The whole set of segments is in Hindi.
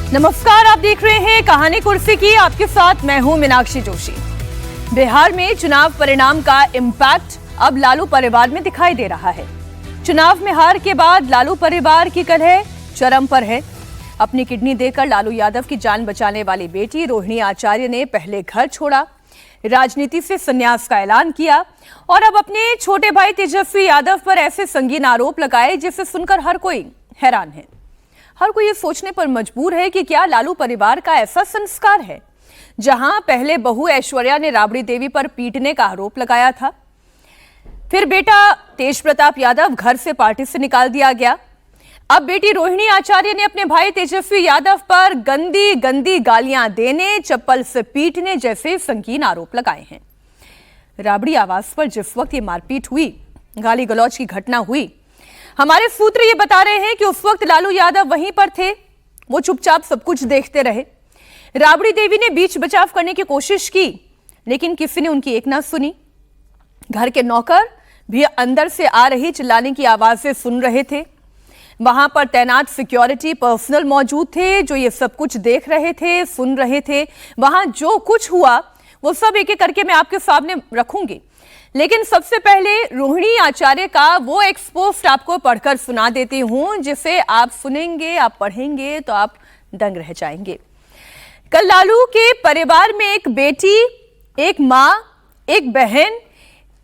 नमस्कार, आप देख रहे हैं कहानी कुर्सी की। आपके साथ मैं हूं मीनाक्षी जोशी। बिहार में चुनाव परिणाम का इम्पैक्ट अब लालू परिवार में दिखाई दे रहा है। चुनाव में हार के बाद लालू परिवार की कलह चरम पर है। अपनी किडनी देकर लालू यादव की जान बचाने वाली बेटी रोहिणी आचार्य ने पहले घर छोड़ा, राजनीति से संन्यास का ऐलान किया और अब अपने छोटे भाई तेजस्वी यादव पर ऐसे संगीन आरोप लगाए जिसे सुनकर हर कोई हैरान है। हर कोई ये सोचने पर मजबूर है कि क्या लालू परिवार का ऐसा संस्कार है जहां पहले बहू ऐश्वर्या ने राबड़ी देवी पर पीटने का आरोप लगाया था, फिर बेटा तेज प्रताप यादव घर से पार्टी से निकाल दिया गया, अब बेटी रोहिणी आचार्य ने अपने भाई तेजस्वी यादव पर गंदी गंदी गालियां देने, चप्पल से पीटने जैसे संगीन आरोप लगाए हैं। राबड़ी आवास पर जिस वक्त ये मारपीट हुई, गाली गलौज की घटना हुई, हमारे सूत्र ये बता रहे हैं कि उस वक्त लालू यादव वहीं पर थे। वो चुपचाप सब कुछ देखते रहे। राबड़ी देवी ने बीच बचाव करने की कोशिश की, लेकिन किसी ने उनकी एक ना सुनी। घर के नौकर भी अंदर से आ रही चिल्लाने की आवाजें सुन रहे थे। वहां पर तैनात सिक्योरिटी पर्सनल मौजूद थे जो ये सब कुछ देख रहे थे, सुन रहे थे। वहां जो कुछ हुआ वो सब एक एक करके मैं आपके सामने रखूंगी, लेकिन सबसे पहले रोहिणी आचार्य का वो एक्सपोस्ट आपको पढ़कर सुना देती हूं, जिसे आप सुनेंगे, आप पढ़ेंगे तो आप दंग रह जाएंगे। कल लालू के परिवार में एक बेटी, एक मां, एक बहन,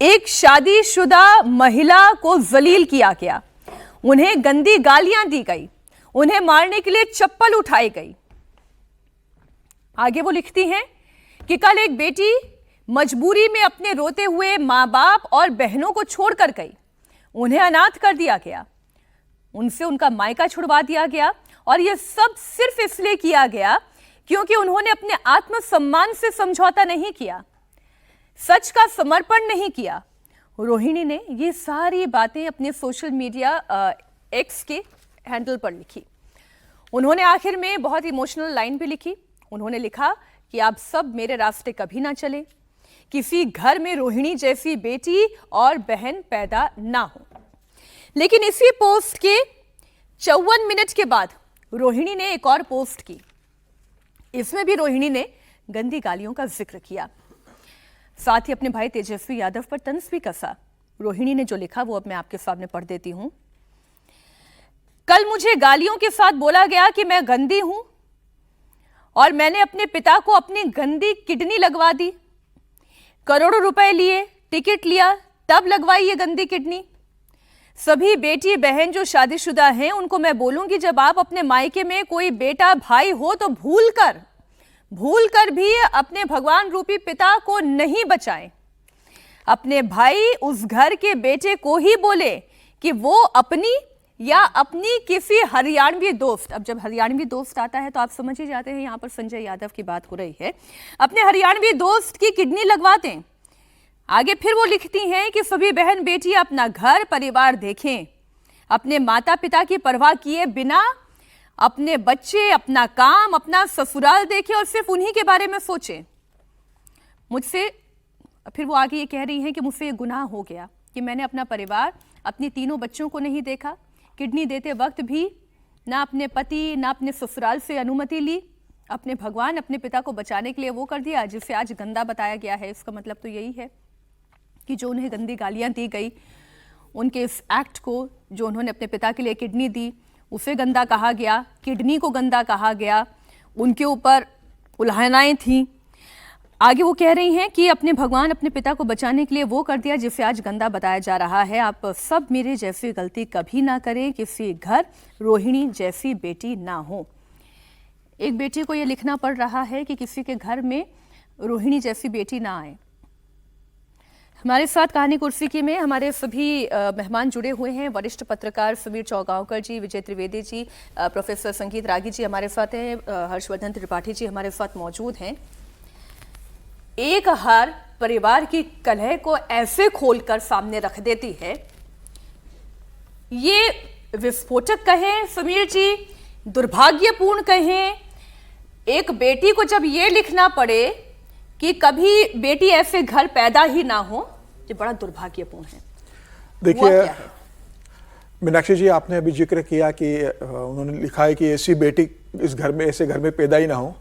एक शादीशुदा महिला को जलील किया गया। उन्हें गंदी गालियां दी गई, उन्हें मारने के लिए चप्पल उठाई गई। आगे वो लिखती हैं कि कल एक बेटी मजबूरी में अपने रोते हुए मां बाप और बहनों को छोड़कर गई। उन्हें अनाथ कर दिया गया, उनसे उनका मायका छुड़वा दिया गया और यह सब सिर्फ इसलिए किया गया क्योंकि उन्होंने अपने आत्मसम्मान से समझौता नहीं किया, सच का समर्पण नहीं किया। रोहिणी ने ये सारी बातें अपने सोशल मीडिया एक्स के हैंडल पर लिखी। उन्होंने आखिर में बहुत इमोशनल लाइन भी लिखी। उन्होंने लिखा कि आप सब मेरे रास्ते कभी ना चले, किसी घर में रोहिणी जैसी बेटी और बहन पैदा ना हो। लेकिन इसी पोस्ट के 54 मिनट के बाद रोहिणी ने एक और पोस्ट की। इसमें भी रोहिणी ने गंदी गालियों का जिक्र किया, साथ ही अपने भाई तेजस्वी यादव पर तंज भी कसा। रोहिणी ने जो लिखा वो अब मैं आपके सामने पढ़ देती हूं। कल मुझे गालियों के साथ बोला गया कि मैं गंदी हूं और मैंने अपने पिता को अपनी गंदी किडनी लगवा दी। करोड़ों रुपए लिए, टिकट लिया, तब लगवाई ये गंदी किडनी। सभी बेटी बहन जो शादीशुदा हैं उनको मैं बोलूंगी, जब आप अपने मायके में कोई बेटा भाई हो तो भूल कर भी अपने भगवान रूपी पिता को नहीं बचाएं। अपने भाई उस घर के बेटे को ही बोले कि वो अपनी या अपनी किसी हरियाणवी दोस्त, अब जब हरियाणवी दोस्त आता है तो आप समझ ही जाते हैं यहां पर संजय यादव की बात हो रही है, अपने हरियाणवी दोस्त की किडनी लगवा दें। आगे फिर वो लिखती हैं कि सभी बहन बेटी अपना घर परिवार देखें, अपने माता पिता की परवाह किए बिना अपने बच्चे, अपना काम, अपना ससुराल देखें और सिर्फ उन्हीं के बारे में सोचें। मुझसे फिर वो आगे ये कह रही हैं कि मुझसे ये गुनाह हो गया कि मैंने अपना परिवार, अपनी तीनों बच्चों को नहीं देखा। किडनी देते वक्त भी ना अपने पति ना अपने ससुराल से अनुमति ली, अपने भगवान, अपने पिता को बचाने के लिए वो कर दिया जिसे आज गंदा बताया गया है। इसका मतलब तो यही है कि जो उन्हें गंदी गालियां दी गई, उनके इस एक्ट को, जो उन्होंने अपने पिता के लिए किडनी दी, उसे गंदा कहा गया, किडनी को गंदा कहा गया, उनके ऊपर उल्हानाएं थीं। आगे वो कह रही हैं कि अपने भगवान, अपने पिता को बचाने के लिए वो कर दिया जिसे आज गंदा बताया जा रहा है। आप सब मेरे जैसी गलती कभी ना करें, किसी घर रोहिणी जैसी बेटी ना हो। एक बेटी को ये लिखना पड़ रहा है कि किसी के घर में रोहिणी जैसी बेटी ना आए। हमारे साथ कहानी कुर्सी की में हमारे सभी मेहमान जुड़े हुए हैं। वरिष्ठ पत्रकार समीर चौगांवकर जी, विजय त्रिवेदी जी, प्रोफेसर संगीत रागी जी हमारे साथ हैं, हर्षवर्धन त्रिपाठी जी हमारे साथ मौजूद हैं। एक हार परिवार की कलह को ऐसे खोलकर सामने रख देती है, ये विस्फोटक कहें समीर जी, दुर्भाग्यपूर्ण कहें। एक बेटी को जब ये लिखना पड़े कि कभी बेटी ऐसे घर पैदा ही ना हो, ये बड़ा दुर्भाग्यपूर्ण है। देखिए मीनाक्षी जी, आपने अभी जिक्र किया कि उन्होंने लिखा है कि ऐसी बेटी इस घर में, ऐसे घर में पैदा ही ना हो।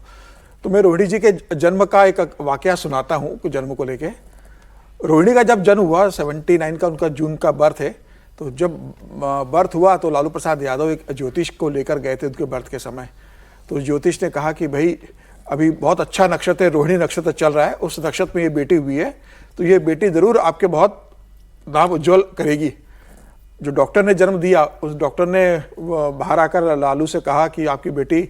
तो मैं रोहिणी जी के जन्म का एक वाकया सुनाता हूँ, कुछ जन्म को लेके। रोहिणी का जब जन्म हुआ 79 का, उनका जून का बर्थ है। तो जब बर्थ हुआ तो लालू प्रसाद यादव एक ज्योतिष को लेकर गए थे उनके बर्थ के समय। तो ज्योतिष ने कहा कि भाई अभी बहुत अच्छा नक्षत्र है, रोहिणी नक्षत्र चल रहा है, उस नक्षत्र में ये बेटी हुई है, तो ये बेटी जरूर आपके बहुत नाम उज्जवल करेगी। जो डॉक्टर ने जन्म दिया, उस डॉक्टर ने बाहर आकर लालू से कहा कि आपकी बेटी,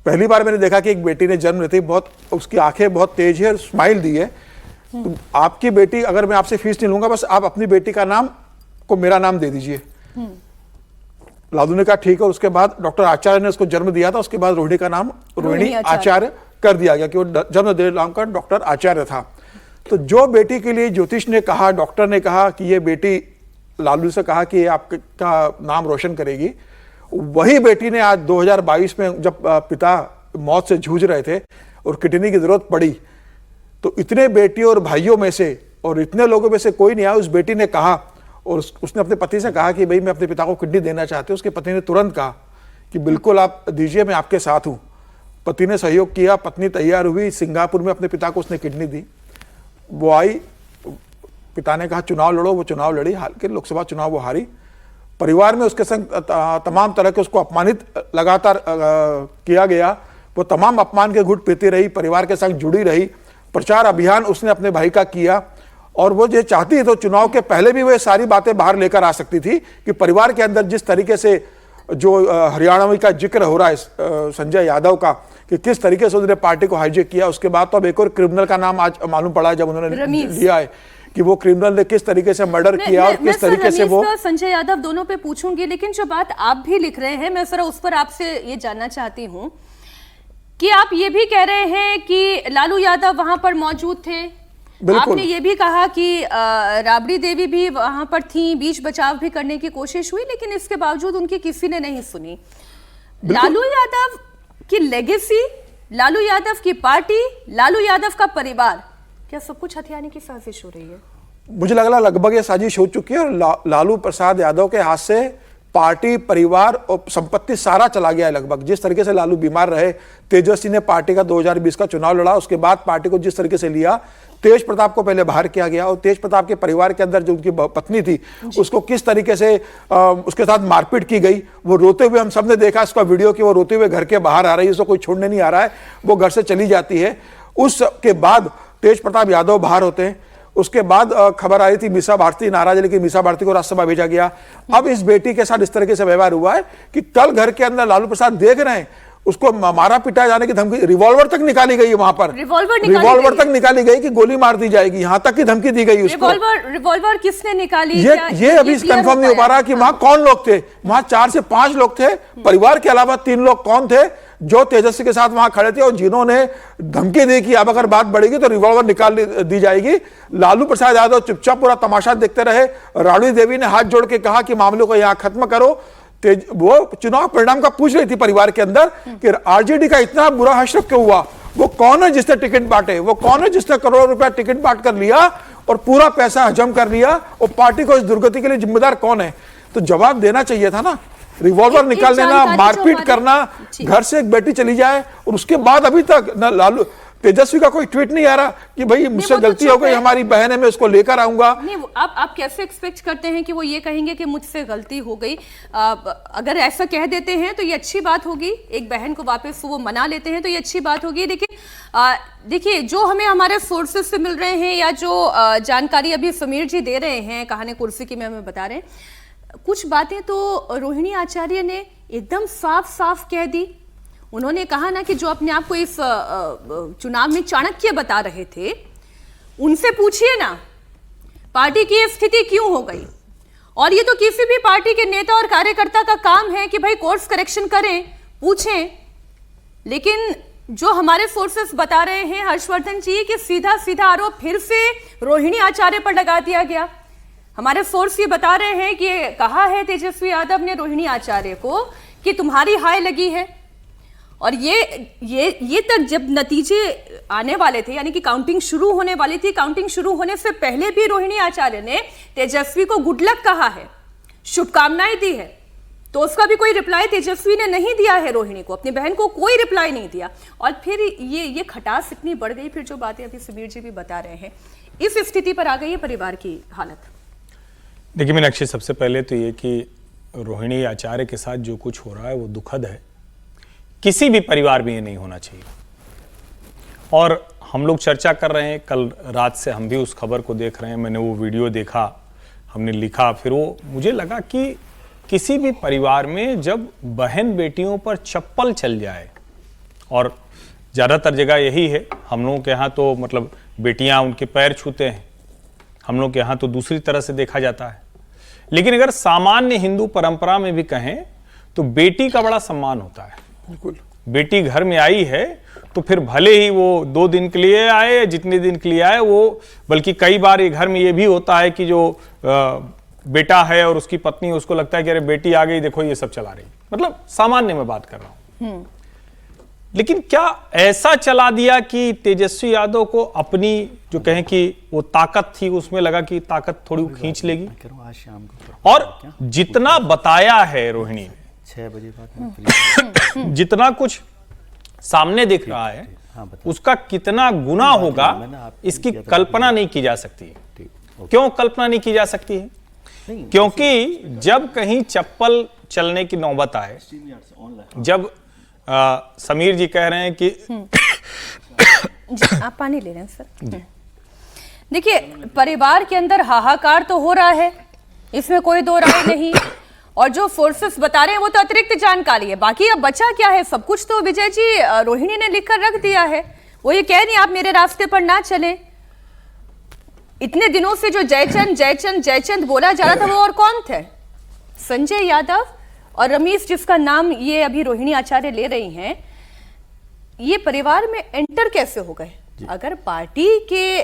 पहली बार मैंने देखा कि एक बेटी ने जन्म लेते ही बहुत, उसकी आंखें बहुत तेज है और स्माइल दी है, तो आपकी बेटी, अगर मैं आपसे फीस नहीं लूंगा, बस आप अपनी बेटी का नाम को मेरा नाम दे दीजिए। लालू ने कहा ठीक है। उसके बाद डॉक्टर आचार्य ने उसको जन्म दिया था, उसके बाद रोहिणी का नाम रोहिणी आचार्य कर दिया गया कि वो जन्म दे नाम का डॉक्टर आचार्य था। तो जो बेटी के लिए ज्योतिष ने कहा, डॉक्टर ने कहा कि ये बेटी, लालू से कहा कि ये आपका नाम रोशन करेगी, वही बेटी ने आज 2022 में जब पिता मौत से जूझ रहे थे और किडनी की जरूरत पड़ी, तो इतने बेटियों और भाइयों में से और इतने लोगों में से कोई नहीं आया। उस बेटी ने कहा, और उसने अपने पति से कहा कि भाई मैं अपने पिता को किडनी देना चाहती हूँ। उसके पति ने तुरंत कहा कि बिल्कुल आप दीजिए, मैं आपके साथ हूँ। पति ने सहयोग किया, पत्नी तैयार हुई, सिंगापुर में अपने पिता को उसने किडनी दी। वो आई, पिता ने कहा चुनाव लड़ो, वो चुनाव लड़ी, हालांकि लोकसभा चुनाव वो हारी। परिवार में उसके संग तमाम तरह के उसको अपमानित लगातार किया गया। वो तमाम अपमान के घुट पीती रही, परिवार के संग जुड़ी रही, प्रचार अभियान उसने अपने भाई का किया। और वो जो चाहती तो चुनाव के पहले भी वो सारी बातें बाहर लेकर आ सकती थी कि परिवार के अंदर जिस तरीके से जो हरियाणवी का जिक्र हो रहा है संजय यादव का, कि किस तरीके से उन्होंने पार्टी को हाईजेक किया। उसके बाद तो अब एक और क्रिमिनल का नाम आज मालूम पड़ा है जब उन्होंने लिया है कि वो क्रिमिनल ने किस तरीके से मर्डर किया और किस तरीके से वो संजय यादव दोनों पे पूछूंगी, लेकिन जो बात आप भी लिख रहे हैं, मैं जरा उस पर आपसे ये जानना चाहती हूँ कि आप ये भी कह रहे हैं कि लालू यादव वहां पर मौजूद थे। आपने ये भी कहा कि राबड़ी देवी भी वहां पर थी, बीच बचाव भी करने की कोशिश हुई, लेकिन इसके बावजूद उनकी किसी ने नहीं सुनी। लालू यादव की लेगेसी, लालू यादव की पार्टी, लालू यादव का परिवार, क्या सब कुछ हथियाने की साजिश हो रही है? मुझे लग रहा लगभग ये साजिश हो चुकी है और लालू प्रसाद यादव के हाथ से पार्टी, परिवार और संपत्ति सारा चला गया है लगभग। जिस तरीके से लालू बीमार रहे, तेजस्वी ने पार्टी का 2020 का चुनाव लड़ा, उसके बाद पार्टी को जिस तरीके से लिया, तेज प्रताप को पहले बाहर किया गया और तेज प्रताप के परिवार के अंदर जो उनकी पत्नी थी उसको किस तरीके से उसके साथ मारपीट की गई, वो रोते हुए हम सबने देखा इसका वीडियो कि वो रोते हुए घर के बाहर आ रही है, उसको कोई छोड़ने नहीं आ रहा है, वो घर से चली जाती है। उसके बाद तेज प्रताप यादव बाहर होते हैं। उसके बाद खबर आई थी मीसा भारती नाराज, लेकिन मीसा भारती को राज्यसभा भेजा गया। अब इस बेटी के साथ इस तरीके से व्यवहार हुआ है कि कल घर के अंदर लालू प्रसाद देख रहे हैं, उसको मारा पिटाया जाने की धमकी, रिवॉल्वर तक निकाली गई वहां पर, रिवॉल्वर तक निकाली गई कि गोली मार दी जाएगी, यहां तक की धमकी दी गई उसको। रिवॉल्वर किसने निकाली? ये अभी कंफर्म नहीं हो पा रहा कि वहां कौन लोग थे। वहां 4 से 5 लोग थे, परिवार के अलावा 3 लोग कौन थे जो तेजस्वी के साथ वहां खड़े थे और जिन्होंने धमकी दी कि अब अगर बात बढ़ेगी तो रिवॉल्वर निकाल दी जाएगी। लालू प्रसाद यादव चुपचाप पूरा तमाशा देखते रहे। राबड़ी देवी ने हाथ जोड़ के कहा कि मामले को यहां खत्म करो। वो चुनाव परिणाम का पूछ रही थी परिवार के अंदर कि आरजेडी का इतना बुरा हश्र क्यों हुआ, वो कौन है जिसने टिकट बांटे, वो कौन है जिसने करोड़ों रुपया टिकट बांट कर लिया और पूरा पैसा हजम कर लिया, और पार्टी को इस दुर्गति के लिए जिम्मेदार कौन है? तो जवाब देना चाहिए था ना। रिवॉल्वर निकाल देना, मारपीट करना, घर से एक बेटी चली जाए और उसके बाद अभी तक ना लालू तेजस्वी का कोई ट्वीट नहीं आ रहा कि भाई मुझसे गलती हो गई, हमारी बहन है, मैं उसको लेकर आऊंगा। नहीं, आप कैसे एक्सपेक्ट करते हैं कि वो ये कहेंगे कि मुझसे गलती हो गई? अगर ऐसा कह देते हैं तो ये अच्छी बात होगी, एक बहन को वापस वो मना लेते हैं तो ये अच्छी बात होगी। लेकिन देखिए, जो हमें हमारे सोर्सेस से मिल रहे हैं या जो जानकारी अभी समीर जी दे रहे हैं कहानी कुर्सी की में हमें बता रहे हैं, कुछ बातें तो रोहिणी आचार्य ने एकदम साफ साफ कह दी। उन्होंने कहा ना कि जो अपने आप को इस चुनाव में चाणक्य बता रहे थे, उनसे पूछिए ना पार्टी की ये स्थिति क्यों हो गई। और ये तो किसी भी पार्टी के नेता और कार्यकर्ता का काम है कि भाई कोर्स करेक्शन करें, पूछें। लेकिन जो हमारे सोर्सेस बता रहे हैं हर्षवर्धन जी कि सीधा सीधा आरोप फिर से रोहिणी आचार्य पर लगा दिया गया। हमारे सोर्स ये बता रहे हैं कि कहा है तेजस्वी यादव ने रोहिणी आचार्य को कि तुम्हारी हाय लगी है। और ये तक जब नतीजे आने वाले थे, यानी कि काउंटिंग शुरू होने वाली थी, काउंटिंग शुरू होने से पहले भी रोहिणी आचार्य ने तेजस्वी को गुड लक कहा है, शुभकामनाएं दी है। तो उसका भी कोई रिप्लाई तेजस्वी ने नहीं दिया है। रोहिणी को, अपनी बहन को कोई रिप्लाई नहीं दिया। और फिर ये खटास इतनी बढ़ गई, फिर जो बातें अभी समीर जी भी बता रहे हैं, इस स्थिति पर आ गई है परिवार की हालत। देखिए मीनाक्षी, सबसे पहले तो ये कि रोहिणी आचार्य के साथ जो कुछ हो रहा है वो दुखद है। किसी भी परिवार में ये नहीं होना चाहिए। और हम लोग चर्चा कर रहे हैं, कल रात से हम भी उस खबर को देख रहे हैं। मैंने वो वीडियो देखा, हमने लिखा, फिर वो मुझे लगा कि किसी भी परिवार में जब बहन बेटियों पर चप्पल चल जाए, और ज़्यादातर जगह यही है, हम लोगों के यहाँ तो मतलब बेटियाँ उनके पैर छूते हैं, हम लोग के यहाँ तो दूसरी तरह से देखा जाता है। लेकिन अगर सामान्य हिंदू परंपरा में भी कहें तो बेटी का बड़ा सम्मान होता है। बिल्कुल। बेटी घर में आई है तो फिर भले ही वो 2 दिन के लिए आए, जितने दिन के लिए आए वो, बल्कि कई बार ये घर में ये भी होता है कि जो बेटा है और उसकी पत्नी, उसको लगता है कि अरे बेटी आ गई, देखो ये सब चला रही। मतलब सामान्य में बात कर रहा हूं। लेकिन क्या ऐसा चला दिया कि तेजस्वी यादव को अपनी जो कहें कि वो ताकत थी, उसमें लगा कि ताकत थोड़ी खींच लेगी। आज शाम को और जितना बताया है रोहिणी ने, 6 बजे बाद जितना कुछ सामने दिख रहा है, उसका कितना गुना होगा इसकी कल्पना नहीं की जा सकती है। क्यों कल्पना नहीं की जा सकती है? क्योंकि जब कहीं चप्पल चलने की नौबत आए, जब समीर जी कह रहे हैं कि जी, आप पानी ले रहे हैं सर। देखिए, परिवार के अंदर हाहाकार तो हो रहा है, इसमें कोई दो राय नहीं। और जो फोर्सेस बता रहे हैं वो तो अतिरिक्त जानकारी है। बाकी अब बचा क्या है? सब कुछ तो विजय जी रोहिणी ने लिखकर रख दिया है। वो ये कह नहीं आप मेरे रास्ते पर ना चले। इतने दिनों से जो जयचंद जयचंद जयचंद बोला जा रहा था, वो और कौन थे? संजय यादव और रमेश, जिसका नाम ये अभी रोहिणी आचार्य ले रही हैं, ये परिवार में एंटर कैसे हो गए? अगर पार्टी के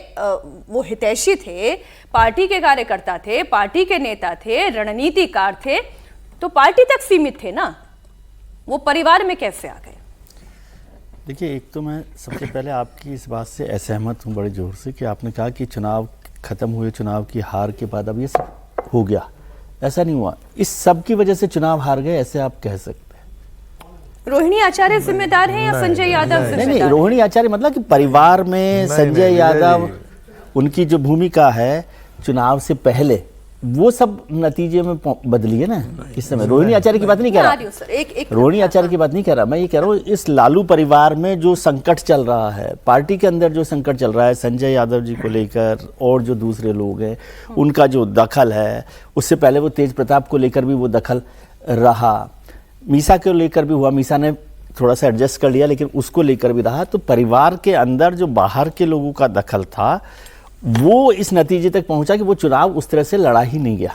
वो हितैषी थे, पार्टी के कार्यकर्ता थे, पार्टी के नेता थे, रणनीतिकार थे, तो पार्टी तक सीमित थे ना, वो परिवार में कैसे आ गए? देखिए, एक तो मैं सबसे पहले आपकी इस बात से असहमत हूँ बड़े जोर से कि आपने कहा कि चुनाव खत्म हुए, चुनाव की हार के बाद अब ये सब हो गया। ऐसा नहीं हुआ। इस सब की वजह से चुनाव हार गए, ऐसे आप कह सकते हैं। रोहिणी आचार्य जिम्मेदार है या संजय यादव जिम्मेदार? नहीं, रोहिणी आचार्य मतलब कि परिवार में संजय यादव, उनकी जो भूमिका है चुनाव से पहले, वो सब नतीजे में बदली है ना इस समय। रोहिणी आचार्य की बात नहीं कह रहा, रोहिणी आचार्य की बात नहीं कह रहा, मैं ये कह रहा हूँ इस लालू परिवार में जो संकट चल रहा है, पार्टी के अंदर जो संकट चल रहा है संजय यादव जी को लेकर, और जो दूसरे लोग हैं उनका जो दखल है, उससे पहले वो तेज प्रताप को लेकर भी वो दखल रहा, मीसा को लेकर भी हुआ, मीसा ने थोड़ा सा एडजस्ट कर लिया लेकिन उसको लेकर भी रहा। तो परिवार के अंदर जो बाहर के लोगों का दखल था, वो इस नतीजे तक पहुंचा कि वो चुनाव उस तरह से लड़ा ही नहीं गया।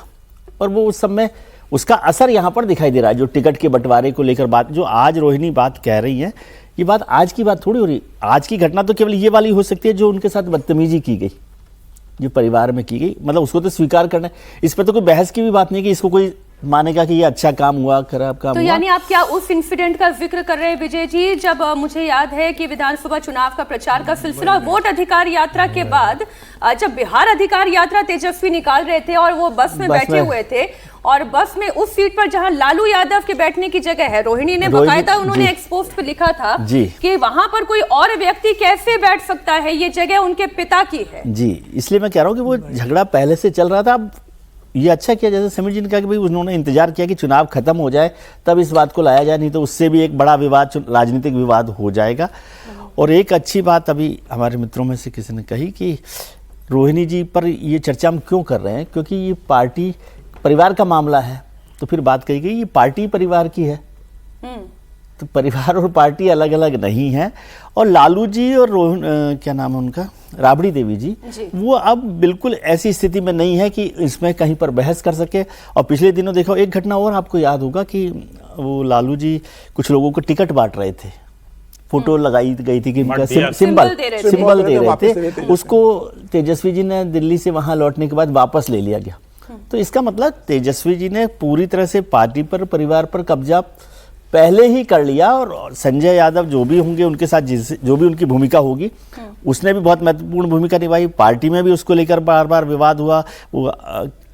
और वो उस समय उसका असर यहाँ पर दिखाई दे रहा है। जो टिकट के बंटवारे को लेकर बात, जो आज रोहिणी बात कह रही है, ये बात आज की बात थोड़ी हो रही। आज की घटना तो केवल ये वाली हो सकती है जो उनके साथ बदतमीजी की गई, जो परिवार में की गई, मतलब उसको तो स्वीकार करना है। इस पर तो कोई बहस की भी बात नहीं कि इसको कोई मानेगा कि ये अच्छा काम हुआ, खराब काम तो हुआ। यानी आप क्या उस इंसिडेंट का जिक्र कर रहे हैं विजय जी, जब मुझे याद है कि विधानसभा चुनाव का प्रचार का सिलसिला, वोट अधिकार यात्रा के बाद जब बिहार अधिकार यात्रा तेजस्वी निकाल रहे थे और वो बस में बैठे हुए थे, और बस में उस सीट पर जहां लालू यादव के बैठने की जगह है, रोहिणी ने बकायदा उन्होंने एक्सपोस्ट पे लिखा था कि वहां पर कोई और व्यक्ति कैसे बैठ सकता है, ये जगह उनके पिता की है। जी, इसलिए मैं कह रहा हूँ कि वो झगड़ा पहले से चल रहा था। अब ये अच्छा किया, जैसे समीर जी ने कहा कि भाई उन्होंने इंतजार किया कि चुनाव खत्म हो जाए तब इस बात को लाया जाए, नहीं तो उससे भी एक बड़ा विवाद, राजनीतिक विवाद हो जाएगा। और एक अच्छी बात अभी हमारे मित्रों में से किसी ने कही कि रोहिणी जी पर ये चर्चा हम क्यों कर रहे हैं, क्योंकि ये पार्टी परिवार का मामला है। तो फिर बात कही गई ये पार्टी परिवार की है, तो परिवार और पार्टी अलग अलग नहीं है। और लालू जी और क्या नाम है उनका, राबड़ी देवी जी, वो अब बिल्कुल ऐसी स्थिति में नहीं है कि इसमें कहीं पर बहस कर सके। और पिछले दिनों देखो एक घटना और आपको याद होगा कि वो लालू जी कुछ लोगों को टिकट बांट रहे थे, फोटो लगाई गई थी कि उनका सिंबल दे रहे थे, उसको तेजस्वी जी ने दिल्ली से वहां लौटने के बाद वापस ले लिया गया। तो इसका मतलब तेजस्वी जी ने पूरी तरह से पार्टी पर, परिवार पर कब्जा पहले ही कर लिया। और संजय यादव जो भी होंगे उनके साथ जो भी उनकी भूमिका होगी, उसने भी बहुत महत्वपूर्ण भूमिका निभाई। पार्टी में भी उसको लेकर बार बार विवाद हुआ। वो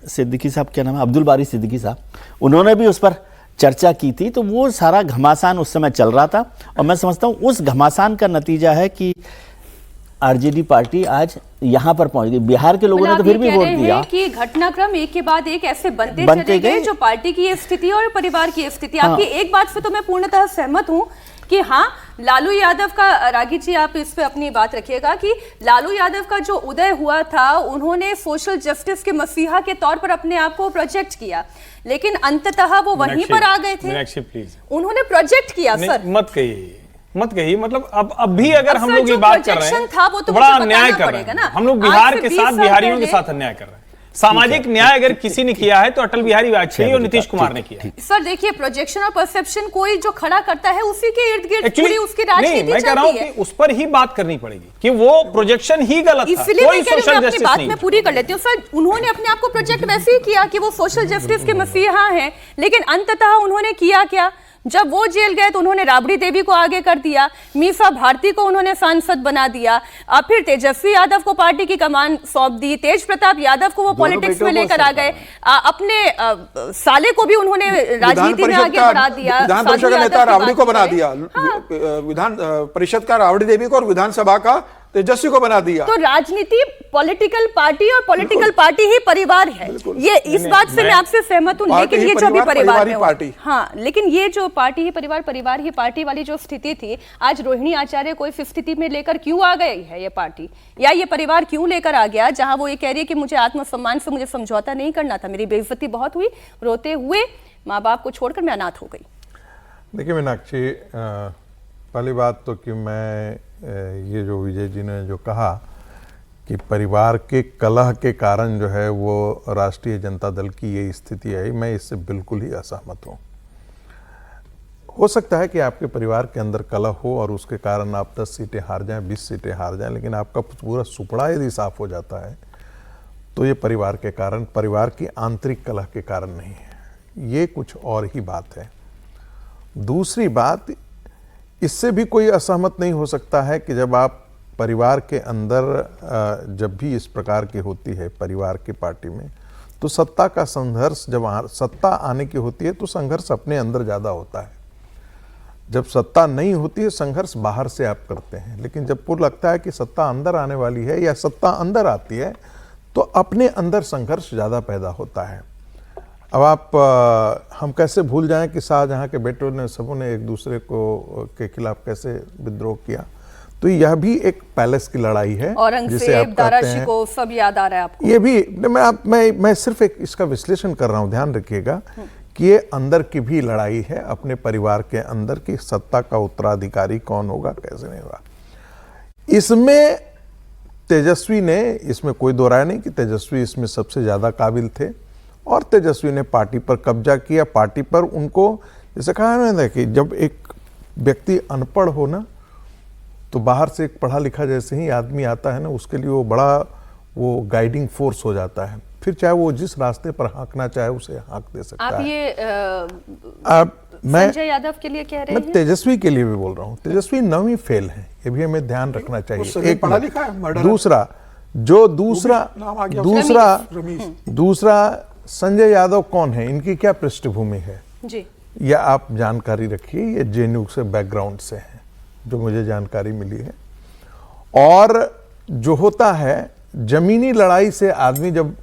सिद्दीकी साहब, क्या नाम है, अब्दुल बारी सिद्दीकी साहब, उन्होंने भी उस पर चर्चा की थी, तो वो सारा घमासान उस समय चल रहा था। और मैं समझता हूँ उस घमासान का नतीजा है कि आरजेडी पार्टी आज यहाँ पर पहुंच गई। बिहार के लोगों ने तो फिर भी वोट दिया कि घटनाक्रम एक के बाद एक ऐसे बनते बनते चले गए गए। जो पार्टी की ये स्थिति और परिवार की स्थिति। हाँ। आपकी एक बात से तो मैं पूर्णतः सहमत हूँ कि हाँ, लालू यादव का, रागी जी आप इस पे अपनी बात रखिएगा, कि लालू यादव का जो उदय हुआ था, उन्होंने सोशल जस्टिस के मसीहा के तौर पर अपने आप को प्रोजेक्ट किया, लेकिन अंततः वो वहीं पर आ गए थे। मीनाक्षी प्लीज, उन्होंने प्रोजेक्ट किया सर। मत कहिए, मतलब अब भी अगर हम लोग ये जो बात कर रहे हैं था, वो तो बड़ा मुझे अन्याय बताना कर रहे पड़ेगा हैं। ना। हम लोग आज बिहार से के 20 साथ साल बिहारियों के पहले- साथ अन्याय कर रहे हैं। सामाजिक न्याय अगर किसी ने किया है तो अटल बिहारी वाजपेयी और नीतीश कुमार ने किया है। सर देखिए, प्रोजेक्शन और परसेप्शन कोई जो खड़ा करता है उसी के इर्द गिर्द Actually, पूरी उसकी नहीं, राजनीति मैं कह रहा हूं चलती है। कि उस पर ही बात करनी पड़ेगी कि वो प्रोजेक्शन ही गलत था, इसलिए कोई मैं कह रही हूं, सोशल मैं अपनी जस्टिस बात नहीं। में पूरी कर लेती हूँ सर। उन्होंने अपने आप को प्रोजेक्ट वैसे ही किया कि वो सोशल जस्टिस के मसीहा हैं, लेकिन अंततः उन्होंने किया क्या? जब वो जेल गए तो उन्होंने राबड़ी देवी को आगे कर दिया, मीसा भारती को उन्होंने सांसद बना दिया, फिर तेजस्वी यादव को पार्टी की कमान सौंप दी, तेज प्रताप यादव को वो पॉलिटिक्स में लेकर आ गए, अपने साले को भी उन्होंने राजनीति में आगे बढ़ा दिया, विधान परिषद का नेता राबड़ी को बना दिया, विधान परिषद का राबड़ी देवी को और विधानसभा का तेजस्वी को बना दिया। तो राजनीति पॉलिटिकल पार्टी और पॉलिटिकल पार्टी ही परिवार है। ये इस बात से मैं आपसे सहमत हूं, लेकिन ये जो अभी परिवार में पार्टी, हाँ, लेकिन ये जो पार्टी ही परिवार, परिवार ही पार्टी वाली जो स्थिति थी, आज रोहिणी आचार्य को इस स्थिति में लेकर क्यों आ गई है ये पार्टी, या ये परिवार क्यों लेकर आ गया, जहां वो ये कह रही है कि मुझे आत्मसम्मान से मुझे समझौता नहीं करना था, मेरी बेइज्जती बहुत हुई, रोते हुए माँ बाप को छोड़कर मैं अनाथ हो गई। देखिए मीनाक्षी, पहली बात तो कि मैं ये जो विजय जी ने जो कहा कि परिवार के कलह के कारण जो है वो राष्ट्रीय जनता दल की ये स्थिति आई, मैं इससे बिल्कुल ही असहमत हूँ। हो सकता है कि आपके परिवार के अंदर कलह हो और उसके कारण आप 10 सीटें हार जाएं, 20 सीटें हार जाएं, लेकिन आपका पूरा सुपड़ा यदि साफ हो जाता है तो ये परिवार के कारण, परिवार की आंतरिक कलह के कारण नहीं है, ये कुछ और ही बात है। दूसरी बात, इससे भी कोई असहमत नहीं हो सकता है कि जब आप परिवार के अंदर जब भी इस प्रकार की होती है परिवार की पार्टी में, तो सत्ता का संघर्ष, जब सत्ता आने की होती है तो संघर्ष अपने अंदर ज़्यादा होता है। जब सत्ता नहीं होती है संघर्ष बाहर से आप करते हैं, लेकिन जब पूर्व लगता है कि सत्ता अंदर आने वाली है या सत्ता अंदर आती है तो अपने अंदर संघर्ष ज़्यादा पैदा होता है। अब आप हम कैसे भूल जाएं कि शाहजहां के बेटों ने सबों ने एक दूसरे को के खिलाफ कैसे विद्रोह किया, तो यह भी एक पैलेस की लड़ाई है जिसे आप कहते हैं। को सब याद आ रहा है आपको? ये भी मैं सिर्फ एक इसका विश्लेषण कर रहा हूं, ध्यान रखिएगा कि ये अंदर की भी लड़ाई है, अपने परिवार के अंदर की सत्ता का उत्तराधिकारी कौन होगा, कैसे नहीं होगा। इसमें तेजस्वी ने, इसमें कोई दो राय नहीं कि तेजस्वी इसमें सबसे ज्यादा काबिल थे और तेजस्वी ने पार्टी पर कब्जा किया। पार्टी पर उनको, जैसे कहा ना कि जब एक व्यक्ति अनपढ़ हो ना, तो बाहर से एक पढ़ा लिखा जैसे ही आदमी आता है ना, उसके लिए वो बड़ा वो गाइडिंग फोर्स हो जाता है, फिर चाहे वो जिस रास्ते पर हाँकना चाहे उसे हाँक दे सकता है। आप ये मैं संजय यादव के लिए कह रहे मैं हैं? तेजस्वी के लिए भी बोल रहा हूँ। तेजस्वी 9वीं फेल है, ये भी हमें ध्यान रखना चाहिए। एक पढ़ा लिखा है, मर्डर। दूसरा नाम आ गया दूसरा संजय यादव कौन है, इनकी क्या पृष्ठभूमि है जी, या आप जानकारी रखिए। ये जेएनयू से बैकग्राउंड से है, जो मुझे जानकारी मिली है। और जो होता है जमीनी लड़ाई से, आदमी जब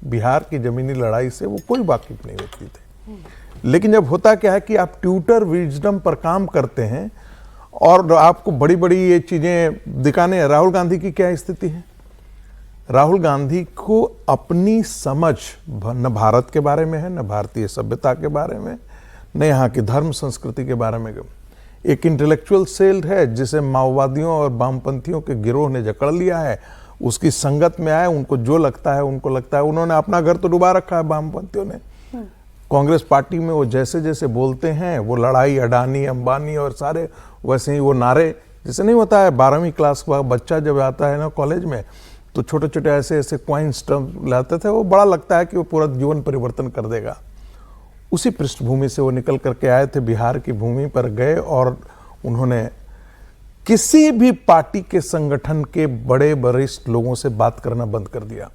बिहार की जमीनी लड़ाई से वो कोई वाकिफ नहीं होती थे, लेकिन जब होता क्या है कि आप ट्यूटर विजडम पर काम करते हैं और आपको बड़ी बड़ी ये चीजें दिखाने। राहुल गांधी की क्या स्थिति है? राहुल गांधी को अपनी समझ न भारत के बारे में है, न भारतीय सभ्यता के बारे में, न यहाँ की धर्म संस्कृति के बारे में। एक इंटेलेक्चुअल सेल है जिसे माओवादियों और वामपंथियों के गिरोह ने जकड़ लिया है, उसकी संगत में आए, उनको जो लगता है उनको लगता है। उन्होंने अपना घर तो डुबा रखा है वामपंथियों ने। कांग्रेस पार्टी में वो जैसे जैसे बोलते हैं, वो लड़ाई अडानी अंबानी और सारे वैसे ही वो नारे, जैसे नहीं होता है 12वीं क्लास का बच्चा जब आता है ना कॉलेज में, तो छोटे छोटे ऐसे ऐसे क्वाइंस लाते थे, वो बड़ा लगता है कि वो पूरा जीवन परिवर्तन कर देगा। उसी पृष्ठभूमि से वो निकल करके आए थे, बिहार की भूमि पर गए और उन्होंने किसी भी पार्टी के संगठन के बड़े वरिष्ठ लोगों से बात करना बंद कर दिया।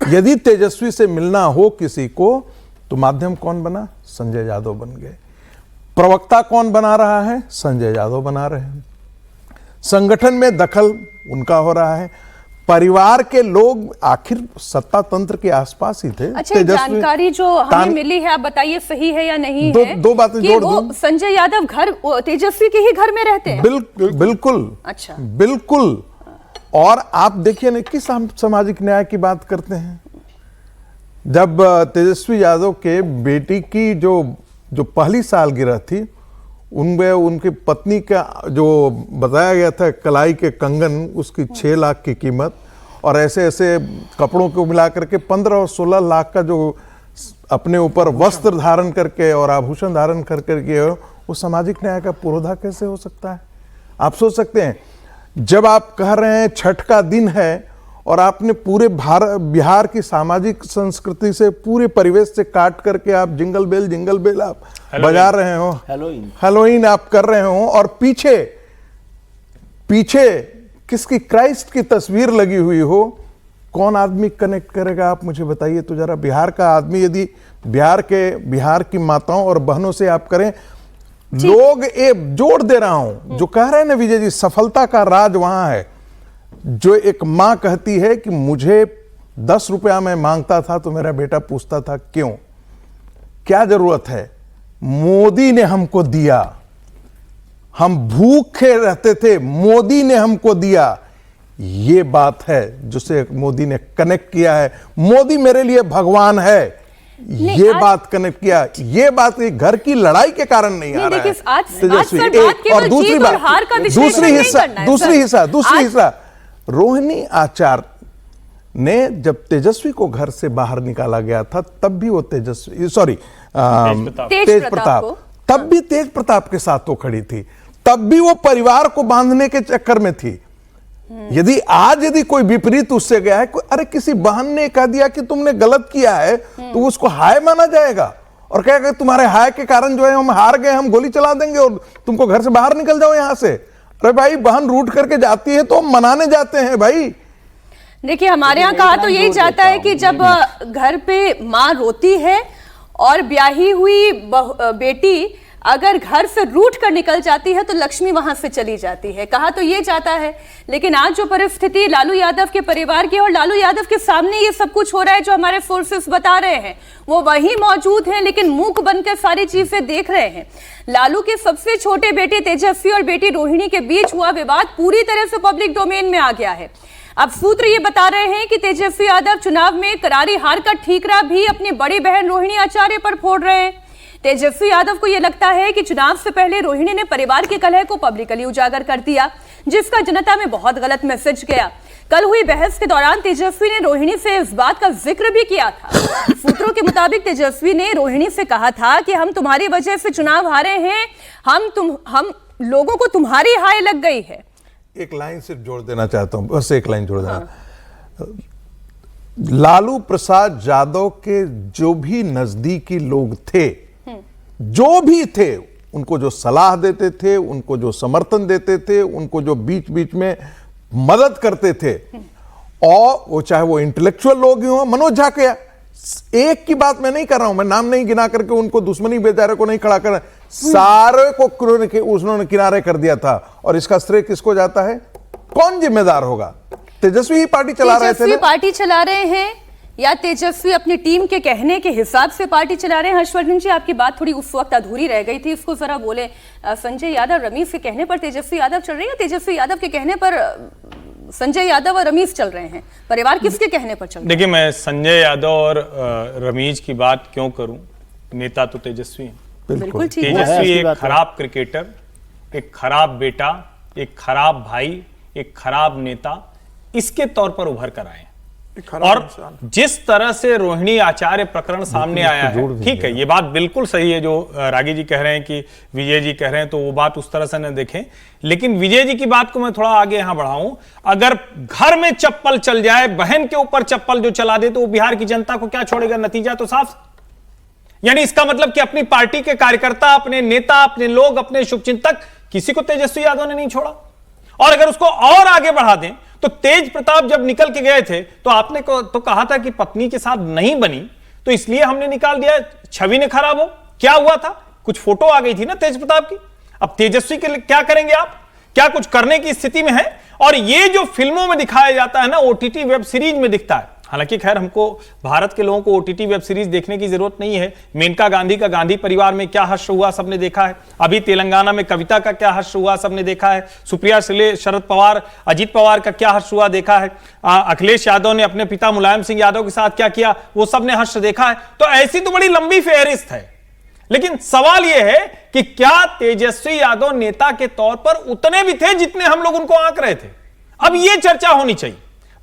यदि तेजस्वी से मिलना हो किसी को तो माध्यम कौन बना? संजय यादव बन गए। प्रवक्ता कौन बना रहा है? संजय यादव बना रहे हैं। संगठन में दखल उनका हो रहा है। परिवार के लोग आखिर सत्ता तंत्र के आसपास ही थे। अच्छा, जानकारी जो हमें मिली है, आप बताइए सही है या नहीं है? दो बातें जोड़ दूं। संजय यादव घर तेजस्वी के ही घर में रहते हैं? बिल्कुल। अच्छा, बिल्कुल। और आप देखिए ना किस सामाजिक न्याय की बात करते हैं। जब तेजस्वी यादव के बेटी की जो पहली सालगिरह थी, उनमें उनकी पत्नी का जो बताया गया था कलाई के कंगन, उसकी 6 लाख की कीमत, और ऐसे ऐसे कपड़ों को मिलाकर के 15 और 16 लाख का जो अपने ऊपर वस्त्र धारण करके और आभूषण धारण करके वो सामाजिक न्याय का पुरोधा कैसे हो सकता है? आप सोच सकते हैं, जब आप कह रहे हैं छठ का दिन है और आपने पूरे बिहार की सामाजिक संस्कृति से, पूरे परिवेश से काट करके आप जिंगल बेल आप बजा रहे हो, हैलोवीन आप कर रहे हो, और पीछे किसकी, क्राइस्ट की तस्वीर लगी हुई हो, कौन आदमी कनेक्ट करेगा? आप मुझे बताइए तो जरा। बिहार का आदमी यदि बिहार की माताओं और बहनों से आप करें, लोग जोड़ दे रहा हूं जो कह रहे हैं ना विजय जी, सफलता का राज वहां है। जो एक मां कहती है कि मुझे 10 रुपया मैं मांगता था तो मेरा बेटा पूछता था क्यों, क्या जरूरत है, मोदी ने हमको दिया, हम भूखे रहते थे, मोदी ने हमको दिया। ये बात है जिसे मोदी ने कनेक्ट किया है। मोदी मेरे लिए भगवान है, ये बात कनेक्ट किया। ये बात घर की लड़ाई के कारण नहीं आ रहा है। और दूसरी हिस्सा रोहिणी आचार्य ने जब तेजस्वी को घर से बाहर निकाला गया था, तब भी वो तेज प्रताप तब भी तेज प्रताप के साथ वो खड़ी थी, तब भी वो परिवार को बांधने के चक्कर में थी। यदि कोई विपरीत उससे गया है, अरे किसी बहन ने कह दिया कि तुमने गलत किया है, तो उसको हाय माना जाएगा और कहेगा तुम्हारे हाय के कारण जो है हम हार गए, हम गोली चला देंगे और तुमको घर से बाहर निकल जाओ यहां से। अरे भाई, बहन रूठ करके जाती है तो हम मनाने जाते हैं भाई। देखिए, हमारे यहाँ कहा तो यही जाता है कि जब घर पे माँ रोती है और ब्याही हुई बेटी अगर घर से रूठ कर निकल जाती है तो लक्ष्मी वहां से चली जाती है, कहा तो ये जाता है। लेकिन आज जो परिस्थिति लालू यादव के परिवार की, और लालू यादव के सामने ये सब कुछ हो रहा है जो हमारे सोर्सेस बता रहे हैं, वो वहीं मौजूद हैं लेकिन मूक बनकर सारी चीजें देख रहे हैं। लालू के सबसे छोटे बेटे तेजस्वी और बेटी रोहिणी के बीच हुआ विवाद पूरी तरह से पब्लिक डोमेन में आ गया है। अब सूत्र ये बता रहे हैं कि तेजस्वी यादव चुनाव में करारी हार का ठीकरा भी अपनी बड़ी बहन रोहिणी आचार्य पर फोड़ रहे हैं। तेजस्वी यादव को यह लगता है कि चुनाव से पहले रोहिणी ने परिवार के कलह को पब्लिकली उजागर कर दिया, जिसका जनता में बहुत गलत मैसेज गया। कल हुई बहस के दौरान तेजस्वी ने रोहिणी से इस बात का जिक्र भी किया था। सूत्रों के मुताबिक तेजस्वी ने रोहिणी से कहा था कि हम तुम्हारी वजह से चुनाव हारे हैं, हम लोगों को तुम्हारी हाय लग गई है। एक लाइन सिर्फ जोड़ देना चाहता हूं, बस एक लाइन जोड़ देना। लालू प्रसाद यादव के जो भी नजदीकी लोग थे, जो भी थे, उनको जो सलाह देते थे, उनको जो समर्थन देते थे, उनको जो बीच बीच में मदद करते थे, और वो चाहे वो इंटेलेक्चुअल लोग ही हो, मनोज झा के, एक की बात मैं नहीं कर रहा हूं, मैं नाम नहीं गिना करके उनको दुश्मनी बेचारे को नहीं खड़ा कर, सारे को उन्होंने किनारे कर दिया था। और इसका श्रेय किसको जाता है? कौन जिम्मेदार होगा? तेजस्वी ही पार्टी चला रहे थे, तेजस्वी पार्टी चला रहे हैं या तेजस्वी अपनी टीम के कहने के हिसाब से पार्टी चला रहे हैं? हर्षवर्धन जी, आपकी बात थोड़ी उस वक्त अधूरी रह गई थी, इसको जरा बोले। संजय यादव रमीश के कहने पर तेजस्वी यादव चल रहे हैं, तेजस्वी यादव के कहने पर संजय यादव और रमीश चल रहे हैं? परिवार किसके कहने पर चल रहे हैं? देखिए, मैं संजय यादव और रमीश की बात क्यों करूं? नेता तो तेजस्वी हैं। बिल्कुल ठीक है। तेजस्वी एक खराब क्रिकेटर, एक खराब बेटा, एक खराब भाई, एक खराब नेता, इसके तौर पर उभर कर आए। और जिस तरह से रोहिणी आचार्य प्रकरण सामने आया है, ठीक है, ये बात बिल्कुल सही है जो रागी जी कह रहे हैं कि विजय जी कह रहे हैं, तो वो बात उस तरह से न देखें। लेकिन विजय जी की बात को मैं थोड़ा आगे यहां बढ़ाऊं, अगर घर में चप्पल चल जाए, बहन के ऊपर चप्पल जो चला दे, तो वो बिहार की जनता को क्या छोड़ेगा? नतीजा तो साफ। यानी इसका मतलब कि अपनी पार्टी के कार्यकर्ता, अपने नेता, अपने लोग, अपने शुभचिंतक, किसी को तेजस्वी यादव ने नहीं छोड़ा। और अगर उसको और आगे बढ़ा दें तो तेज प्रताप जब निकल के गए थे तो आपने तो कहा था कि पत्नी के साथ नहीं बनी, तो इसलिए हमने निकाल दिया, छवि ने खराब हो। क्या हुआ था? कुछ फोटो आ गई थी ना तेज प्रताप की। अब तेजस्वी के लिए क्या करेंगे आप? क्या कुछ करने की स्थिति में है? और ये जो फिल्मों में दिखाया जाता है ना, ओटीटी वेब सीरीज में दिखता है। हालांकि खैर हमको भारत के लोगों को ओटीटी वेब सीरीज देखने की जरूरत नहीं है। मेनका गांधी का गांधी परिवार में क्या हश्र हुआ सबने देखा है। अभी तेलंगाना में कविता का क्या हश्र हुआ सबने देखा है। सुप्रिया सुले, शरद पवार, अजीत पवार का क्या हश्र हुआ देखा है। अखिलेश यादव ने अपने पिता मुलायम सिंह यादव के साथ क्या किया वो सबने हश्र देखा है। तो ऐसी तो बड़ी लंबी फेहरिस्त है। लेकिन सवाल यह है कि क्या तेजस्वी यादव नेता के तौर पर उतने भी थे जितने हम लोग उनको आंक रहे थे? अब यह चर्चा होनी चाहिए।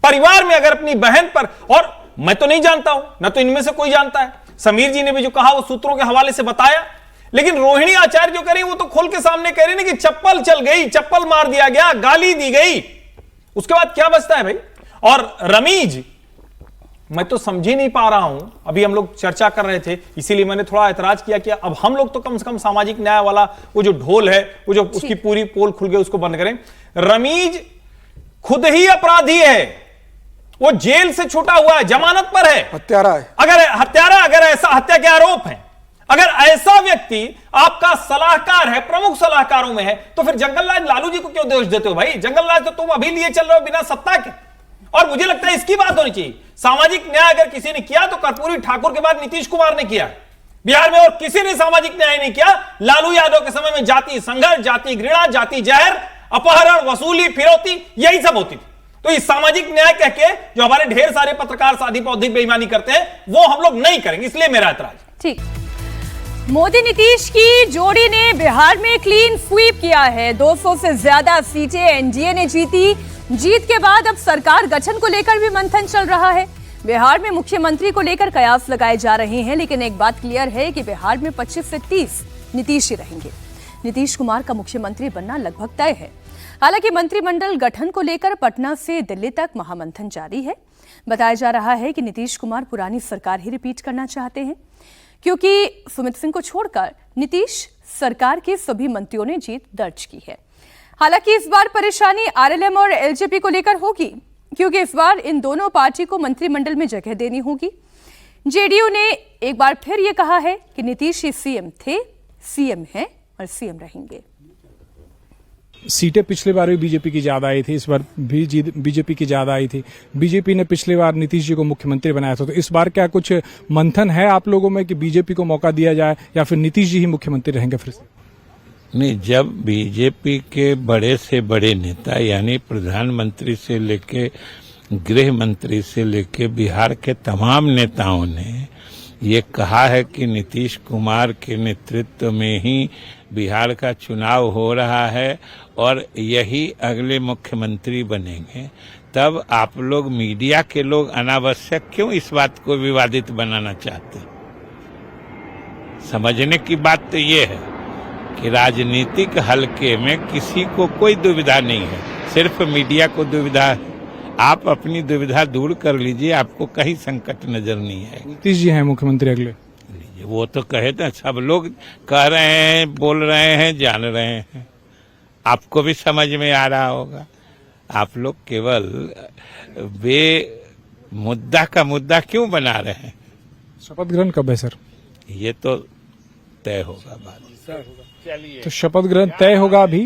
परिवार में अगर अपनी बहन पर, और मैं तो नहीं जानता हूं, ना तो इनमें से कोई जानता है, समीर जी ने भी जो कहा वो सूत्रों के हवाले से बताया, लेकिन रोहिणी आचार्य जो करी वो तो खोल के सामने कह रही ना कि चप्पल चल गई, चप्पल मार दिया गया, गाली दी गई। उसके बाद क्या बचता है भाई? और रमीज, मैं तो समझ ही नहीं पा रहा हूं। अभी हम लोग चर्चा कर रहे थे, इसीलिए मैंने थोड़ा ऐतराज किया कि अब हम लोग तो कम से कम सामाजिक न्याय वाला वो जो ढोल है, वो जो उसकी पूरी पोल खुल गई, उसको बंद करें। रमीज खुद ही अपराधी है, वो जेल से छूटा हुआ है, जमानत पर है, हत्यारा है। अगर ऐसा हत्या के आरोप है, अगर ऐसा व्यक्ति आपका सलाहकार है, प्रमुख सलाहकारों में है, तो फिर जंगलराज लालू जी को क्यों दोष देते हो भाई? जंगलराज तो तुम अभी लिए चल रहे हो बिना सत्ता के। और मुझे लगता है इसकी बात होनी चाहिए। सामाजिक न्याय अगर किसी ने किया तो कर्पूरी ठाकुर के बाद नीतीश कुमार ने किया बिहार में, और किसी ने सामाजिक न्याय नहीं किया। लालू यादव के समय में जाति संघर्ष, जाति घृणा, जाति जहर, अपहरण, वसूली, फिरौती, यही सब होती थी। तो इस सामाजिक न्याय कह के जो हमारे ढेर सारे पत्रकार साधी बौद्धिक बेईमानी करते हैं, वो हम लोग नहीं करेंगे, इसलिए मेरा ऐतराज। ठीक। मोदी नीतीश की जोड़ी ने बिहार में क्लीन स्वीप किया है। 200 से ज्यादा सीटें एनडीए ने जीती। जीत के बाद अब सरकार गठन को लेकर भी मंथन चल रहा है। बिहार में मुख्यमंत्री को लेकर कयास लगाए जा रहे हैं, लेकिन एक बात क्लियर है कि बिहार में 25 से 30 नीतीश ही रहेंगे। नीतीश कुमार का मुख्यमंत्री बनना लगभग तय है। हालांकि मंत्रिमंडल गठन को लेकर पटना से दिल्ली तक महामंथन जारी है। बताया जा रहा है कि नीतीश कुमार पुरानी सरकार ही रिपीट करना चाहते हैं, क्योंकि सुमित सिंह को छोड़कर नीतीश सरकार के सभी मंत्रियों ने जीत दर्ज की है। हालांकि इस बार परेशानी आरएलएम और एलजेपी को लेकर होगी, क्योंकि इस बार इन दोनों पार्टी को मंत्रिमंडल में जगह देनी होगी। जेडीयू ने एक बार फिर यह कहा है कि नीतीश ही सीएम थे, सीएम हैं और सीएम रहेंगे। सीटें पिछली बार भी बीजेपी की ज्यादा आई थी, इस बार भी बीजेपी की ज्यादा आई थी। बीजेपी ने पिछली बार नीतीश जी को मुख्यमंत्री बनाया था, तो इस बार क्या कुछ मंथन है आप लोगों में कि बीजेपी को मौका दिया जाए या फिर नीतीश जी ही मुख्यमंत्री रहेंगे फिर से? नहीं, जब बीजेपी के बड़े से बड़े नेता यानी प्रधानमंत्री से लेके गृह मंत्री से लेके बिहार के तमाम नेताओं ने ये कहा है कि नीतीश कुमार के नेतृत्व में ही बिहार का चुनाव हो रहा है और यही अगले मुख्यमंत्री बनेंगे, तब आप लोग मीडिया के लोग अनावश्यक क्यों इस बात को विवादित बनाना चाहते हैं? समझने की बात तो ये है कि राजनीतिक हलके में किसी को कोई दुविधा नहीं है, सिर्फ मीडिया को दुविधा है। आप अपनी दुविधा दूर कर लीजिए, आपको कहीं संकट नजर नहीं है। नीतीश जी हैं मुख्यमंत्री अगले? वो तो कहे थे, सब लोग कह रहे हैं, बोल रहे हैं, जान रहे हैं, आपको भी समझ में आ रहा होगा। आप लोग केवल मुद्दा का मुद्दा क्यों बना रहे हैं? शपथ ग्रहण कब है सर? ये तो तय होगा बाद। तो शपथ ग्रहण तय होगा अभी,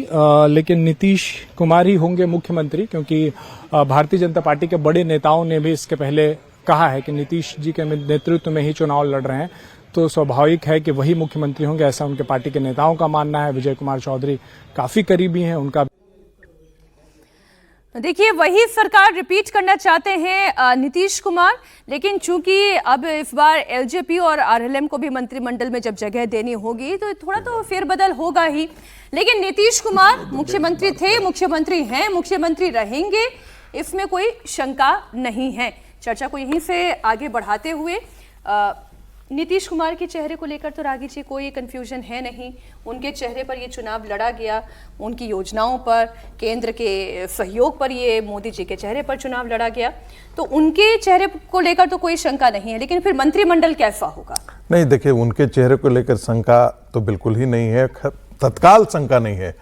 लेकिन नीतीश कुमार ही होंगे मुख्यमंत्री, क्योंकि भारतीय जनता पार्टी के बड़े नेताओं ने भी इसके पहले कहा है कि नीतीश जी के नेतृत्व में ही चुनाव लड़ रहे हैं, तो स्वाभाविक है कि वही मुख्यमंत्री होंगे, ऐसा उनके पार्टी के नेताओं का मानना है। विजय कुमार चौधरी काफी करीबी हैं उनका। देखिए, वही सरकार रिपीट करना चाहते हैं नीतीश कुमार, लेकिन चूंकि अब इस बार एलजेपी और आरएलएम को भी मंत्रिमंडल में जब जगह देनी होगी तो थोड़ा तो फेरबदल होगा ही। लेकिन नीतीश कुमार मुख्यमंत्री थे, मुख्यमंत्री हैं, मुख्यमंत्री रहेंगे, इसमें कोई शंका नहीं है। चर्चा को यहीं से आगे बढ़ाते हुए नीतीश कुमार के चेहरे को लेकर तो रागी जी कोई कंफ्यूजन है नहीं। उनके चेहरे पर ये चुनाव लड़ा गया, उनकी योजनाओं पर, केंद्र के सहयोग पर ये मोदी जी के चेहरे पर चुनाव लड़ा गया, तो उनके चेहरे को लेकर तो कोई शंका नहीं है। लेकिन फिर मंत्रिमंडल कैसा होगा? नहीं, देखिए, उनके चेहरे को लेकर शंका तो बिल्कुल ही नहीं है, तत्काल शंका नहीं है।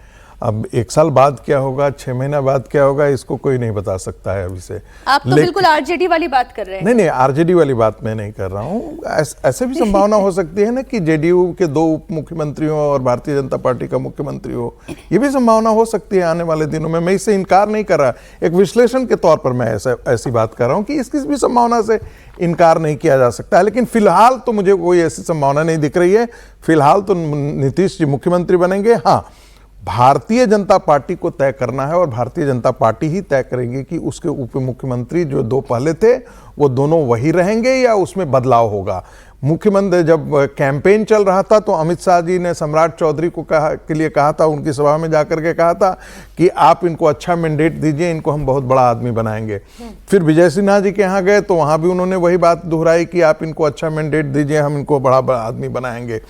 अब 1 साल बाद क्या होगा, 6 महीना बाद क्या होगा, इसको कोई नहीं बता सकता है अभी से। आप तो बिल्कुल आरजेडी वाली बात कर रहे हैं। नहीं, आरजेडी वाली बात मैं नहीं कर रहा हूँ। ऐसे भी संभावना हो सकती है ना कि जेडीयू के 2 उप मुख्यमंत्री हो और भारतीय जनता पार्टी का मुख्यमंत्री हो, ये भी संभावना हो सकती है आने वाले दिनों में। मैं इससे इनकार नहीं कर रहा, एक विश्लेषण के तौर पर मैं ऐसी बात कर रहा हूँ कि इसकी भी संभावना से इनकार नहीं किया जा सकता है। लेकिन फिलहाल तो मुझे कोई ऐसी संभावना नहीं दिख रही है। फिलहाल तो नीतीश जी मुख्यमंत्री बनेंगे। हाँ, भारतीय जनता पार्टी को तय करना है और भारतीय जनता पार्टी ही तय करेगी कि उसके उप मुख्यमंत्री जो 2 पहले थे वो दोनों वही रहेंगे या उसमें बदलाव होगा। मुख्यमंत्री जब कैंपेन चल रहा था तो अमित शाह जी ने सम्राट चौधरी को के लिए कहा था, उनकी सभा में जाकर के कहा था कि आप इनको अच्छा मैंडेट दीजिए, इनको हम बहुत बड़ा आदमी बनाएंगे। फिर विजय सिन्हा जी के यहाँ गए तो वहाँ भी उन्होंने वही बात दोहराई कि आप इनको अच्छा मैंडेट दीजिए, हम इनको बड़ा आदमी बनाएंगे।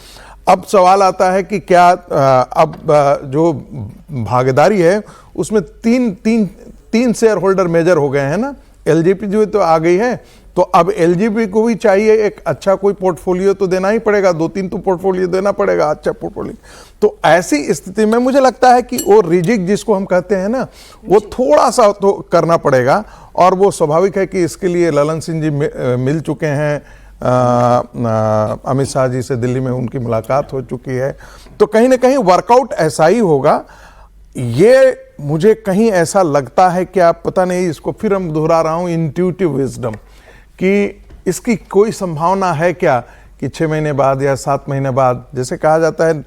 अब सवाल आता है कि क्या अब जो भागीदारी है उसमें तीन शेयर होल्डर मेजर हो गए हैं ना, एलजेपी जो तो आ गई है, तो अब एलजेपी को भी चाहिए एक अच्छा कोई पोर्टफोलियो तो देना ही पड़ेगा, 2-3 तो पोर्टफोलियो देना पड़ेगा, अच्छा पोर्टफोलियो। तो ऐसी स्थिति में मुझे लगता है कि वो रिजिक जिसको हम कहते हैं ना, वो थोड़ा सा तो करना पड़ेगा और वो स्वाभाविक है कि इसके लिए ललन सिंह जी मिल चुके हैं, अमित शाह जी से दिल्ली में उनकी मुलाकात हो चुकी है, तो कहीं ना कहीं वर्कआउट ऐसा ही होगा। ये मुझे कहीं ऐसा लगता है कि आप पता नहीं, इसको फिर हम दोहरा रहा हूं, इंट्यूटिव विजडम, कि इसकी कोई संभावना है क्या कि 6 महीने बाद या 7 महीने बाद, जैसे कहा जाता है,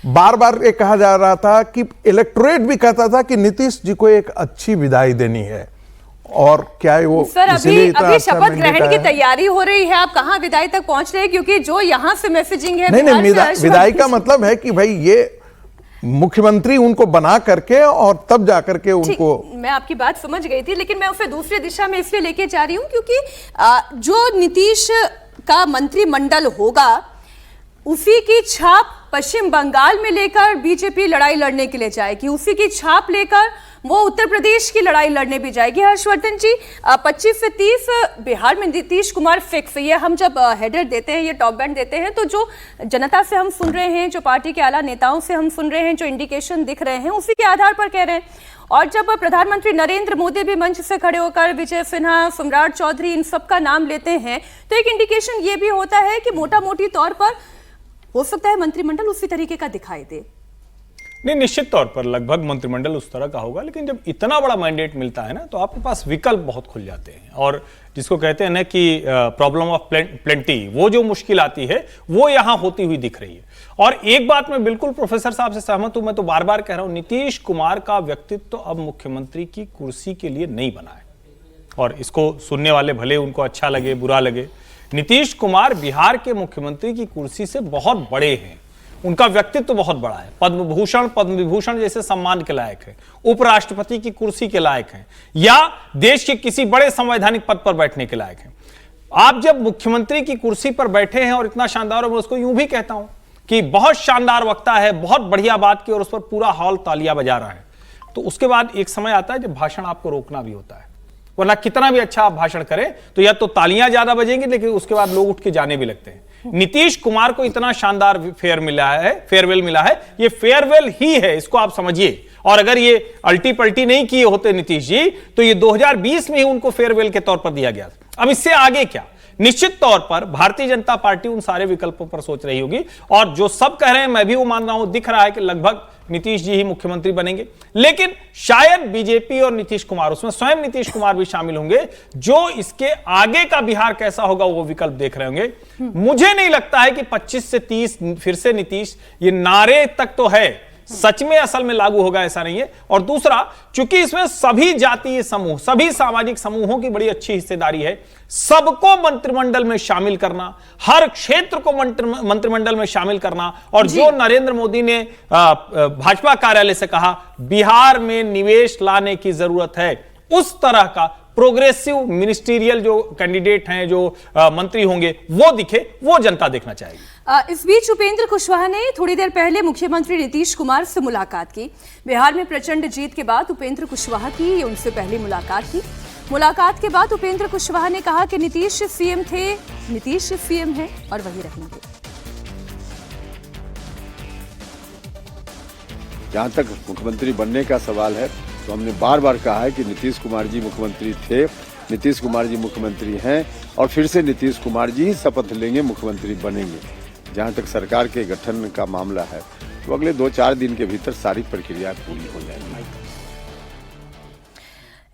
बार बार ये कहा जा रहा था कि इलेक्टोरेट भी कहता था कि नीतीश जी को एक अच्छी विदाई देनी है, और क्या वो सर अभी शपथ ग्रहण की तैयारी हो रही है, आप कहां विदाई तक पहुंच रहे हैं? क्योंकि जो यहां से मैसेजिंग है, नहीं, विदाई का मतलब है कि भाई ये मुख्यमंत्री उनको बना करके और तब जाकर के उनको। मैं आपकी बात समझ गई थी, लेकिन मैं उसे दूसरी दिशा में इसलिए लेके जा रही हूं क्योंकि जो नीतीश का मंत्रिमंडल होगा उसी की छाप पश्चिम बंगाल में लेकर बीजेपी लड़ाई लड़ने के लिए जाएगी, उसी की छाप लेकर वो उत्तर प्रदेश की लड़ाई लड़ने भी जाएगी। हर्षवर्धन जी, 25 से 30 बिहार में नीतीश कुमार फिक्स, ये हम जब हेडर देते हैं, ये टॉप बैंड देते हैं, तो जो जनता से हम सुन रहे हैं, जो पार्टी के आला नेताओं से हम सुन रहे हैं, जो इंडिकेशन दिख रहे हैं, उसी के आधार पर कह रहे हैं। और जब प्रधानमंत्री नरेंद्र मोदी भी मंच से खड़े होकर विजय सिन्हा, सम्राट चौधरी, इन सब का नाम लेते हैं, तो एक इंडिकेशन ये भी होता है कि मोटा मोटी तौर पर हो सकता है मंत्रिमंडल उसी तरीके का दिखाई दे। नहीं, निश्चित तौर पर लगभग मंत्रिमंडल उस तरह का होगा, लेकिन जब इतना बड़ा मैंडेट मिलता है ना, तो आपके पास विकल्प बहुत खुल जाते हैं, और जिसको कहते हैं ना कि प्रॉब्लम ऑफ प्लेंटी, वो जो मुश्किल आती है वो यहां होती हुई दिख रही है। और एक बात मैं बिल्कुल प्रोफेसर साहब से सहमत हूं, मैं तो बार बार कह रहा हूं, नीतीश कुमार का व्यक्तित्व तो अब मुख्यमंत्री की कुर्सी के लिए नहीं बना है, और इसको सुनने वाले भले उनको अच्छा लगे बुरा लगे, नीतीश कुमार बिहार के मुख्यमंत्री की कुर्सी से बहुत बड़े हैं, उनका व्यक्तित्व तो बहुत बड़ा है, पद्म भूषण पद्म विभूषण जैसे सम्मान के लायक है, उपराष्ट्रपति की कुर्सी के लायक हैं, या देश के किसी बड़े संवैधानिक पद पर बैठने के लायक हैं। आप जब मुख्यमंत्री की कुर्सी पर बैठे हैं और इतना शानदार, मैं उसको यूं भी कहता हूं कि बहुत शानदार वक्ता है, बहुत बढ़िया बात की, और उस पर पूरा हॉल तालियां बजा रहा है, तो उसके बाद एक समय आता है जब भाषण आपको रोकना भी होता है, वरना कितना भी अच्छा आप भाषण करें तो या तो तालियां ज्यादा बजेंगी, लेकिन उसके बाद लोग उठ के जाने भी लगते हैं। नीतीश कुमार को इतना शानदार फेयरवेल मिला है, ये फेयरवेल ही है, इसको आप समझिए। और अगर ये अल्टी पल्टी नहीं किए होते नीतीश जी, तो ये 2020 में ही उनको फेयरवेल के तौर पर दिया गया। अब इससे आगे क्या? निश्चित तौर पर भारतीय जनता पार्टी उन सारे विकल्पों पर सोच रही होगी, और जो सब कह रहे हैं मैं भी वो मान रहा हूं, दिख रहा है कि लगभग नीतीश जी ही मुख्यमंत्री बनेंगे, लेकिन शायद बीजेपी और नीतीश कुमार, उसमें स्वयं नीतीश कुमार भी शामिल होंगे, जो इसके आगे का बिहार कैसा होगा वो विकल्प देख रहे होंगे। मुझे नहीं लगता है कि 25 से 30 फिर से नीतीश, ये नारे तक तो है, सच में असल में लागू होगा ऐसा नहीं है। और दूसरा, चूंकि इसमें सभी जातीय समूह, सभी सामाजिक समूहों की बड़ी अच्छी हिस्सेदारी है, सबको मंत्रिमंडल में शामिल करना, हर क्षेत्र को मंत्रिमंडल में शामिल करना, और जो नरेंद्र मोदी ने भाजपा कार्यालय से कहा बिहार में निवेश लाने की जरूरत है, उस तरह का प्रोग्रेसिव मिनिस्टीरियल जो कैंडिडेट हैं, जो मंत्री होंगे, वो दिखे, वो जनता देखना चाहेगी। इस बीच उपेंद्र कुशवाहा ने थोड़ी देर पहले मुख्यमंत्री नीतीश कुमार से मुलाकात की। बिहार में प्रचंड जीत के बाद उपेंद्र कुशवाहा की ये उनसे पहली मुलाकात थी। मुलाकात के बाद उपेंद्र कुशवाहा ने कहा कि नीतीश सीएम थे, नीतीश सीएम है और वही रहेंगे। जहाँ तक मुख्यमंत्री बनने का सवाल है तो हमने बार बार कहा है कि नीतीश कुमार जी मुख्यमंत्री थे, नीतीश कुमार जी मुख्यमंत्री हैं और फिर से नीतीश कुमार जी ही शपथ लेंगे, मुख्यमंत्री बनेंगे। जहाँ तक सरकार के गठन का मामला है तो अगले 2-4 दिन के भीतर सारी प्रक्रिया पूरी हो जाएगी।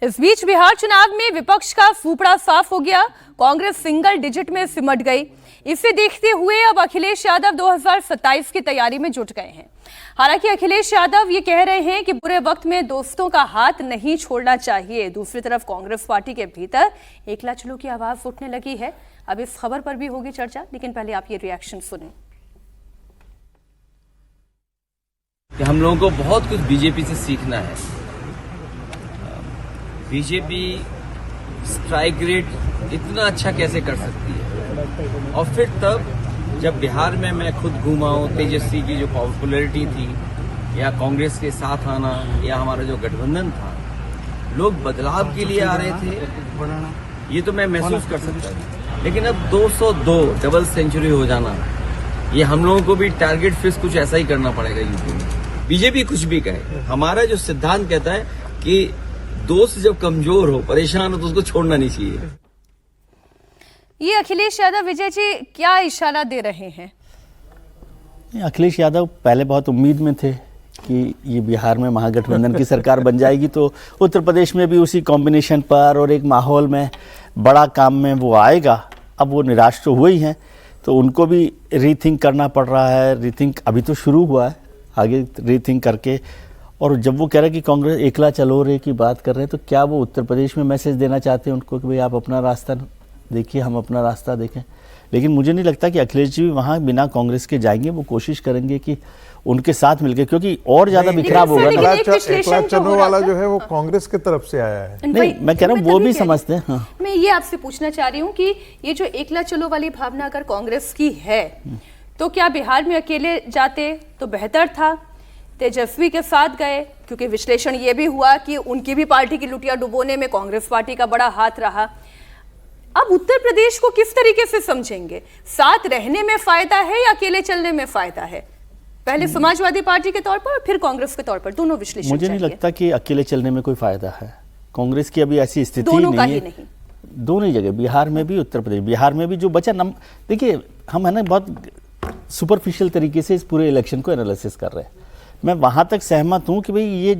इस बीच बिहार चुनाव में विपक्ष का फूफड़ा साफ हो गया, कांग्रेस सिंगल डिजिट में सिमट गई। इसे देखते हुए अब अखिलेश यादव 2027 की तैयारी में जुट गए हैं। हालांकि अखिलेश यादव ये कह रहे हैं कि बुरे वक्त में दोस्तों का हाथ नहीं छोड़ना चाहिए। दूसरी तरफ कांग्रेस पार्टी के भीतर एकला चलो की आवाज उठने लगी है। अब इस खबर पर भी होगी चर्चा, लेकिन पहले आप ये रिएक्शन सुनें। कि हम लोगों को बहुत कुछ बीजेपी से सीखना है। बीजेपी स्ट्राइक रेट इतना अच्छा कैसे कर सकती है, और फिर तब जब बिहार में मैं खुद घूमा हूँ, तेजस्वी की जो पॉपुलैरिटी थी या कांग्रेस के साथ आना या हमारा जो गठबंधन था, लोग बदलाव के लिए आ रहे थे, ये तो मैं महसूस कर सकता था। लेकिन अब 202 डबल सेंचुरी हो जाना, ये हम लोगों को भी टारगेट फिक्स कुछ ऐसा ही करना पड़ेगा यूपी में। बीजेपी कुछ भी कहे, हमारा जो सिद्धांत कहता है कि दोस्त जब कमजोर हो, परेशान हो, तो उसको छोड़ना नहीं चाहिए। ये अखिलेश यादव विजय जी क्या इशारा दे रहे हैं? अखिलेश यादव पहले बहुत उम्मीद में थे कि ये बिहार में महागठबंधन की सरकार बन जाएगी, तो उत्तर प्रदेश में भी उसी कॉम्बिनेशन पर और एक माहौल में बड़ा काम में वो आएगा। अब वो निराश तो हुए ही हैं, तो उनको भी रीथिंक करना पड़ रहा है। रीथिंक अभी तो शुरू हुआ है, आगे रीथिंक करके। और जब वो कह रहे हैं कि कांग्रेस एकला चलो रे की बात कर रहे हैं, तो क्या वो उत्तर प्रदेश में मैसेज देना चाहते हैं उनको कि भाई आप अपना रास्ता देखिए, हम अपना रास्ता देखें? लेकिन मुझे नहीं लगता कि अखिलेश जी वहाँ बिना कांग्रेस के जाएंगे। वो कोशिश करेंगे कि उनके साथ मिलकर, क्योंकि और ज्यादा बिखराव होगा ना। एकला चलो वाला जो है वो कांग्रेस की तरफ से आया है। नहीं, मैं कह रहा हूँ वो भी समझते हैं। हाँ। मैं ये आपसे पूछना चाह रही हूँ कि ये जो एकला चलो वाली भावना अगर कांग्रेस की है, तो क्या बिहार में अकेले जाते तो बेहतर था? तेजस्वी के साथ गए, क्योंकि विश्लेषण ये भी हुआ कि उनकी भी पार्टी की लुटिया डुबोने में कांग्रेस पार्टी का बड़ा हाथ रहा। अब उत्तर प्रदेश को किस तरीके से समझेंगे? साथ रहने में फायदा है या अकेले चलने में फायदा है? पहले समाजवादी पार्टी के तौर पर और फिर कांग्रेस के तौर पर, दोनों विश्लेषण। मुझे नहीं लगता कि अकेले चलने में कोई फायदा है। कांग्रेस की अभी ऐसी स्थिति नहीं है। दोनों ही जगह, बिहार में भी उत्तर प्रदेश, बिहार में भी जो बचा देखिए, हम है ना बहुत सुपरफिशियल तरीके से इस पूरे इलेक्शन को एनालिसिस कर रहे हैं। मैं वहाँ तक सहमत हूँ कि भाई ये,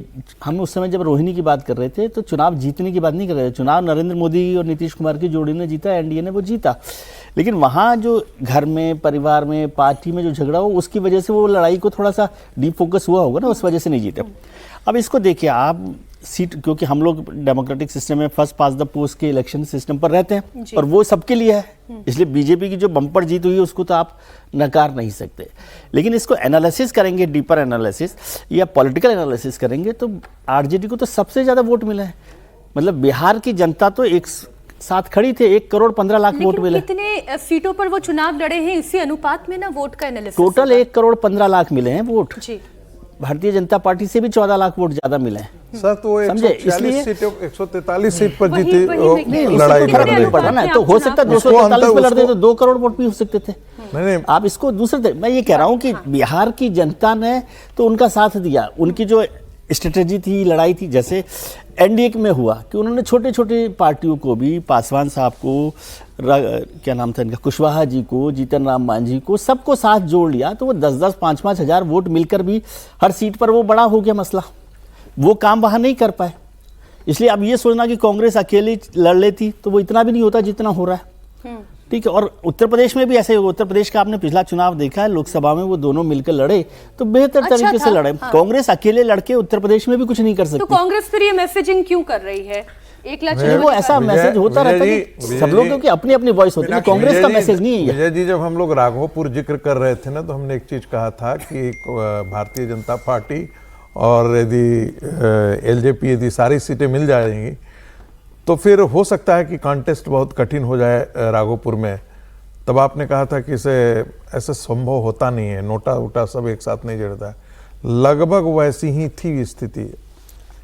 हम उस समय जब रोहिणी की बात कर रहे थे तो चुनाव जीतने की बात नहीं कर रहे थे। चुनाव नरेंद्र मोदी और नीतीश कुमार की जोड़ी ने जीता, एनडीए ने वो जीता। लेकिन वहाँ जो घर में, परिवार में, पार्टी में जो झगड़ा हो, उसकी वजह से वो लड़ाई को थोड़ा सा डीप फोकस हुआ होगा ना, उस वजह से नहीं जीते। अब इसको देखिए आप, सीट, क्योंकि हम लोग डेमोक्रेटिक सिस्टम में फर्स्ट पास द पोस्ट के इलेक्शन सिस्टम पर रहते हैं और वो सबके लिए है, इसलिए बीजेपी की जो बम्पर जीत हुई है उसको तो आप नकार नहीं सकते। लेकिन इसको एनालिसिस करेंगे, डीपर एनालिसिस या पॉलिटिकल एनालिसिस करेंगे, तो आरजेडी को तो सबसे ज्यादा वोट मिले हैं। मतलब बिहार की जनता तो एक साथ खड़ी थे, 1,15,00,000 वोट मिले। कितने सीटों पर वो चुनाव लड़े हैं, इसी अनुपात में ना वोट का एनालिसिस। टोटल 1,15,00,000 मिले हैं वोट जी। भारतीय जनता पार्टी से भी 14 लाख वोट ज्यादा मिले हैं। सर तो वो 146 सीट 143 सीट पर जीती लड़ाई नहीं पड़ा ना, तो हो सकता है 243 पे लड़ते तो 2 करोड़ वोट भी हो सकते थे। नहीं, आप इसको दूसरे, मैं ये कह रहा हूँ कि बिहार की जनता ने तो उनका साथ दिया। उनकी जो स्ट्रेटेजी थी, लड़ाई थी, जैसे एनडीए में हुआ कि उन्होंने छोटे छोटे पार्टियों को भी, पासवान साहब को, क्या नाम था इनका, कुशवाहा जी को, जीतन राम मांझी को, सबको साथ जोड़ लिया। तो वो 10-10, 5-5 हजार वोट मिलकर भी हर सीट पर वो बड़ा हो गया मसला। वो काम वहां नहीं कर पाए। इसलिए अब ये सोचना कि कांग्रेस अकेली लड़ लेती तो वो इतना भी नहीं होता जितना हो रहा है। ठीक है। और उत्तर प्रदेश में भी ऐसे होगा। उत्तर प्रदेश का आपने पिछला चुनाव देखा है, लोकसभा में वो दोनों मिलकर लड़े तो बेहतर तरीके से लड़े। कांग्रेस अकेले लड़के उत्तर प्रदेश में भी कुछ नहीं कर सकती। तो कांग्रेस फिर ये मैसेजिंग क्यों कर रही है? वो ऐसा मैसेज होता रहता है कि सब लोगों की अपनी अपनी वॉइस होती है, कांग्रेस का मैसेज नहीं है। विजय जी, जब हम लोग राघोपुर जिक्र कर रहे थे ना, तो हमने एक चीज कहा था कि भारतीय जनता पार्टी और यदि एलजेपी यदि सारी सीटें मिल जाएंगी तो फिर हो सकता है कि कॉन्टेस्ट बहुत कठिन हो जाए राघोपुर में। तब आपने कहा था कि इसे ऐसा संभव होता नहीं है, नोटा वोटा सब एक साथ नहीं जड़ता है। लगभग वैसी ही थी स्थिति।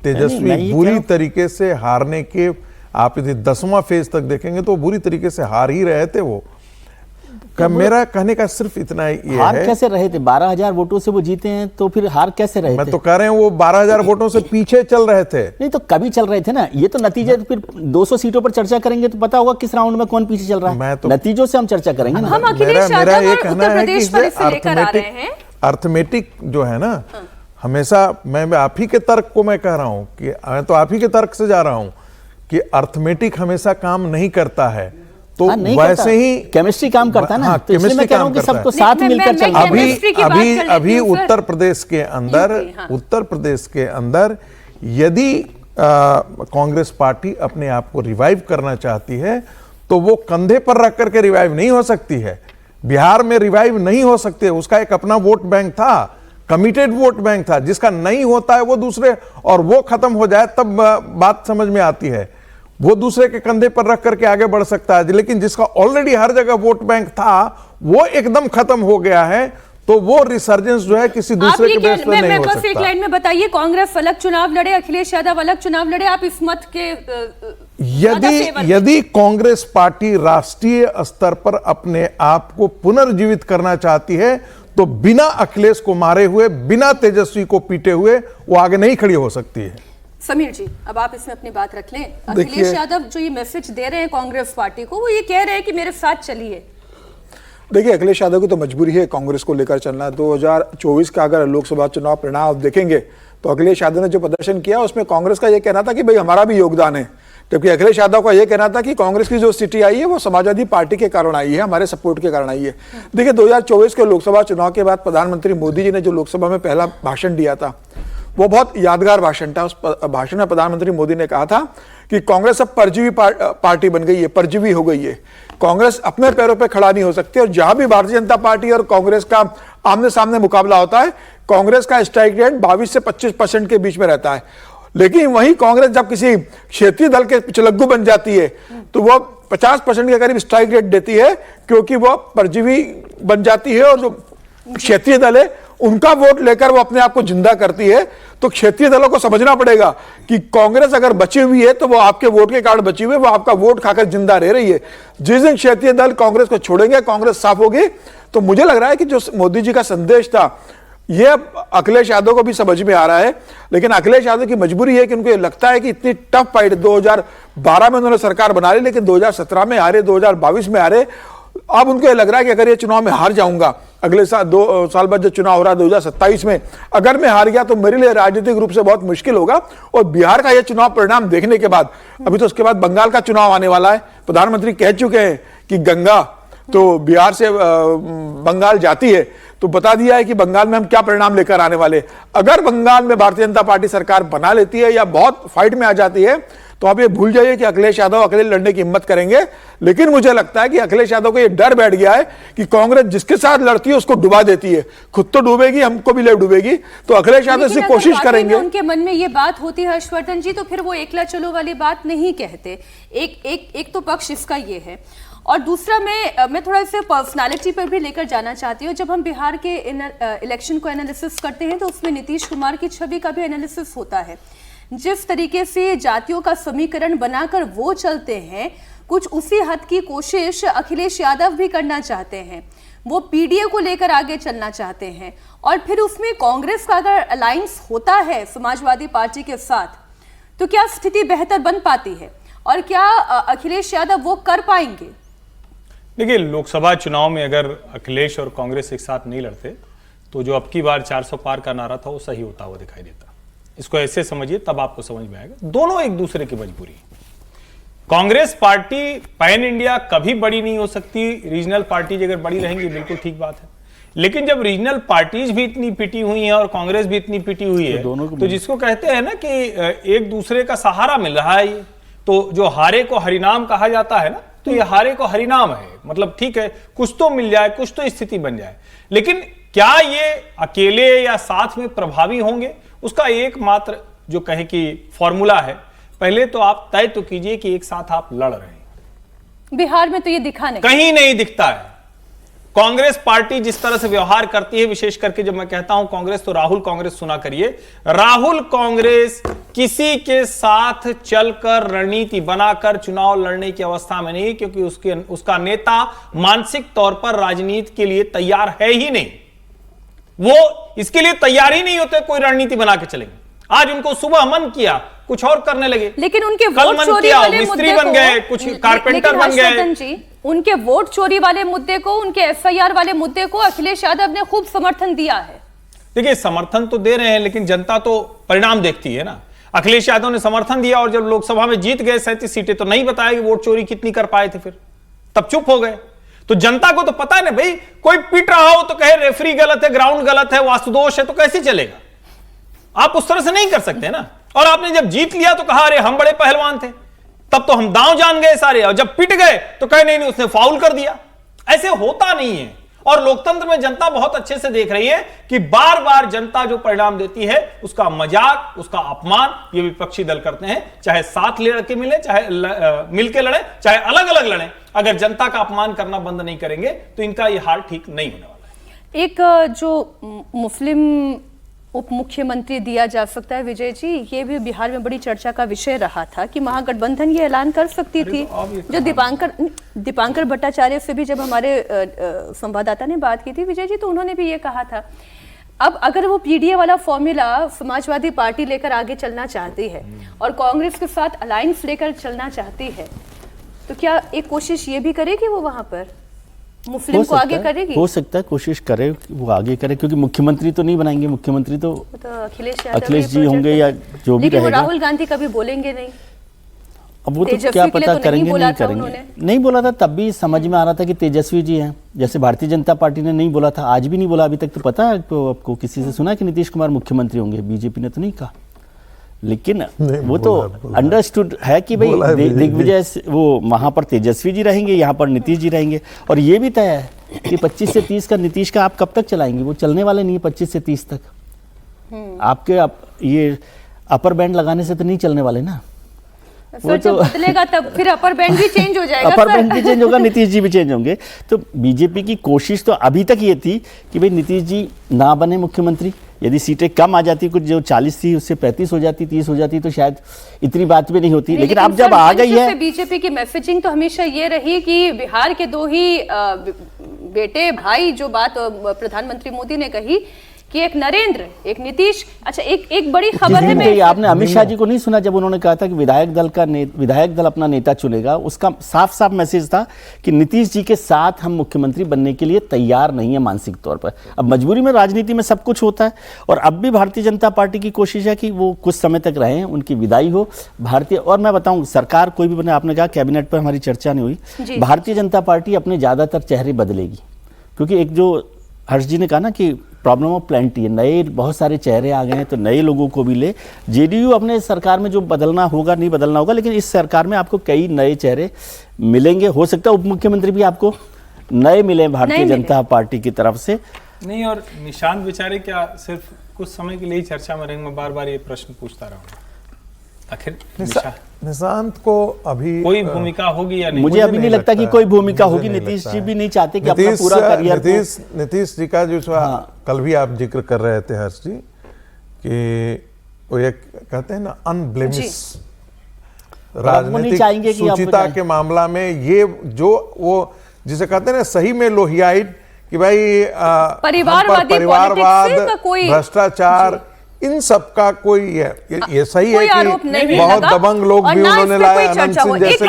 तेजस्वी बुरी तरीके से हारने के, आप यदि 10वां फेज तक देखेंगे तो बुरी तरीके से हार ही रहे थे वो। मेरा कहने का सिर्फ इतना ये हार है। कैसे रहे थे? 12,000 वोटों से वो जीते हैं, तो फिर हार कैसे रहे मैं थे? तो कह रहे हैं वो 12,000 वोटों से पीछे चल रहे थे। नहीं तो कभी चल रहे थे ना, ये तो नतीजे फिर 200 सीटों पर चर्चा करेंगे तो पता होगा किस राउंड में कौन पीछे चल रहा है। नतीजों से हम चर्चा करेंगे ना। हम अखिलेश मेरा यादव ये और कहना उत्तर है कि प्रदेश पर इसे लेकर आ रहे हैं। अर्थमेटिक जो है ना, हमेशा मैं आप ही के तर्क को मैं कह रहा हूं कि मैं तो आप ही के तर्क से जा रहा हूं कि अर्थमेटिक हमेशा काम नहीं करता है, तो वैसे ही केमिस्ट्री काम करता है ना। हाँ, तो इसलिए मैं कह रहा हूं कि सबको साथ मिलकर चलना है। अभी उत्तर प्रदेश के अंदर यदि कांग्रेस पार्टी अपने आप को रिवाइव करना चाहती है तो वो कंधे पर रख करके रिवाइव नहीं हो सकती है। बिहार में रिवाइव नहीं हो सकती है। उसका एक अपना वोट बैंक था, कमिटेड वोट बैंक था, जिसका नहीं होता है वो दूसरे, और वो खत्म हो जाए तब बात समझ में आती है। वो दूसरे के कंधे पर रख करके आगे बढ़ सकता है, लेकिन जिसका ऑलरेडी हर जगह वोट बैंक था वो एकदम खत्म हो गया है, तो वो रिसर्जेंस जो है किसी दूसरे के बेस पर नहीं हो सकता। एक लाइन में बताइए, कांग्रेस अलग चुनाव लड़े, अखिलेश यादव अलग चुनाव लड़े, आप इस मत के यदि कांग्रेस पार्टी राष्ट्रीय स्तर पर अपने आप को पुनर्जीवित करना चाहती है तो बिना अखिलेश को मारे हुए, बिना तेजस्वी को पीटे हुए वो आगे नहीं खड़ी हो सकती है। समीर जी, अब आप इसमें अपनी बात रख लें। अखिलेश यादव जो ये मैसेज दे रहे हैं कांग्रेस पार्टी को, वो ये कह रहे हैं कि मेरे साथ चलिए। देखिए, अखिलेश यादव की तो मजबूरी है कांग्रेस को लेकर चलना। 2024 का अगर लोकसभा चुनाव परिणाम आप देखेंगे तो अखिलेश यादव ने जो प्रदर्शन किया उसमें कांग्रेस का यह कहना था कि भाई हमारा भी योगदान है, जबकि अखिलेश यादव का यह कहना था कि कांग्रेस की जो स्थिति आई है वो समाजवादी पार्टी के कारण आई है, हमारे सपोर्ट के कारण आई है। देखिए, 2024 के लोकसभा चुनाव के बाद प्रधानमंत्री मोदी जी ने जो लोकसभा में पहला भाषण दिया था वो बहुत यादगार भाषण था। उस भाषण में प्रधानमंत्री मोदी ने कहा था कि कांग्रेस अब परजीवी पार्टी बन गई है, परजीवी हो गई है, कांग्रेस अपने पैरों पे खड़ा नहीं हो सकती। और जहां भी भारतीय जनता पार्टी और कांग्रेस का आमने सामने मुकाबला होता है, कांग्रेस का स्ट्राइक रेट 22 से 25% के बीच में रहता है। लेकिन वही कांग्रेस जब किसी क्षेत्रीय दल के पिछलग्गू बन जाती है तो वह 50% के करीब स्ट्राइक रेट देती है, क्योंकि वह परजीवी बन जाती है और जो क्षेत्रीय दल है उनका वोट लेकर वो अपने आप को जिंदा करती है। तो क्षेत्रीय दलों को समझना पड़ेगा कि कांग्रेस अगर बची हुई है तो वो आपके वोट के कारण बची हुई है, वो आपका वोट खाकर जिंदा रह रही है। जिस दिन क्षेत्रीय दल कांग्रेस को छोड़ेंगे, कांग्रेस साफ होगी। तो मुझे लग रहा है कि जो मोदी जी का संदेश था ये अखिलेश यादव को भी समझ में आ रहा है, लेकिन अखिलेश यादव की मजबूरी है कि उनको ये लगता है कि इतनी टफ फाइट 2012 में उन्होंने सरकार बना ली, लेकिन 2017 में हारे, 2022 में हारे। अब उनको ये लग रहा है कि अगर ये चुनाव में हार जाऊंगा, अगले साल 2 साल बाद जो चुनाव हो रहा है 2027 में, अगर मैं हार गया तो मेरे लिए राजनीतिक रूप से बहुत मुश्किल होगा। और बिहार का ये चुनाव परिणाम देखने के बाद, अभी तो उसके बाद बंगाल का चुनाव आने वाला है, प्रधानमंत्री कह चुके हैं कि गंगा तो बिहार से बंगाल जाती है, तो बता दिया है कि बंगाल में हम क्या परिणाम लेकर आने वाले। अगर बंगाल में भारतीय जनता पार्टी सरकार बना लेती है या बहुत फाइट में आ जाती है तो आप ये भूल जाइए कि अखिलेश यादव अकेले लड़ने की हिम्मत करेंगे। लेकिन मुझे लगता है कि अखिलेश यादव को ये डर बैठ गया है कि कांग्रेस जिसके साथ लड़ती है उसको डुबा देती है, खुद तो डूबेगी, हमको भी ले डूबेगी। तो अखिलेश यादव से कोशिश करेंगे। उनके मन में ये बात होती है हर्षवर्धन जी, तो फिर वो एकला चलो वाली बात नहीं कहते। एक तो पक्ष इसका ये है, और दूसरा मैं थोड़ा इसे पर्सनालिटी पर भी लेकर जाना चाहती हूँ। जब हम बिहार के इलेक्शन को एनालिसिस करते हैं तो उसमें नीतीश कुमार की छवि का भी एनालिसिस होता है। जिस तरीके से जातियों का समीकरण बनाकर वो चलते हैं, कुछ उसी हद की कोशिश अखिलेश यादव भी करना चाहते हैं। वो पीडीए को लेकर आगे चलना चाहते हैं, और फिर उसमें कांग्रेस का अगर अलायंस होता है समाजवादी पार्टी के साथ तो क्या स्थिति बेहतर बन पाती है, और क्या अखिलेश यादव वो कर पाएंगे? देखिए, लोकसभा चुनाव में अगर अखिलेश और कांग्रेस एक साथ नहीं लड़ते तो जो अब की बार 400 पार का नारा था वो सही होता हुआ दिखाई देता। इसको ऐसे समझिए, तब आपको समझ में आएगा। दोनों एक दूसरे की मजबूरी है। कांग्रेस पार्टी पैन इंडिया कभी बड़ी नहीं हो सकती, रीजनल पार्टीज अगर बड़ी रहेंगी बिल्कुल ठीक बात है, लेकिन जब रीजनल पार्टीज भी इतनी पिटी हुई हैं और कांग्रेस भी इतनी पिटी हुई है तो जिसको कहते हैं ना कि एक दूसरे का सहारा मिल रहा है, तो जो हारे को हरिनाम कहा जाता है ना, तो ये हारे को हरिनाम है। मतलब ठीक है, कुछ तो मिल जाए, कुछ तो स्थिति बन जाए, लेकिन क्या ये अकेले या साथ में प्रभावी होंगे, उसका एकमात्र जो कहे कि फॉर्मूला है, पहले तो आप तय तो कीजिए कि एक साथ आप लड़ रहे हैं। बिहार में तो ये दिखा नहीं, कहीं नहीं दिखता है। कांग्रेस पार्टी जिस तरह से व्यवहार करती है, विशेष करके जब मैं कहता हूं कांग्रेस, तो राहुल कांग्रेस सुना करिए। राहुल कांग्रेस किसी के साथ चलकर रणनीति बनाकर चुनाव लड़ने की अवस्था में नहीं, क्योंकि उसका नेता मानसिक तौर पर राजनीति के लिए तैयार है ही नहीं। वो इसके लिए तैयार ही नहीं होते कोई रणनीति बना के चलेंगे। आज उनको सुबह मन किया कुछ और करने लगे, लेकिन उनके कल वोट मन चोरी किया वाले मिस्त्री मुद्दे बन को, गए, कुछ कारपेंटर बन गए। हर्षवर्धन जी, उनके वोट चोरी वाले मुद्दे को, उनके एफआईआर वाले मुद्दे को अखिलेश यादव ने खूब समर्थन दिया है। देखिए समर्थन तो दे रहे हैं, लेकिन जनता तो परिणाम देखती है ना। अखिलेश यादव ने समर्थन दिया और जब लोकसभा में जीत गए 37 सीटें, तो नहीं बताया कि वोट चोरी कितनी कर पाए थे, फिर तब चुप हो गए। तो जनता को तो पता है ना भाई, कोई पीट रहा हो तो कहे रेफरी गलत है, ग्राउंड गलत है, वास्तुदोष है, तो कैसे चलेगा? आप उस तरह से नहीं कर सकते ना। और आपने जब जीत लिया तो कहा अरे हम बड़े पहलवान थे, तब तो हम दांव जान गए सारे, और जब पिट गए तो कहे नहीं उसने फाउल कर दिया। ऐसे होता नहीं है। और लोकतंत्र में जनता बहुत अच्छे से देख रही है कि बार बार जनता जो परिणाम देती है उसका मजाक, उसका अपमान ये विपक्षी दल करते हैं, चाहे साथ लेके मिले, चाहे मिलके लड़े, चाहे अलग अलग लड़े। अगर जनता का अपमान करना बंद नहीं करेंगे तो इनका ये हाल ठीक नहीं होने वाला है। एक जो मुस्लिम उप मुख्यमंत्री दिया जा सकता है विजय जी, ये भी बिहार में बड़ी चर्चा का विषय रहा था कि महागठबंधन ये ऐलान कर सकती थी। जो दीपांकर भट्टाचार्य से भी जब हमारे संवाददाता ने बात की थी विजय जी, तो उन्होंने भी ये कहा था अब अगर वो पीडीए वाला फॉर्मूला समाजवादी पार्टी लेकर आगे चलना चाहती है और कांग्रेस के साथ अलायंस लेकर चलना चाहती है, तो क्या एक कोशिश ये भी करेगी वो वहां पर मुस्लिम को आगे करेगी? हो सकता है कोशिश करे, वो आगे करे, क्योंकि मुख्यमंत्री तो नहीं बनाएंगे, मुख्यमंत्री तो अखिलेश जी होंगे या जो भी रहेगा। राहुल गांधी कभी बोलेंगे नहीं। अब वो तो क्या पता करेंगे नहीं करेंगे। नहीं बोला था तब भी समझ में आ रहा था कि तेजस्वी जी हैं, जैसे भारतीय जनता पार्टी ने नहीं बोला था, आज भी नहीं बोला अभी तक। तो पता है आपको किसी से सुना कि नीतीश कुमार मुख्यमंत्री होंगे? बीजेपी ने तो नहीं कहा, लेकिन वो तो अंडरस्टूड है कि भाई दिग्विजय वो वहां पर तेजस्वी जी रहेंगे, यहाँ पर नीतीश जी रहेंगे। और ये भी तय है कि 25 से 30 का नीतीश का आप कब तक चलाएंगे? वो चलने वाले नहीं है 25 से 30 तक। आपके ये अपर बैंड लगाने से तो नहीं चलने वाले ना। वो तो बदलेगा तब फिर अपर बैंड भी चेंज हो जाएगा। अपर बैंड भी चेंज होगा, नीतीश जी भी चेंज होंगे। तो बीजेपी की कोशिश तो अभी तक ये थी कि भाई नीतीश जी ना बने मुख्यमंत्री। यदि सीटें कम आ जाती, कुछ जो 40 थी उससे 35 हो जाती, 30 हो जाती, तो शायद इतनी बात भी नहीं होती। लेकिन अब जब आ गई है, बीजेपी की मैसेजिंग तो हमेशा ये रही कि बिहार के दो ही बेटे भाई, जो बात प्रधानमंत्री मोदी ने कही कि एक नरेंद्र, एक नीतीश। अच्छा, एक बड़ी खबर है, आपने अमित शाह जी को नहीं सुना जब उन्होंने कहा था कि विधायक दल अपना नेता चुनेगा? उसका साफ साफ मैसेज था कि नीतीश जी के साथ हम मुख्यमंत्री बनने के लिए तैयार नहीं है मानसिक तौर पर। अब मजबूरी में राजनीति में सब कुछ होता है, और अब भी भारतीय जनता पार्टी की कोशिश है कि वो कुछ समय तक रहें, उनकी विदाई हो भारतीय। और मैं बताऊं, सरकार कोई भी बने, आपने कहा कैबिनेट पर हमारी चर्चा नहीं हुई, भारतीय जनता पार्टी अपने ज्यादातर चेहरे बदलेगी, क्योंकि एक जो हर्ष जी ने कहा ना कि प्रॉब्लम ऑफ प्लेंटी है, नए बहुत सारे चेहरे आ गए हैं, तो नए लोगों को भी ले। जेडीयू अपने सरकार में जो बदलना होगा नहीं बदलना होगा, लेकिन इस सरकार में आपको कई नए चेहरे मिलेंगे। हो सकता है उप मुख्यमंत्री भी आपको नए मिले भारतीय जनता पार्टी की तरफ से। नहीं, और निशांत बेचारे क्या सिर्फ कुछ समय के लिए चर्चा में रहेंगे? मैं बार बार ये प्रश्न पूछता रहूंगा, आखिर निशांत को अभी कोई भूमिका होगी या नहीं? मुझे अभी नहीं लगता कि कोई भूमिका होगी। नीतीश जी भी नहीं चाहते कि अपना पूरा करियर नीतीश जी का जो कल भी आप जिक्र कर रहे थे हर्ष जी, कि वो एक कहते हैं ना अनब्लेमिश राजनीतिक सुचिता के मामला में, ये जो वो जिसे कहते हैं ना सही में लोहियाइट, कि भाई परिवारवाद, भ्रष्टाचार, इन सब का कोई ये सही है कि बहुत दबंग लोग भी उन्होंने लाए, अनंत सिंह जैसे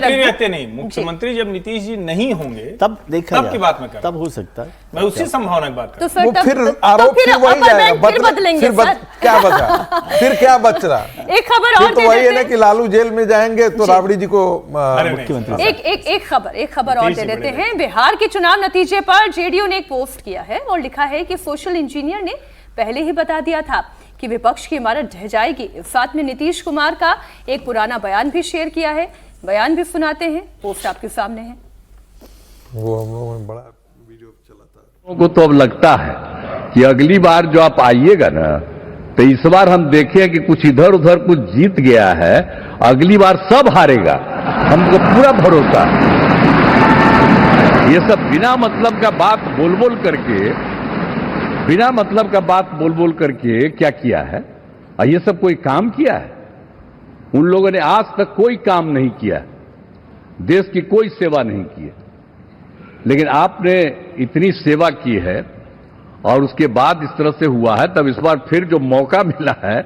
रहते नहीं। मुख्यमंत्री जब नीतीश जी नहीं होंगे तब देखा तब की बात में तब हो सकता है, मैं उसी संभावना की बात कर रहा हूं। फिर आरोप फिर वही जाएगा, क्या बचा? फिर क्या बच रहा? एक खबर और तो वही है ना कि लालू जेल में जाएंगे तो राबड़ी जी को मुख्यमंत्री। एक खबर और दे देते हैं। बिहार के चुनाव नतीजे पर जेडीयू ने एक पोस्ट किया है और लिखा है कि सोशल इंजीनियर ने पहले ही बता दिया था कि विपक्ष की इमारत ढह जाएगी। साथ में नीतीश कुमार का एक पुराना बयान भी शेयर किया है, बयान भी सुनाते हैं, पोस्ट आपके सामने है। वो बड़ा वीडियो चला था। को तो अब लगता है कि अगली बार जो आप आइएगा ना, तो इस बार हम देखें कि कुछ इधर उधर कुछ जीत गया है, अगली बार सब हारेगा, हमको पूरा भरोसा है। ये सब बिना मतलब का बात बोल बोल करके क्या किया है? और ये सब कोई काम किया है? उन लोगों ने आज तक कोई काम नहीं किया, देश की कोई सेवा नहीं की है। लेकिन आपने इतनी सेवा की है और उसके बाद इस तरह से हुआ है, तब इस बार फिर जो मौका मिला है,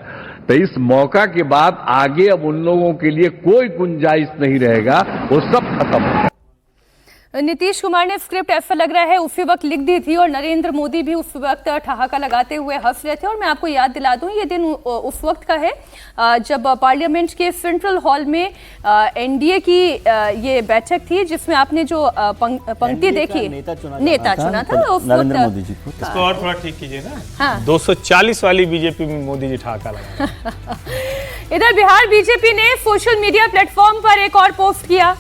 तो इस मौका के बाद आगे अब उन लोगों के लिए कोई गुंजाइश नहीं रहेगा, वो सब खत्म हो गया। नीतीश कुमार ने स्क्रिप्ट ऐसा लग रहा है उसी वक्त लिख दी थी और नरेंद्र मोदी भी उस वक्त ठहाका लगाते हुए हंस रहे थे। और मैं आपको याद दिला दूं, ये दिन उस वक्त का है जब पार्लियामेंट के सेंट्रल हॉल में एनडीए की ये बैठक थी, जिसमें आपने जो पंक्ति देखी, नेता चुना था नरेंद्र मोदी जी को। इसको और थोड़ा ठीक कीजिए ना। हाँ। 240 वाली बीजेपी में मोदी जी ठहाका लगा। इधर बिहार बीजेपी ने सोशल मीडिया प्लेटफॉर्म पर एक और पोस्ट किया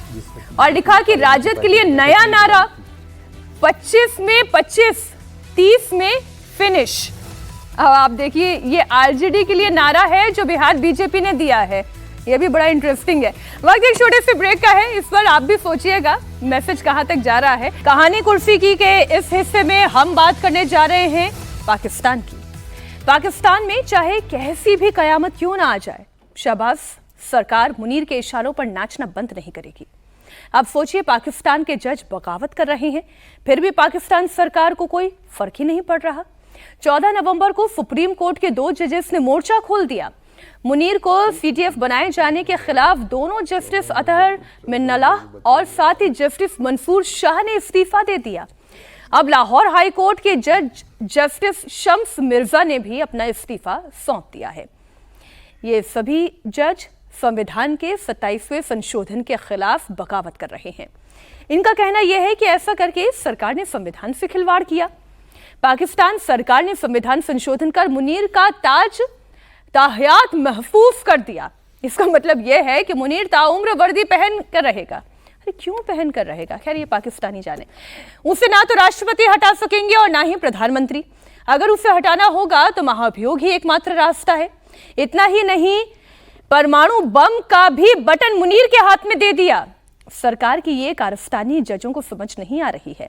और लिखा कि राजद के लिए नया नारा, 25 में 25, 30 में फिनिश। अब आप देखिए, ये आरजेडी के लिए नारा है जो बिहार बीजेपी ने दिया है। ये भी बड़ा इंटरेस्टिंग है। वक्त एक छोटे से ब्रेक का है, इस पर आप भी सोचिएगा मैसेज कहां तक जा रहा है। कहानी कुर्सी की के इस हिस्से में हम बात करने जा रहे हैं पाकिस्तान की। पाकिस्तान में चाहे कैसी भी कयामत क्यों ना आ जाए, शहबाज सरकार मुनीर के इशारों पर नाचना बंद नहीं करेगी। अब सोचिए, पाकिस्तान के जज बगावत कर रहे हैं, फिर भी पाकिस्तान सरकार को कोई फर्क ही नहीं पड़ रहा। 14 नवंबर को सुप्रीम कोर्ट के 2 जजेस ने मोर्चा खोल दिया। मुनीर को सीटीएफ बनाए जाने के खिलाफ दोनों जस्टिस अतहर मिन्नल्लाह और साथ ही जस्टिस मंसूर शाह ने इस्तीफा दे दिया। अब लाहौर हाई कोर्ट के जज जस्टिस शम्स मिर्जा ने भी अपना इस्तीफा सौंप दिया है। ये सभी जज संविधान के 27वें संशोधन के खिलाफ बगावत कर रहे हैं। इनका कहना यह है कि ऐसा करके सरकार ने संविधान से खिलवाड़ किया। पाकिस्तान सरकार ने संविधान संशोधन कर मुनीर का ताज ताहयात महफूज कर दिया। इसका मतलब यह है कि मुनीर ताउम्र वर्दी पहन कर रहेगा। अरे क्यों पहन कर रहेगा? खैर, ये पाकिस्तानी जाने। उसे ना तो राष्ट्रपति हटा सकेंगे और ना ही प्रधानमंत्री। अगर उसे हटाना होगा तो महाभियोग ही एकमात्र रास्ता है। इतना ही नहीं, परमाणु बम का भी बटन मुनीर के हाथ में दे दिया। सरकार की ये कारस्तानी जजों को समझ नहीं आ रही है।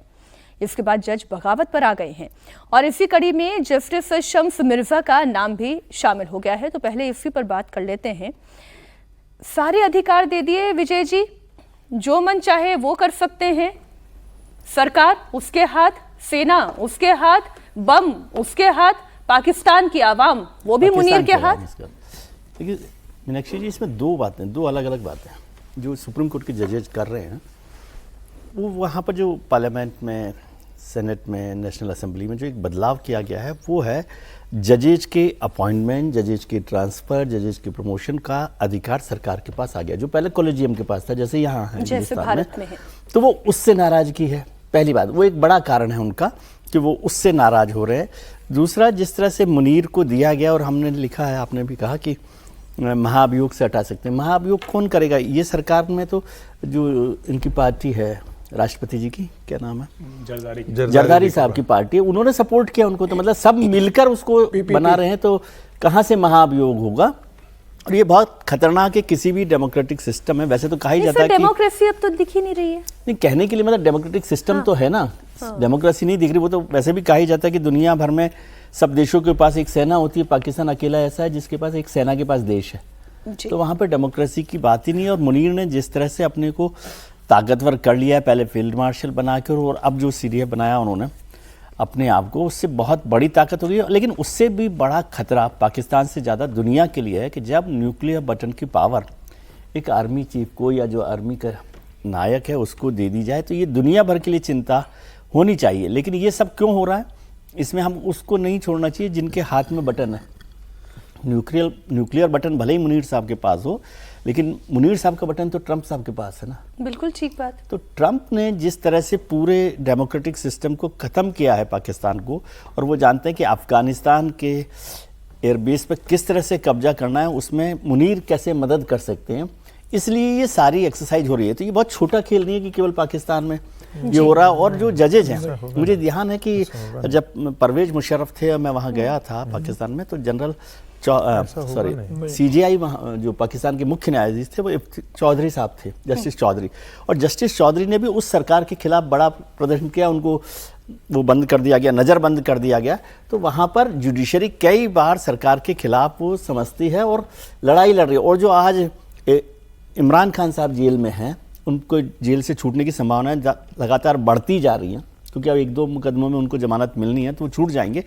इसके बाद जज बगावत पर आ गए हैं और इसी कड़ी में जस्टिस शम्स मिर्जा का नाम भी शामिल हो गया है। तो पहले इसी पर बात कर लेते हैं। सारे अधिकार दे दिए विजय जी, जो मन चाहे वो कर सकते हैं। सरकार उसके हाथ, सेना उसके हाथ, बम उसके हाथ, पाकिस्तान की आवाम वो भी मुनीर के हाथ। देखिए मीनाक्षी जी, इसमें दो अलग अलग बातें जो सुप्रीम कोर्ट के जजेज कर रहे हैं। वो वहाँ पर जो पार्लियामेंट में, सेनेट में, नेशनल असेंबली में जो एक बदलाव किया गया है वो है जजेज के अपॉइंटमेंट, जजेज के ट्रांसफ़र, जजेज के प्रमोशन का अधिकार सरकार के पास आ गया, जो पहले कॉलेजियम के पास था, जैसे यहाँ है, जैसे भारत में है। तो वो उससे नाराजगी है। पहली बात, वो एक बड़ा कारण है उनका कि वो उससे नाराज हो रहे हैं। दूसरा, जिस तरह से मुनीर को दिया गया, और हमने लिखा है, आपने भी कहा कि महाभियोग से हटा सकते हैं। महाभियोग कौन करेगा? ये सरकार में तो जो इनकी पार्टी है, राष्ट्रपति जी की क्या नाम है, जरदारी साहब की पार्टी, उन्होंने सपोर्ट किया उनको। तो मतलब सब मिलकर उसको बना रहे हैं, तो कहाँ से महाभियोग होगा? और ये बहुत खतरनाक है किसी भी डेमोक्रेटिक सिस्टम में। वैसे तो कहा ही जाता है कि डेमोक्रेसी अब तो दिख ही नहीं रही है। नहीं, कहने के लिए मतलब डेमोक्रेटिक सिस्टम तो है ना, डेमोक्रेसी नहीं दिख रही। वो तो वैसे भी कहा ही जाता है कि दुनिया भर में सब देशों के पास एक सेना होती है, पाकिस्तान अकेला ऐसा है जिसके पास एक सेना के पास देश है। तो वहाँ पर डेमोक्रेसी की बात ही नहीं है। और मुनीर ने जिस तरह से अपने को ताकतवर कर लिया है, पहले फील्ड मार्शल बना कर, और अब जो सीडीएफ बनाया उन्होंने अपने आप को, उससे बहुत बड़ी ताकत हो गई है। लेकिन उससे भी बड़ा खतरा पाकिस्तान से ज़्यादा दुनिया के लिए है कि जब न्यूक्लियर बटन की पावर एक आर्मी चीफ को या जो आर्मी का नायक है उसको दे दी जाए, तो ये दुनिया भर के लिए चिंता होनी चाहिए। लेकिन ये सब क्यों हो रहा है? इसमें हम उसको नहीं छोड़ना चाहिए जिनके हाथ में बटन है। न्यूक्लियर बटन भले ही मुनीर साहब के पास हो, लेकिन मुनीर साहब का बटन तो ट्रंप साहब के पास है ना। बिल्कुल ठीक बात। तो ट्रंप ने जिस तरह से पूरे डेमोक्रेटिक सिस्टम को ख़त्म किया है पाकिस्तान को, और वो जानते हैं कि अफगानिस्तान के एयरबेस पर किस तरह से कब्जा करना है, उसमें मुनीर कैसे मदद कर सकते हैं, इसलिए ये सारी एक्सरसाइज हो रही है। तो ये बहुत छोटा खेल नहीं है कि केवल पाकिस्तान में ये हो रहा। और जो जजेज हैं, मुझे ध्यान है कि जब परवेज मुशर्रफ थे, मैं वहाँ गया था पाकिस्तान में, तो जनरल सॉरी सीजीआई जो पाकिस्तान के मुख्य न्यायाधीश थे वो चौधरी साहब थे, जस्टिस चौधरी। और जस्टिस चौधरी ने भी उस सरकार के खिलाफ बड़ा प्रदर्शन किया, उनको वो बंद कर दिया गया, नज़रबंद कर दिया गया। तो वहाँ पर जुडिशरी कई बार सरकार के खिलाफ वो समझती है और लड़ाई लड़ रही है। और जो आज इमरान खान साहब जेल में हैं, उनको जेल से छूटने की संभावनाएं लगातार बढ़ती जा रही हैं, क्योंकि अब 1-2 मुकदमों में उनको जमानत मिलनी है तो वो छूट जाएंगे।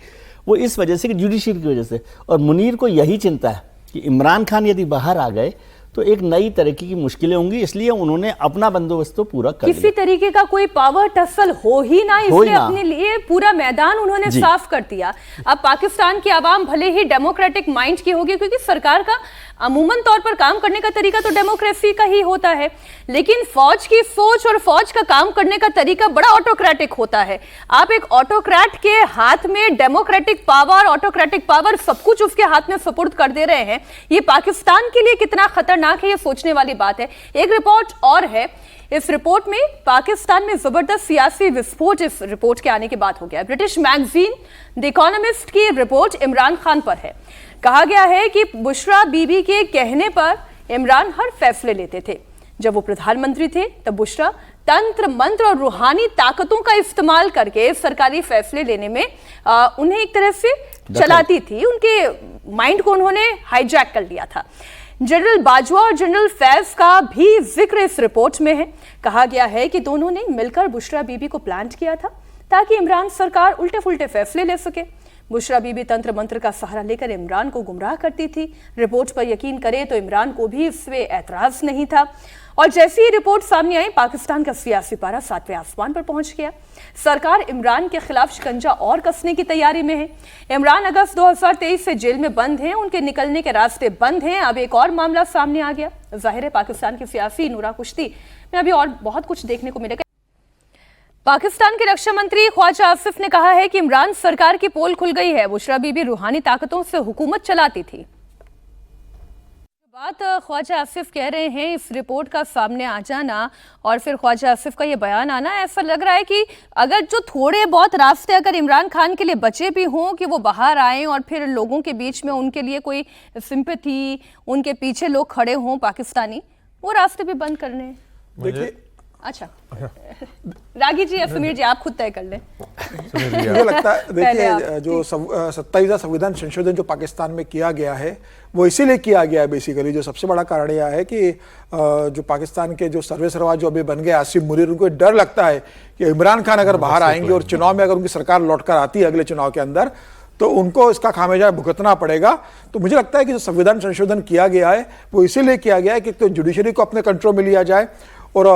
वो इस वजह से कि जुडिशरी की वजह से। और मुनीर को यही चिंता है कि इमरान खान यदि बाहर आ गए तो एक नई तरीके की मुश्किलें होंगी, इसलिए उन्होंने अपना बंदोबस्त तो पूरा कर लिया। किसी तरीके का कोई पावर टसल हो ही ना, इसलिए अपने लिए पूरा मैदान उन्होंने साफ कर दिया। अब पाकिस्तान की आवाम भले ही डेमोक्रेटिक माइंड की होगी, क्योंकि सरकार का अमूमन तौर पर काम करने का तरीका तो डेमोक्रेसी का ही होता है, लेकिन फौज की सोच और फौज का काम करने का तरीका बड़ा ऑटोक्रेटिक होता है। आप एक ऑटोक्रेट के हाथ में डेमोक्रेटिक पावर, ऑटोक्रेटिक पावर सब कुछ उसके हाथ में सुपुर्द कर दे रहे हैं। ये पाकिस्तान के लिए कितना खतरनाक है, ये सोचने वाली बात है। एक रिपोर्ट और है, इस रिपोर्ट में पाकिस्तान में जबरदस्त सियासी विस्फोट इस रिपोर्ट के आने के बाद हो गया। ब्रिटिश मैगजीन द इकोनॉमिस्ट की रिपोर्ट इमरान खान पर है। कहा गया है कि बुशरा बीबी के कहने पर इमरान हर फैसले लेते थे। जब वो प्रधानमंत्री थे तब बुशरा तंत्र मंत्र और रूहानी ताकतों का इस्तेमाल करके सरकारी फैसले लेने में उन्हें एक तरह से चलाती थी। उनके माइंड को उन्होंने हाईजैक कर लिया था। जनरल बाजवा और जनरल फैज का भी जिक्र इस रिपोर्ट में है। कहा गया है कि दोनों ने मिलकर बुशरा बीबी को प्लांट किया था ताकि इमरान सरकार उल्टे फुल्टे फैसले ले सके। बुशरा बीबी तंत्र मंत्र का सहारा लेकर इमरान को गुमराह करती थी। रिपोर्ट पर यकीन करें तो इमरान को भी इसमें एतराज नहीं था। और जैसी ही रिपोर्ट सामने आई, पाकिस्तान का सियासी पारा 7वें आसमान पर पहुंच गया। सरकार इमरान के खिलाफ शिकंजा और कसने की तैयारी में है। इमरान अगस्त 2023 से जेल में बंद हैं, उनके निकलने के रास्ते बंद हैं। अब एक और मामला सामने आ गया। जाहिर है पाकिस्तान की सियासी नूरा कुश्ती में अभी और बहुत कुछ देखने को मिलेगा। पाकिस्तान के रक्षा मंत्री ख्वाजा आसिफ ने कहा है कि इमरान सरकार की पोल खुल गई है। बुशरा बीबी रूहानी ताकतों से हुकूमत चलाती थी। बात ख्वाजा आसिफ कह रहे हैं, इस रिपोर्ट का सामने आ जाना और फिर ख्वाजा आसिफ का ये बयान आना, ऐसा लग रहा है कि अगर जो थोड़े बहुत रास्ते अगर इमरान खान के लिए बचे भी हों कि वो बाहर आएं और फिर लोगों के बीच में उनके लिए कोई सिंपैथी, उनके पीछे लोग खड़े हों पाकिस्तानी, वो रास्ते भी बंद करने हैं। देखिए, अच्छा रागी जी या समीर जी आप खुद तय कर लें। मुझे लगता है देखिए जो 27वां संविधान संशोधन जो पाकिस्तान में किया गया है वो इसीलिए किया गया है। बेसिकली जो सबसे बड़ा कारण यह है कि जो पाकिस्तान के जो सर्वेसर्वा जो अभी बन गए आसिफ मुनीर, उनको डर लगता है कि इमरान खान अगर बाहर आएंगे और चुनाव में अगर उनकी सरकार लौटकर आती है अगले चुनाव के अंदर, तो उनको इसका खामियाजा भुगतना पड़ेगा। तो मुझे लगता है कि जो संविधान संशोधन किया गया है वो इसीलिए किया गया है कि तो जुडिशरी को अपने कंट्रोल में लिया जाए और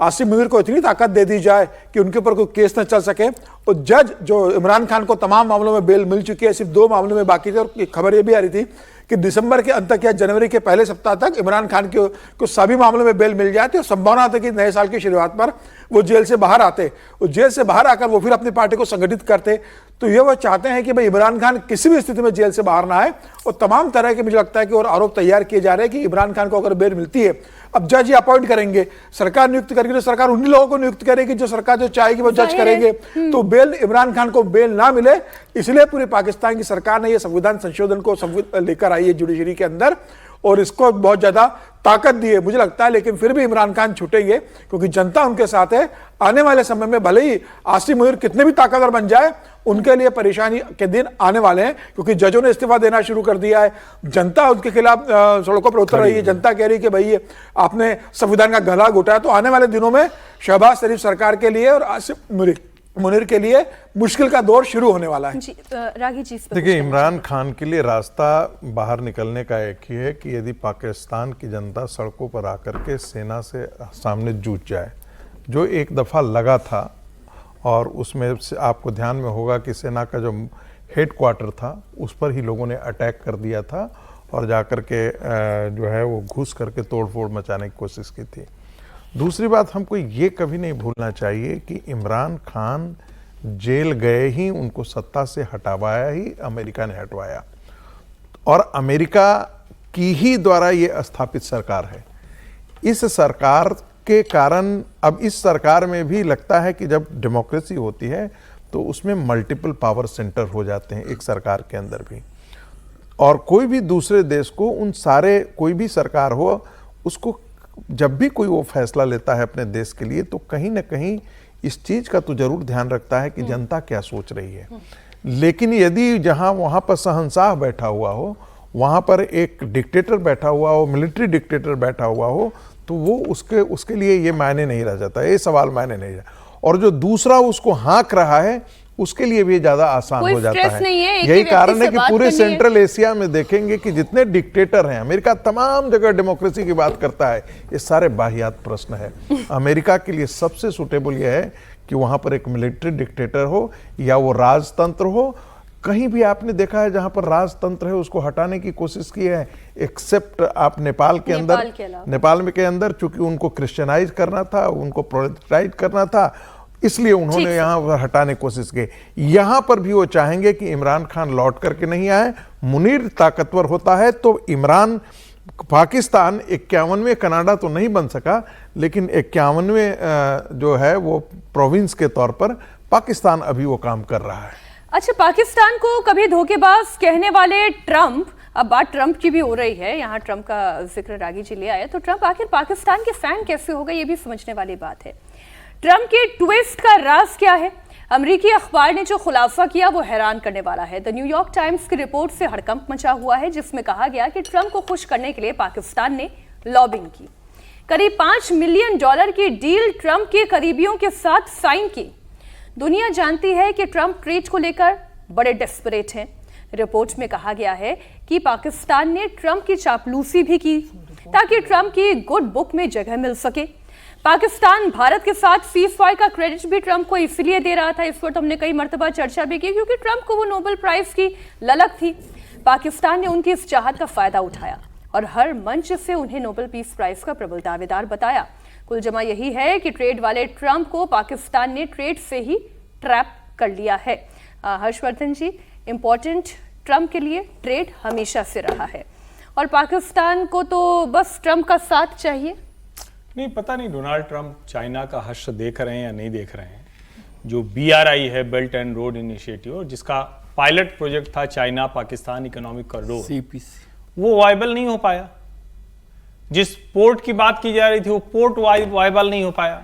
आसिफ मुनीर को इतनी ताकत दे दी जाए कि उनके ऊपर कोई केस न चल सके। और जज जो इमरान खान को तमाम मामलों में बेल मिल चुकी है, सिर्फ 2 मामलों में बाकी थे। और खबर ये भी आ रही थी कि दिसंबर के अंत तक या जनवरी के पहले सप्ताह तक इमरान खान को सभी मामलों में बेल मिल जाती और संभावना थी कि नए साल की शुरुआत पर वो जेल से बाहर आते और जेल से बाहर आकर वो फिर अपनी पार्टी को संगठित करते। तो ये वो चाहते हैं कि भाई इमरान खान किसी भी स्थिति में जेल से बाहर ना आए। और तमाम तरह के मुझे लगता है कि और आरोप तैयार किए जा रहे हैं कि इमरान खान को अगर बेल मिलती है, अब जज ही अपॉइंट करेंगे, सरकार नियुक्त करेगी, तो सरकार उन्हीं लोगों को नियुक्त करेगी जो सरकार जो चाहेगी वो जज करेंगे। तो बेल इमरान खान को बेल ना मिले, इसलिए पूरी पाकिस्तान की सरकार ने ये संविधान संशोधन को लेकर आई है जुडिशरी के अंदर और इसको बहुत ज्यादा ताकत दी है मुझे लगता है। लेकिन फिर भी इमरान खान छूटेंगे क्योंकि जनता उनके साथ है। आने वाले समय में भले ही आसिफ मुनीर कितने भी ताकतवर बन जाए, उनके लिए परेशानी के दिन आने वाले हैं क्योंकि जजों ने इस्तीफा देना शुरू कर दिया है। जनता उनके खिलाफ सड़कों पर उतर रही है। जनता कह रही है कि भाई आपने संविधान का गला घोटा। तो आने वाले दिनों में शहबाज शरीफ सरकार के लिए और आसिफ मुनीर के लिए मुश्किल का दौर शुरू होने वाला है। रागी जी देखिए, इमरान खान के लिए रास्ता बाहर निकलने का एक ही है कि यदि पाकिस्तान की जनता सड़कों पर आकर के सेना से सामने जूझ जाए, जो एक दफ़ा लगा था। और उसमें से आपको ध्यान में होगा कि सेना का जो हेडक्वार्टर था उस पर ही लोगों ने अटैक कर दिया था और जाकर के जो है वो घुस करके तोड़फोड़ मचाने की कोशिश की थी। दूसरी बात, हमको ये कभी नहीं भूलना चाहिए कि इमरान खान जेल गए ही उनको सत्ता से हटावाया ही अमेरिका ने हटवाया और अमेरिका की ही द्वारा ये स्थापित सरकार है। इस सरकार के कारण अब इस सरकार में भी लगता है कि जब डेमोक्रेसी होती है तो उसमें मल्टीपल पावर सेंटर हो जाते हैं एक सरकार के अंदर भी। और कोई भी दूसरे देश को उन सारे, कोई भी सरकार हो, उसको जब भी कोई वो फैसला लेता है अपने देश के लिए तो कहीं ना कहीं इस चीज का तो जरूर ध्यान रखता है कि जनता क्या सोच रही है। लेकिन यदि जहां वहां पर शहंशाह बैठा हुआ हो, वहां पर एक डिक्टेटर बैठा हुआ हो, मिलिट्री डिक्टेटर बैठा हुआ हो, तो वो उसके लिए ये मायने नहीं रह जाता, ये सवाल मायने नहीं रहा। और जो दूसरा उसको हाँक रहा है उसके लिए भी ज्यादा आसान हो जाता है। यही कारण है कि पूरे सेंट्रल एशिया में देखेंगे कि जितने डिक्टेटर हैं, अमेरिका तमाम जगह डेमोक्रेसी की बात करता है, ये सारे बाहियात प्रश्न है। अमेरिका के लिए सबसे सुटेबल यह है कि वहां पर एक मिलिट्री डिक्टेटर हो या वो राजतंत्र हो। कहीं भी आपने देखा है जहां पर राजतंत्र है उसको हटाने की कोशिश की है, एक्सेप्ट आप नेपाल के अंदर, नेपाल में के अंदर चूंकि उनको क्रिश्चियनाइज करना था, उनको प्रोटेस्टाइज करना था, इसलिए उन्होंने यहाँ हटाने की कोशिश की। यहाँ पर भी वो चाहेंगे कि इमरान खान लौट करके नहीं आए। मुनीर ताकतवर होता है तो इमरान, पाकिस्तान 51वें कनाडा तो नहीं बन सका, लेकिन 51वें जो है वो प्रोविंस के तौर पर पाकिस्तान अभी वो काम कर रहा है। अच्छा, पाकिस्तान को कभी धोखेबाज कहने वाले ट्रंप, अब बात ट्रंप की भी हो रही है, यहाँ ट्रंप का जिक्र रागी जी ले आए, तो ट्रंप आखिर पाकिस्तान के फैन कैसे हो गए, ये भी समझने वाली बात है। ट्रंप के ट्विस्ट का राज क्या है? अमेरिकी अखबार ने जो खुलासा किया वो हैरान करने वाला है। द न्यूयॉर्क टाइम्स की रिपोर्ट से हड़कंप मचा हुआ है, जिसमें कहा गया कि ट्रंप को खुश करने के लिए पाकिस्तान ने लॉबिंग की। करीब $5 मिलियन की डील ट्रंप के करीबियों के साथ साइन की। दुनिया जानती है कि ट्रंप ट्रेड को लेकर बड़े डेस्परेट हैं। रिपोर्ट में कहा गया है कि पाकिस्तान ने ट्रंप की चापलूसी भी की ताकि ट्रंप की गुड बुक में जगह मिल सके। पाकिस्तान भारत के साथ सीज़फायर का क्रेडिट भी ट्रंप को इसलिए दे रहा था, इस पर हमने कई मर्तबा चर्चा भी की, क्योंकि ट्रंप को वो नोबेल प्राइज की ललक थी। पाकिस्तान ने उनकी इस चाहत का फायदा उठाया और हर मंच से उन्हें नोबेल पीस प्राइज का प्रबल दावेदार बताया। कुल जमा यही है कि ट्रेड वाले ट्रंप को पाकिस्तान ने ट्रेड से ही ट्रैप कर लिया है। हर्षवर्धन जी, इंपॉर्टेंट ट्रंप के लिए ट्रेड हमेशा से रहा है और पाकिस्तान को तो बस ट्रंप का साथ चाहिए। नहीं, पता नहीं डोनाल्ड ट्रंप चाइना का हश्र देख रहे हैं या नहीं देख रहे हैं। जो BRI है, बेल्ट एंड रोड इनिशिएटिव, जिसका पायलट प्रोजेक्ट था China Pakistan economic corridor, CPC, वो वायबल नहीं हो पाया। जिस पोर्ट की बात की जा रही थी वो पोर्ट वायबल नहीं हो पाया।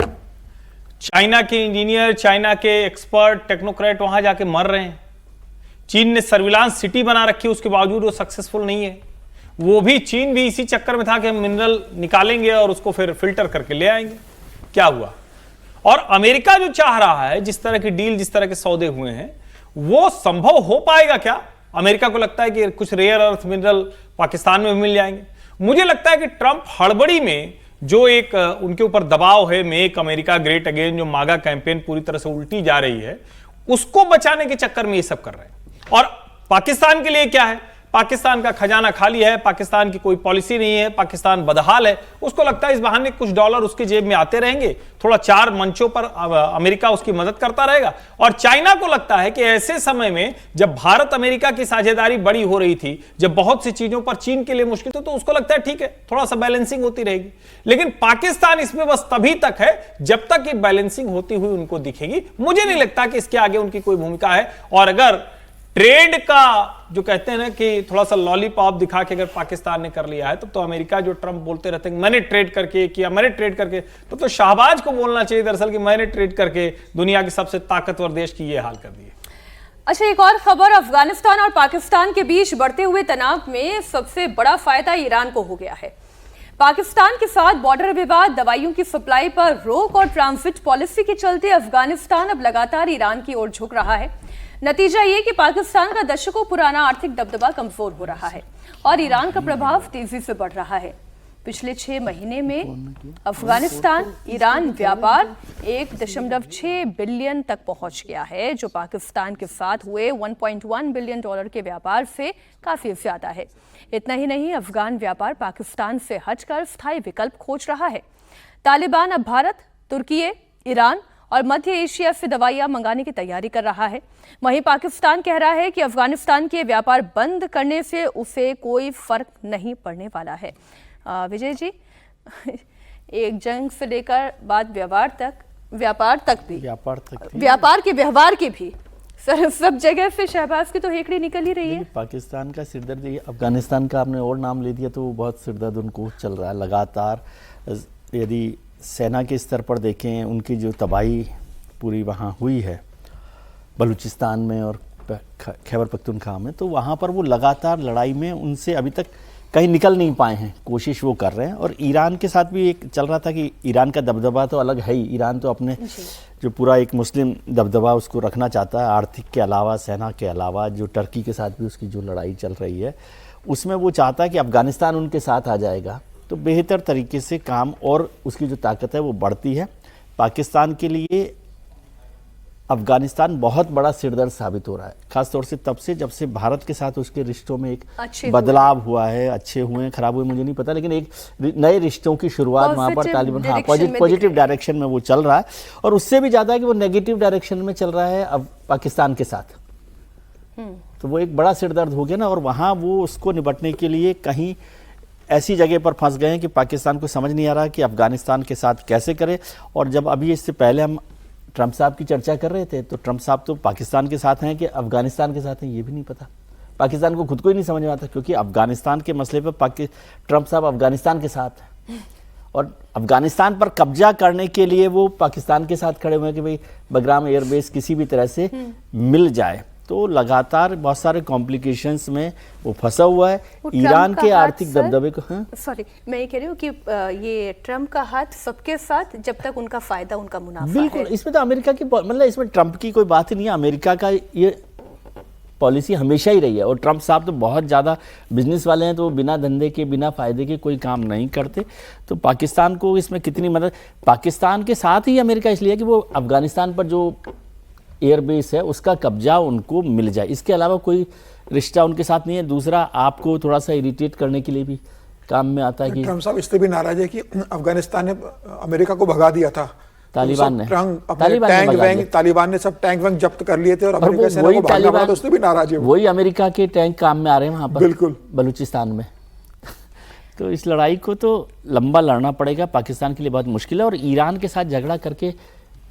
चाइना के इंजीनियर, चाइना के एक्सपर्ट, टेक्नोक्रेट वहां जाके मर रहे हैं। चीन ने सर्विलांस सिटी बना रखी है, उसके बावजूद वो सक्सेसफुल नहीं है। वो भी, चीन भी इसी चक्कर में था कि हम मिनरल निकालेंगे और उसको फिर फिल्टर करके ले आएंगे। क्या हुआ? और अमेरिका जो चाह रहा है, जिस तरह की डील, जिस तरह के सौदे हुए हैं, वो संभव हो पाएगा क्या? अमेरिका को लगता है कि कुछ रेयर अर्थ मिनरल पाकिस्तान में मिल जाएंगे। मुझे लगता है कि ट्रंप हड़बड़ी में जो एक उनके ऊपर दबाव है, मेक अमेरिका ग्रेट अगेन, जो मागा कैंपेन पूरी तरह से उल्टी जा रही है, उसको बचाने के चक्कर में ये सब कर रहे हैं। और पाकिस्तान के लिए क्या है? पाकिस्तान का खजाना खाली है, पाकिस्तान की कोई पॉलिसी नहीं है, पाकिस्तान बदहाल है। उसको लगता है इस बहाने कुछ डॉलर उसके जेब में आते रहेंगे, थोड़ा 4 मंचों पर अमेरिका उसकी मदद करता रहेगा। और चाइना को लगता है कि ऐसे समय में जब भारत अमेरिका की साझेदारी बड़ी हो रही थी, जब बहुत सी चीजों पर चीन के लिए मुश्किल थी, तो उसको लगता है ठीक है, थोड़ा सा बैलेंसिंग होती रहेगी। लेकिन पाकिस्तान इसमें बस तभी तक है जब तक ये बैलेंसिंग होती हुई उनको दिखेगी। मुझे नहीं लगता कि इसके आगे उनकी कोई भूमिका है। और अगर ट्रेड का जो कहते हैं ना कि थोड़ा सा लॉलीपॉप दिखा के अगर पाकिस्तान ने कर लिया है, तो अमेरिका जो ट्रंप बोलते रहते हैं मैंने ट्रेड करके किया, मैंने ट्रेड करके, तो शाहबाज को बोलना चाहिए दरअसल कि मैंने ट्रेड करके दुनिया के सबसे ताकतवर देश की ये हाल कर दिए। अच्छा, एक और खबर, अफगानिस्तान और पाकिस्तान के बीच बढ़ते हुए तनाव में सबसे बड़ा फायदा ईरान को हो गया है। पाकिस्तान के साथ बॉर्डर विवाद, दवाइयों की सप्लाई पर रोक और ट्रांजिट पॉलिसी के चलते अफगानिस्तान अब लगातार ईरान की ओर झुक रहा है। नतीजा ये कि पाकिस्तान का दशकों पुराना आर्थिक दबदबा कमजोर हो रहा है और ईरान का प्रभाव तेजी से बढ़ रहा है। पिछले 6 महीने में अफगानिस्तान ईरान व्यापार 1.6 बिलियन तक पहुंच गया है, जो पाकिस्तान के साथ हुए $1.1 बिलियन के व्यापार से काफी ज्यादा है। इतना ही नहीं, अफगान व्यापार पाकिस्तान से हटकर स्थायी विकल्प खोज रहा है। तालिबान अब भारत, तुर्की, ईरान और मध्य एशिया से दवाइयां मंगाने की तैयारी कर रहा है। वहीं पाकिस्तान कह रहा है कि अफगानिस्तान के व्यापार बंद करने से उसे कोई फर्क नहीं पड़ने वाला है। विजय जी, एक जंग से लेकर बात व्यापार के व्यवहार की भी सर सब जगह से शहबाज की तो हेकड़ी निकल ही रही है। पाकिस्तान का सिरदर्द, ये अफगानिस्तान का आपने और नाम ले दिया तो वो बहुत सिरदर्द उनको चल रहा है लगातार। यदि सेना के स्तर पर देखें, उनकी जो तबाही पूरी वहाँ हुई है बलूचिस्तान में और खैबर पख्तूनख्वा में, तो वहाँ पर वो लगातार लड़ाई में उनसे अभी तक कहीं निकल नहीं पाए हैं। कोशिश वो कर रहे हैं। और ईरान के साथ भी एक चल रहा था कि ईरान का दबदबा तो अलग है ही। ईरान तो अपने जो पूरा एक मुस्लिम दबदबा उसको रखना चाहता है, आर्थिक के अलावा, सेना के अलावा। जो टर्की के साथ भी उसकी जो लड़ाई चल रही है उसमें वो चाहता है कि अफगानिस्तान उनके साथ आ जाएगा तो बेहतर तरीके से काम और उसकी जो ताकत है वो बढ़ती है। पाकिस्तान के लिए अफगानिस्तान बहुत बड़ा सिरदर्द साबित हो रहा है, खासतौर से तब से जब से भारत के साथ उसके रिश्तों में एक बदलाव हुआ है। अच्छे हुए हैं, खराब हुए मुझे नहीं पता, लेकिन एक नए रिश्तों की शुरुआत वहाँ पर तालिबान, हाँ, पॉजिटिव डायरेक्शन में वो चल रहा है। और उससे भी ज़्यादा है कि वो नेगेटिव डायरेक्शन में चल रहा है अब पाकिस्तान के साथ। तो वो एक बड़ा सिरदर्द हो गया ना। और वहाँ वो उसको निपटने के लिए कहीं ऐसी जगह पर फंस गए हैं कि पाकिस्तान को समझ नहीं आ रहा कि अफगानिस्तान के साथ कैसे करे। और जब अभी इससे पहले हम ट्रंप साहब की चर्चा कर रहे थे तो ट्रंप साहब तो पाकिस्तान के साथ हैं कि अफगानिस्तान के साथ हैं ये भी नहीं पता। पाकिस्तान को खुद को ही नहीं समझ में आता, क्योंकि अफगानिस्तान के मसले पर ट्रंप साहब अफगानिस्तान के साथ हैं और अफगानिस्तान पर कब्जा करने के लिए वो पाकिस्तान के साथ खड़े हुए हैं कि भाई बगराम एयरबेस किसी भी तरह से मिल जाए। तो लगातार बहुत सारे कॉम्प्लिकेशंस में वो फंसा हुआ है। ईरान के आर्थिक दबदबे को, सॉरी मैं ये कह रही हूँ कि ये ट्रम्प का हाथ सबके साथ जब तक उनका फायदा, उनका मुनाफा बिल्कुल है। इसमें तो अमेरिका की, मतलब इसमें ट्रंप की कोई बात ही नहीं है। अमेरिका का ये पॉलिसी हमेशा ही रही है। और ट्रंप साहब तो बहुत ज़्यादा बिजनेस वाले हैं, तो वो बिना धंधे के, बिना फायदे के कोई काम नहीं करते। तो पाकिस्तान को इसमें कितनी मदद, पाकिस्तान के साथ ही अमेरिका इसलिए कि वो अफगानिस्तान पर जो एयरबेस है उसका कब्जा उनको मिल जाए, इसके अलावा कोई रिश्ता उनके साथ नहीं है। दूसरा, आपको थोड़ा सा इरिटेट करने के लिए भी काम में आता है कि ट्रंप साहब इससे भी नाराज है कि अफगानिस्तान ने अमेरिका को भगा दिया था, तालिबान ने, तालिबान ने सब टैंक वैंक जब्त कर लिए थे और अमेरिका सेना को भागना पड़ा, तो उससे भी नाराज है। वही अमेरिका के टैंक काम में आ रहे हैं वहां पर, बिल्कुल बलूचिस्तान में। तो इस लड़ाई को तो लंबा लड़ना पड़ेगा, पाकिस्तान के लिए बहुत मुश्किल है। और ईरान के साथ झगड़ा करके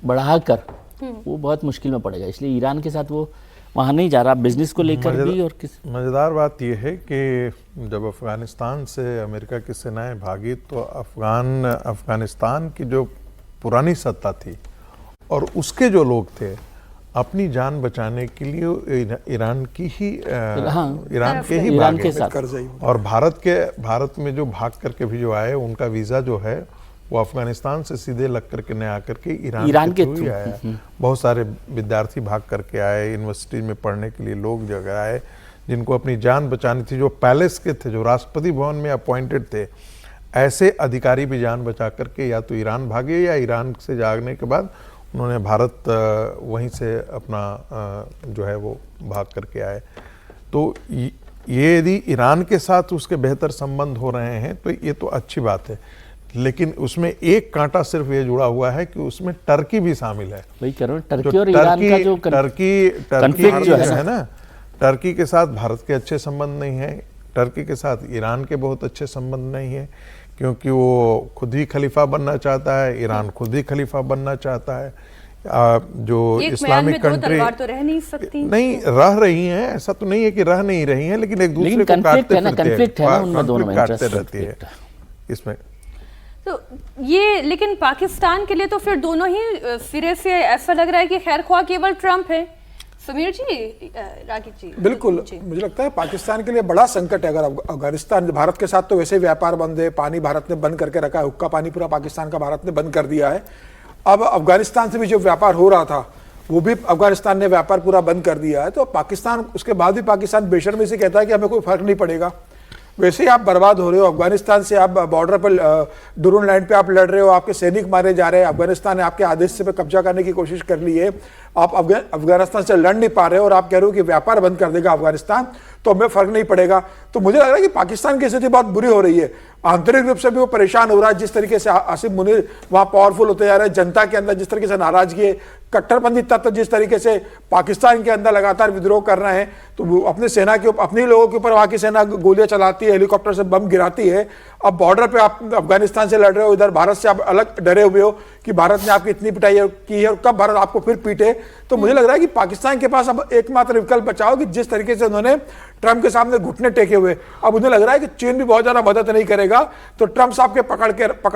बढ़ाकर वो बहुत मुश्किल में पड़ेगा, इसलिए ईरान के साथ वो वहाँ नहीं जा रहा बिजनेस को लेकर भी। और मज़ेदार बात यह है कि जब अफगानिस्तान से अमेरिका की सेनाएं भागी तो अफगानिस्तान की जो पुरानी सत्ता थी और उसके जो लोग थे, अपनी जान बचाने के लिए ईरान के ही भागे और भारत में जो भाग करके भी जो आए, उनका वीज़ा जो है वो अफगानिस्तान से सीधे लग करके नहीं आकर के ईरान के थ्रू आया। बहुत सारे विद्यार्थी भाग करके आए, यूनिवर्सिटी में पढ़ने के लिए लोग जगह आए जिनको अपनी जान बचानी थी, जो पैलेस के थे, जो राष्ट्रपति भवन में अपॉइंटेड थे। ऐसे अधिकारी भी जान बचा करके या तो ईरान भागे या ईरान से जागने के बाद उन्होंने भारत वहीं से अपना जो है वो भाग करके आए। तो ये यदि ईरान के साथ उसके बेहतर संबंध हो रहे हैं तो ये तो अच्छी बात है, लेकिन उसमें एक कांटा सिर्फ ये जुड़ा हुआ है कि उसमें टर्की भी शामिल है। वही कह रहा हूं, टर्की और ईरान का जो टर्की जो है ना, टर्की के साथ भारत के अच्छे संबंध नहीं है, टर्की के साथ ईरान के बहुत अच्छे संबंध नहीं है, क्योंकि वो खुद ही खलीफा बनना चाहता है, ईरान खुद ही खलीफा बनना चाहता है। जो इस्लामिक कंट्री तो रह नहीं सकती, नहीं रह रही हैं, ऐसा तो नहीं है कि रह नहीं रही हैं, लेकिन एक दूसरे को काटते रहती है इसमें। तो ये, लेकिन पाकिस्तान के लिए तो फिर दोनों ही सिरे से ऐसा लग रहा है कि खैर ख्वाह केवल ट्रंप है। समीर जी, रागिब जी। बिल्कुल जी। मुझे लगता है पाकिस्तान के लिए बड़ा संकट है। अगर अफगानिस्तान, भारत के साथ तो वैसे व्यापार बंद है, पानी भारत ने बंद करके रखा है, हुक्का पानी पूरा पाकिस्तान का भारत ने बंद कर दिया है। अब अफगानिस्तान से भी जो व्यापार हो रहा था वो भी अफगानिस्तान ने व्यापार पूरा बंद कर दिया है। तो पाकिस्तान, उसके बाद भी पाकिस्तान बेशर्मी से कहता है कि हमें कोई फर्क नहीं पड़ेगा, वैसे ही आप बर्बाद हो रहे हो। अफगानिस्तान से आप बॉर्डर पर डुरून लाइन पे आप लड़ रहे हो, आपके सैनिक मारे जा रहे हैं, अफगानिस्तान ने आपके आदेश से पे कब्जा करने की कोशिश कर ली है, आप अफगानिस्तान से लड़ नहीं पा रहे हो और आप कह रहे हो कि व्यापार बंद कर देगा अफगानिस्तान। तो हमें फर्क नहीं पड़ेगा। तो मुझे लग रहा है कि पाकिस्तान की स्थिति बहुत बुरी हो रही है, आंतरिक रूप से भी वो परेशान हो रहा है। जिस तरीके से आसिफ मुनीर वहां पावरफुल होते जा रहे हैं, जनता के अंदर जिस तरीके से नाराजगी है, कट्टरपंथी तत्व जिस तरीके से पाकिस्तान के अंदर लगातार विद्रोह कर रहे हैं, तो वो अपनी सेना के अपने लोगों के ऊपर वहां की सेना गोलियां चलाती है, हेलीकॉप्टर से बम गिराती है। अब बॉर्डर पे आप अफगानिस्तान से लड़ रहे हो, इधर भारत से आप अलग डरे हुए हो कि भारत ने आपकी इतनी पिटाई की है और कब भारत आपको फिर पीटे। तो मुझे लग रहा है कि पाकिस्तान के पास अब एकमात्र विकल्प बचा हो कि जिस तरीके से उन्होंने ट्रंप के सामने घुटने टेके हुए, अब उन्हें लग रहा है कि चीन भी बहुत ज्यादा मदद नहीं करेगा, तो ट्रंप साहब के पकड़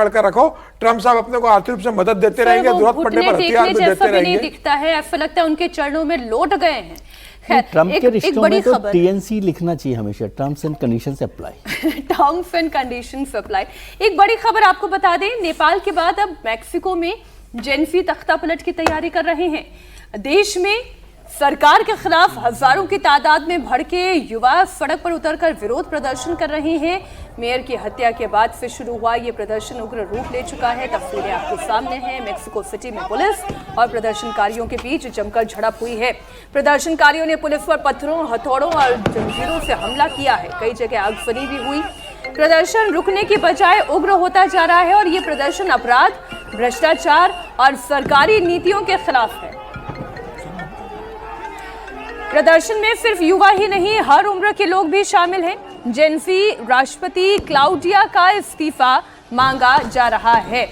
कर रखो। ट्रंप साहब अपने को आर्थिक रूप से मदद देते रहेंगे, जरूरत पड़ने पर हथियार भी देते रहेंगे। नहीं दिखता है, ऐसा लगता है उनके चरणों में लौट गए हैं। ट्रंप के रिश्तों में तो टीएनसी लिखना चाहिए हमेशा, terms and conditions apply. Terms and conditions apply. एक बड़ी खबर आपको बता दें, नेपाल के बाद अब मैक्सिको में जेनफी तख्ता पलट की तैयारी कर रहे हैं। देश में सरकार के खिलाफ हजारों की तादाद में भड़के युवा सड़क पर उतरकर विरोध प्रदर्शन कर रहे हैं। मेयर की हत्या के बाद से शुरू हुआ ये प्रदर्शन उग्र रूप ले चुका है। तस्वीरें आपके सामने हैं। मेक्सिको सिटी में पुलिस और प्रदर्शनकारियों के बीच जमकर झड़प हुई है। प्रदर्शनकारियों ने पुलिस पर पत्थरों, हथौड़ों और जंजीरों से हमला किया है। कई जगह आगजनी भी हुई। प्रदर्शन रुकने की बजाय उग्र होता जा रहा है और ये प्रदर्शन अपराध, भ्रष्टाचार और सरकारी नीतियों के खिलाफ है। प्रदर्शन में सिर्फ युवा ही नहीं, हर उम्र के लोग भी शामिल हैं। जेनसी राष्ट्रपति क्लाउडिया का इस्तीफा मांगा जा रहा है।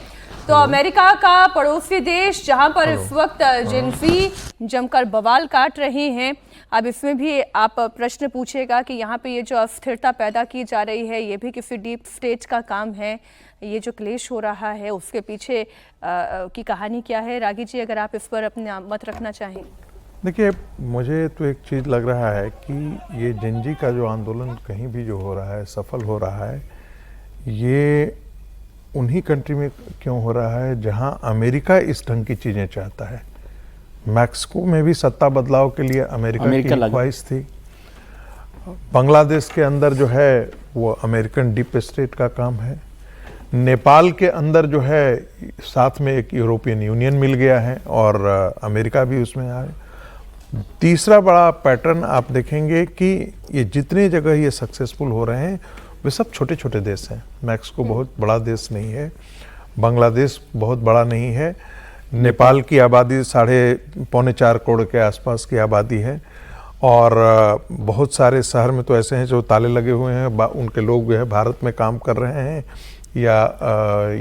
तो अमेरिका का पड़ोसी देश जहां पर इस वक्त जेनसी जमकर बवाल काट रहे हैं, अब इसमें भी आप प्रश्न पूछेगा कि यहाँ पे ये जो अस्थिरता पैदा की जा रही है, ये भी किसी डीप स्टेट का काम है। ये जो क्लेश हो रहा है उसके पीछे की कहानी क्या है? रागी जी, अगर आप इस पर अपना मत रखना चाहें। देखिए, मुझे तो एक चीज़ लग रहा है कि ये जेनजी का जो आंदोलन कहीं भी जो हो रहा है, सफल हो रहा है, ये उन्हीं कंट्री में क्यों हो रहा है जहां अमेरिका इस ढंग की चीज़ें चाहता है। मैक्सिको में भी सत्ता बदलाव के लिए अमेरिका की ख्वाहिश थी। बांग्लादेश के अंदर जो है वो अमेरिकन डीप स्टेट का काम है। नेपाल के अंदर जो है साथ में एक यूरोपियन यूनियन मिल गया है और अमेरिका भी उसमें आए। तीसरा बड़ा पैटर्न आप देखेंगे कि ये जितने जगह ये सक्सेसफुल हो रहे हैं वे सब छोटे छोटे देश हैं। मैक्सिको बहुत बड़ा देश नहीं है, बांग्लादेश बहुत बड़ा नहीं है, नेपाल की आबादी 3.25-4 करोड़ के आसपास की आबादी है और बहुत सारे शहर में तो ऐसे हैं जो ताले लगे हुए हैं, उनके लोग जो है भारत में काम कर रहे हैं या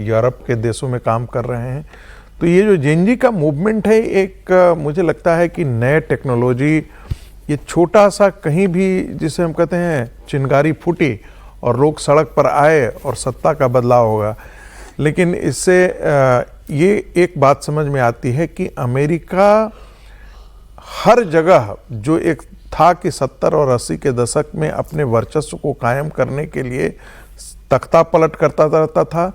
यूरोप के देशों में काम कर रहे हैं। तो ये जो जेनजी का मूवमेंट है, एक मुझे लगता है कि नए टेक्नोलॉजी, ये छोटा सा कहीं भी जिसे हम कहते हैं चिंगारी फूटी और लोग सड़क पर आए और सत्ता का बदलाव होगा। लेकिन इससे ये एक बात समझ में आती है कि अमेरिका हर जगह जो एक था कि 70 और 80 के दशक में अपने वर्चस्व को कायम करने के लिए तख्ता पलट करता रहता था,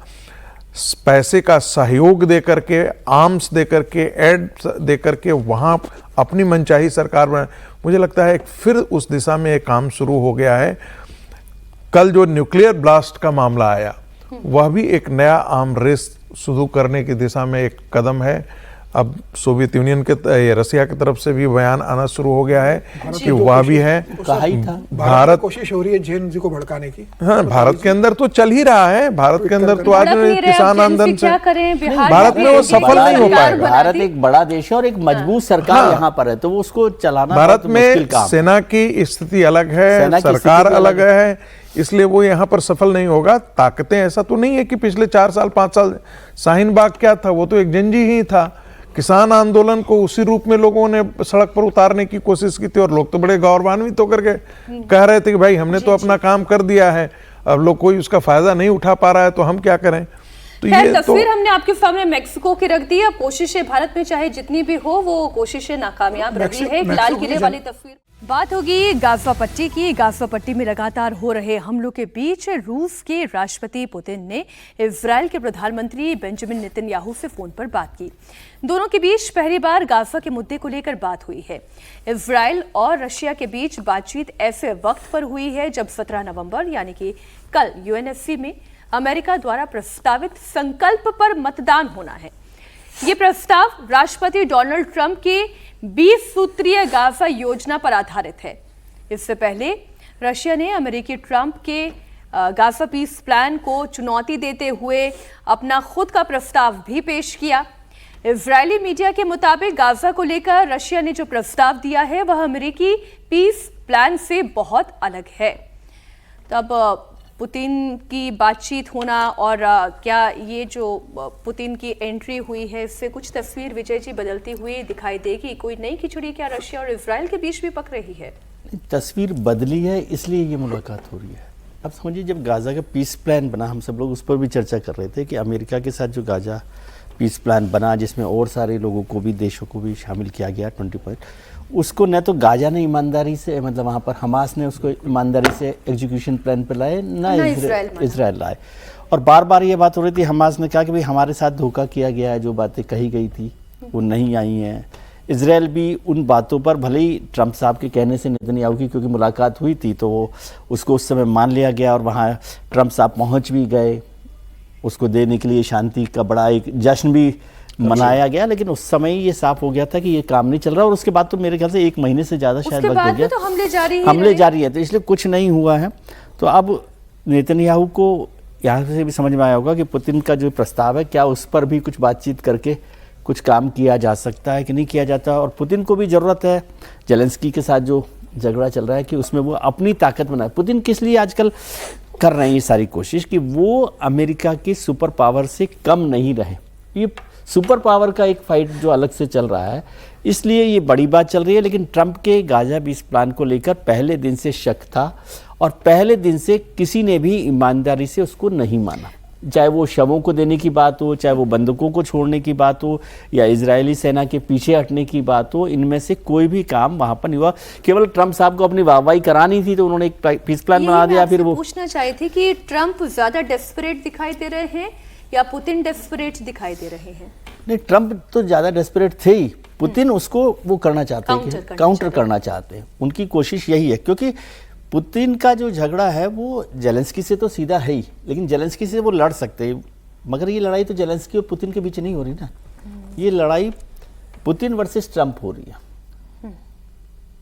पैसे का सहयोग दे करके, आर्म्स दे करके, एड दे करके वहाँ अपनी मनचाही सरकार बना। मुझे लगता है फिर उस दिशा में एक काम शुरू हो गया है। कल जो न्यूक्लियर ब्लास्ट का मामला आया, वह भी एक नया आर्म रेस शुरू करने की दिशा में एक कदम है। अब सोवियत यूनियन के रसिया की तरफ से भी बयान आना शुरू हो गया है कि वह भी है। भारत कोशिश हो रही है जेनजी को भड़काने की। हाँ, भारत के अंदर तो चल ही रहा है। भारत के अंदर तो आज किसान आंदोलन से भारत में वो सफल नहीं हो पाएगा। भारत एक बड़ा देश है और एक मजबूत सरकार यहाँ पर है, तो वो उसको चलाना भारत में सेना की स्थिति अलग है, सरकार अलग है, इसलिए वो यहाँ पर सफल नहीं होगा। ताकतें, ऐसा तो नहीं है कि पिछले 4 साल 5 साल शाहीन बाग क्या था, वो तो एक जेनजी ही था। किसान आंदोलन को उसी रूप में लोगों ने सड़क पर उतारने की कोशिश की थी और लोग तो बड़े गौरवान्वित होकर के कह रहे थे कि भाई हमने तो अपना काम कर दिया है, अब लोग कोई उसका फायदा नहीं उठा पा रहा है तो हम क्या करें। तो ये तस्वीर हमने आपके सामने मैक्सिको की रख दी। अब कोशिशें भारत में चाहे जितनी भी हो, वो कोशिशें नाकामयाब रही है। लाल किले वाली तस्वीर। बात होगी गाजा पट्टी की। गाजा पट्टी में लगातार हो रहे हमलों के बीच रूस के राष्ट्रपति पुतिन ने इजराइल के प्रधानमंत्री बेंजामिन नेतन्याहू से फोन पर बात की। दोनों के बीच पहली बार गाजा के मुद्दे को लेकर बात हुई है। इजराइल और रशिया के बीच बातचीत ऐसे वक्त पर हुई है जब 17 नवंबर यानी कि कल यूएनएससी में अमेरिका द्वारा प्रस्तावित संकल्प पर मतदान होना है। ये प्रस्ताव राष्ट्रपति डोनाल्ड ट्रंप के 20 सूत्रीय गाजा योजना पर आधारित है। इससे पहले रशिया ने अमेरिकी ट्रंप के गाजा पीस प्लान को चुनौती देते हुए अपना खुद का प्रस्ताव भी पेश किया। इजरायली मीडिया के मुताबिक गाजा को लेकर रशिया ने जो प्रस्ताव दिया है वह अमेरिकी पीस प्लान से बहुत अलग है। तब पुतिन की बातचीत होना और क्या ये जो पुतिन की एंट्री हुई है इससे कुछ तस्वीर विजय जी बदलती हुई दिखाई देगी? कोई नई खिचड़ी क्या रशिया और इजराइल के बीच भी पक रही है? तस्वीर बदली है इसलिए ये मुलाकात हो रही है। अब समझिए, जब गाजा का पीस प्लान बना, हम सब लोग उस पर भी चर्चा कर रहे थे कि अमेरिका के साथ जो गाजा पीस प्लान बना, जिसमें और सारे लोगों को भी, देशों को भी शामिल किया गया 20 पॉइंट, उसको न तो गाजा ने ईमानदारी से, मतलब वहाँ पर हमास ने उसको ईमानदारी से एग्जीक्यूशन प्लान पर लाए, ना इजराइल लाए। और बार बार ये बात हो रही थी, हमास ने कहा कि भाई हमारे साथ धोखा किया गया है, जो बातें कही गई थी वो नहीं आई हैं। इजराइल भी उन बातों पर, भले ही ट्रंप साहब के कहने से नेतन्याहू की क्योंकि मुलाकात हुई थी तो उसको उस समय मान लिया गया और वहाँ ट्रंप साहब पहुँच भी गए, उसको देने के लिए शांति का बड़ा एक जश्न भी मनाया गया, लेकिन उस समय ये साफ हो गया था कि ये काम नहीं चल रहा। और उसके बाद तो मेरे ख्याल से 1 महीने से ज़्यादा शायद वक्त हो गया, तो हमले जारी है, तो इसलिए कुछ नहीं हुआ है। तो अब नेतन्याहू को यहाँ से भी समझ में आया होगा कि पुतिन का जो प्रस्ताव है, क्या उस पर भी कुछ बातचीत करके कुछ काम किया जा सकता है कि नहीं किया जाता। और पुतिन को भी ज़रूरत है, जेलेंस्की के साथ जो झगड़ा चल रहा है, कि उसमें वो अपनी ताकत बनाए। पुतिन किस लिए आजकल कर रहे हैं ये सारी कोशिश कि वो अमेरिका के सुपर पावर से कम नहीं रहे। ये सुपर पावर का एक फाइट जो अलग से चल रहा है, इसलिए ये बड़ी बात चल रही है। लेकिन ट्रंप के गाजा पीस प्लान को लेकर पहले दिन से शक था और पहले दिन से किसी ने भी ईमानदारी से उसको नहीं माना, चाहे वो शवों को देने की बात हो, चाहे वो बंदूकों को छोड़ने की बात हो, या इजरायली सेना के पीछे हटने की बात हो। इनमें से कोई भी काम वहां पर नहीं हुआ। केवल ट्रंप साहब को अपनी वाहवाही करानी थी तो उन्होंने एक पीस प्लान बना दिया। फिर वो पूछना चाहे थे कि ट्रंप ज्यादा डेस्परेट दिखाई दे रहे हैं या पुतिन डेस्परेट दिखाई दे रहे हैं? नहीं, ट्रंप तो ज्यादा डेस्परेट थे ही, पुतिन उसको वो करना चाहते हैं, काउंटर करना चाहते हैं। उनकी कोशिश यही है, क्योंकि पुतिन का जो झगड़ा है वो जेलेंस्की से तो सीधा है ही, लेकिन जेलेंस्की से वो लड़ सकते हैं, मगर ये लड़ाई तो जेलेंस्की और पुतिन के बीच नहीं हो रही ना, ये लड़ाई पुतिन वर्सेस ट्रंप हो रही है,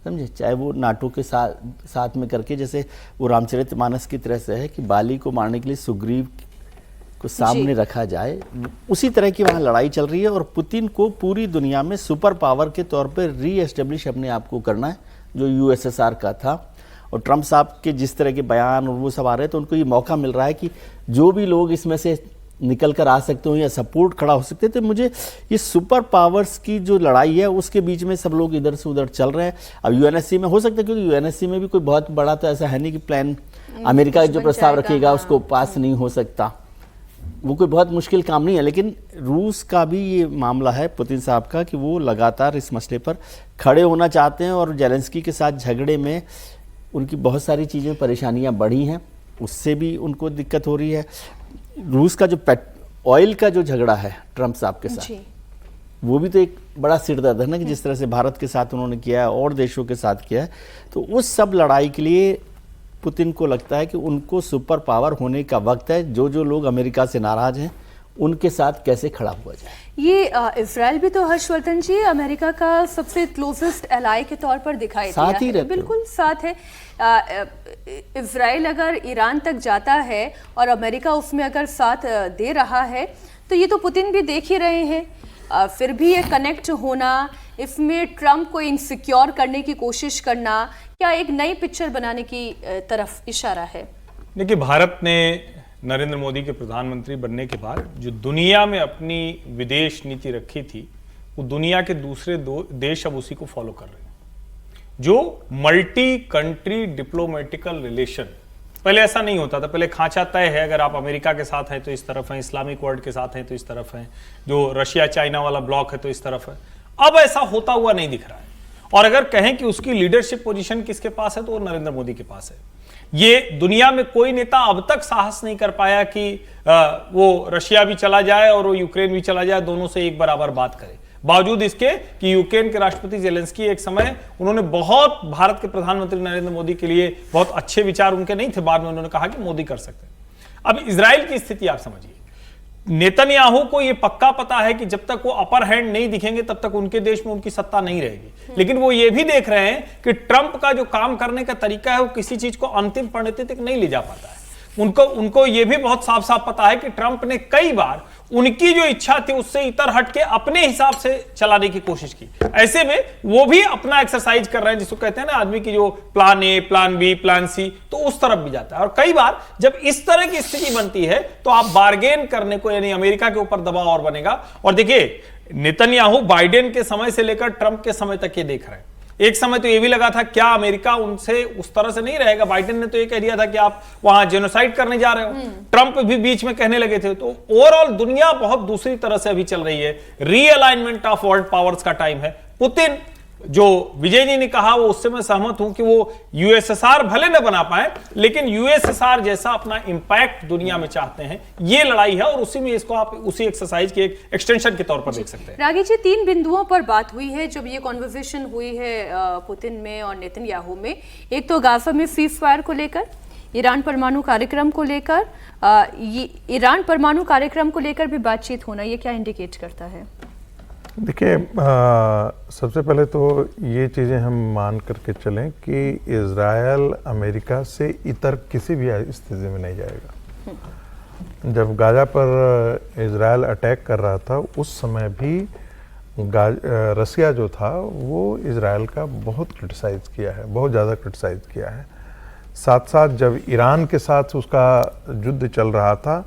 समझे। चाहे वो नाटो के साथ में करके, जैसे वो रामचरितमानस की तरह से है कि बाली को मारने के लिए सुग्रीव को सामने रखा जाए, उसी तरह की वहाँ लड़ाई चल रही है। और पुतिन को पूरी दुनिया में सुपर पावर के तौर पर री एस्टेब्लिश अपने आप को करना है, जो यूएसएसआर का था। और ट्रंप साहब के जिस तरह के बयान और वो सब आ रहे हैं, तो उनको ये मौका मिल रहा है कि जो भी लोग इसमें से निकल कर आ सकते हो या सपोर्ट खड़ा हो सकते हैं। तो मुझे ये सुपर पावर्स की जो लड़ाई है उसके बीच में सब लोग इधर से उधर चल रहे हैं। अब यूएनएससी में हो सकता है, क्योंकि यूएनएससी में भी कोई बहुत बड़ा तो ऐसा है नहीं कि प्लान अमेरिका जो प्रस्ताव रखेगा उसको पास नहीं हो सकता, वो कोई बहुत मुश्किल काम नहीं है। लेकिन रूस का भी ये मामला है पुतिन साहब का कि वो लगातार इस मसले पर खड़े होना चाहते हैं और जेलेंस्की के साथ झगड़े में उनकी बहुत सारी चीज़ें, परेशानियां बढ़ी हैं, उससे भी उनको दिक्कत हो रही है। रूस का जो ऑयल का जो झगड़ा है ट्रंप साहब के साथ, वो भी तो एक बड़ा सिरदर्द है ना, कि जिस तरह से भारत के साथ उन्होंने किया है और देशों के साथ किया है। तो उस सब लड़ाई के लिए पुतिन को लगता है कि उनको सुपर पावर होने का वक्त है। जो जो लोग अमेरिका से नाराज हैं उनके साथ कैसे खड़ा हुआ जाए। ये इजराइल भी तो हर्षवर्धन जी अमेरिका का सबसे क्लोजेस्ट एलाई के तौर पर दिखाई साथ ही है, बिल्कुल साथ है। इजराइल अगर ईरान तक जाता है और अमेरिका उसमें अगर साथ दे रहा है, तो ये तो पुतिन भी देख ही रहे हैं। फिर भी ये कनेक्ट होना, इसमें ट्रंप को इनसिक्योर करने की कोशिश करना, क्या एक नई पिक्चर बनाने की तरफ इशारा है? देखिए, भारत ने नरेंद्र मोदी के प्रधानमंत्री बनने के बाद जो दुनिया में अपनी विदेश नीति रखी थी, वो दुनिया के दूसरे देश अब उसी को फॉलो कर रहे हैं। जो मल्टी कंट्री डिप्लोमेटिकल रिलेशन, पहले ऐसा नहीं होता था, पहले खांचा तय है, अगर आप अमेरिका के साथ हैं तो इस तरफ हैं, इस्लामिक वर्ल्ड के साथ हैं तो इस तरफ हैं, जो रशिया चाइना वाला ब्लॉक है तो इस तरफ है। अब ऐसा होता हुआ नहीं दिख रहा है। और अगर कहें कि उसकी लीडरशिप पोजीशन किसके पास है, तो वो नरेंद्र मोदी के पास है। ये दुनिया में कोई नेता अब तक साहस नहीं कर पाया कि वो रशिया भी चला जाए और वो यूक्रेन भी चला जाए, दोनों से एक बराबर बात करे। बावजूद इसके कि यूक्रेन के राष्ट्रपति जेलेंस्की एक समय उन्होंने बहुत भारत के प्रधानमंत्री नरेंद्र मोदी के लिए बहुत अच्छे विचार उनके नहीं थे, बाद में उन्होंने कहा कि मोदी कर सकते हैं। अब इजराइल की स्थिति आप समझिए, नेतन्याहू को ये पक्का पता है कि जब तक वो अपर हैंड नहीं दिखेंगे तब तक उनके देश में उनकी सत्ता नहीं रहेगी, लेकिन वो ये भी देख रहे हैं कि ट्रंप का जो काम करने का तरीका है वो किसी चीज को अंतिम परिणति तक नहीं ले जा पाता है। उनको ये भी बहुत साफ साफ पता है कि ट्रंप ने कई बार उनकी जो इच्छा थी उससे इतर हट के अपने हिसाब से चलाने की कोशिश की। ऐसे में वो भी अपना एक्सरसाइज कर रहे हैं, जिसको कहते हैं ना आदमी की जो plan A, plan B, plan C, तो उस तरफ भी जाता है। और कई बार जब इस तरह की स्थिति बनती है तो आप बार्गेन करने को, यानी अमेरिका के ऊपर दबाव और बनेगा। और देखिए, नेतन्याहू बाइडेन के समय से लेकर ट्रंप के समय तक ये देख रहे हैं। एक समय तो ये भी लगा था क्या अमेरिका उनसे उस तरह से नहीं रहेगा। बाइडेन ने तो ये कह दिया था कि आप वहां जेनोसाइड करने जा रहे हो, ट्रंप भी बीच में कहने लगे थे। तो ओवरऑल दुनिया बहुत दूसरी तरह से अभी चल रही है। रीअलाइनमेंट ऑफ वर्ल्ड पावर्स का टाइम है। पुतिन, जो विजय जी ने कहा वो उससे मैं सहमत हूं कि वो यूएसएसआर भले न बना पाए, लेकिन यूएसएसआर जैसा अपना इंपैक्ट दुनिया में चाहते हैं। ये लड़ाई है और उसी में इसको आप उसी एक्सरसाइज के एक एक्सटेंशन के तौर पर देख सकते हैं। रागी जी, 3 बिंदुओं पर बात हुई है जब ये कॉन्वर्सेशन हुई है पुतिन में और नेतन्याहू में। एक तो गाजा में सीज फायर को लेकर, ईरान परमाणु कार्यक्रम को लेकर, ईरान परमाणु कार्यक्रम को लेकर भी बातचीत होना, ये क्या इंडिकेट करता है? देखिए, सबसे पहले तो ये चीज़ें हम मान करके चलें कि इज़राइल अमेरिका से इतर किसी भी स्थिति में नहीं जाएगा। जब गाजा पर इज़राइल अटैक कर रहा था उस समय भी रसिया जो था वो इज़राइल का बहुत क्रिटिसाइज़ किया है, बहुत ज़्यादा क्रिटिसाइज़ किया है। साथ साथ जब ईरान के साथ उसका युद्ध चल रहा था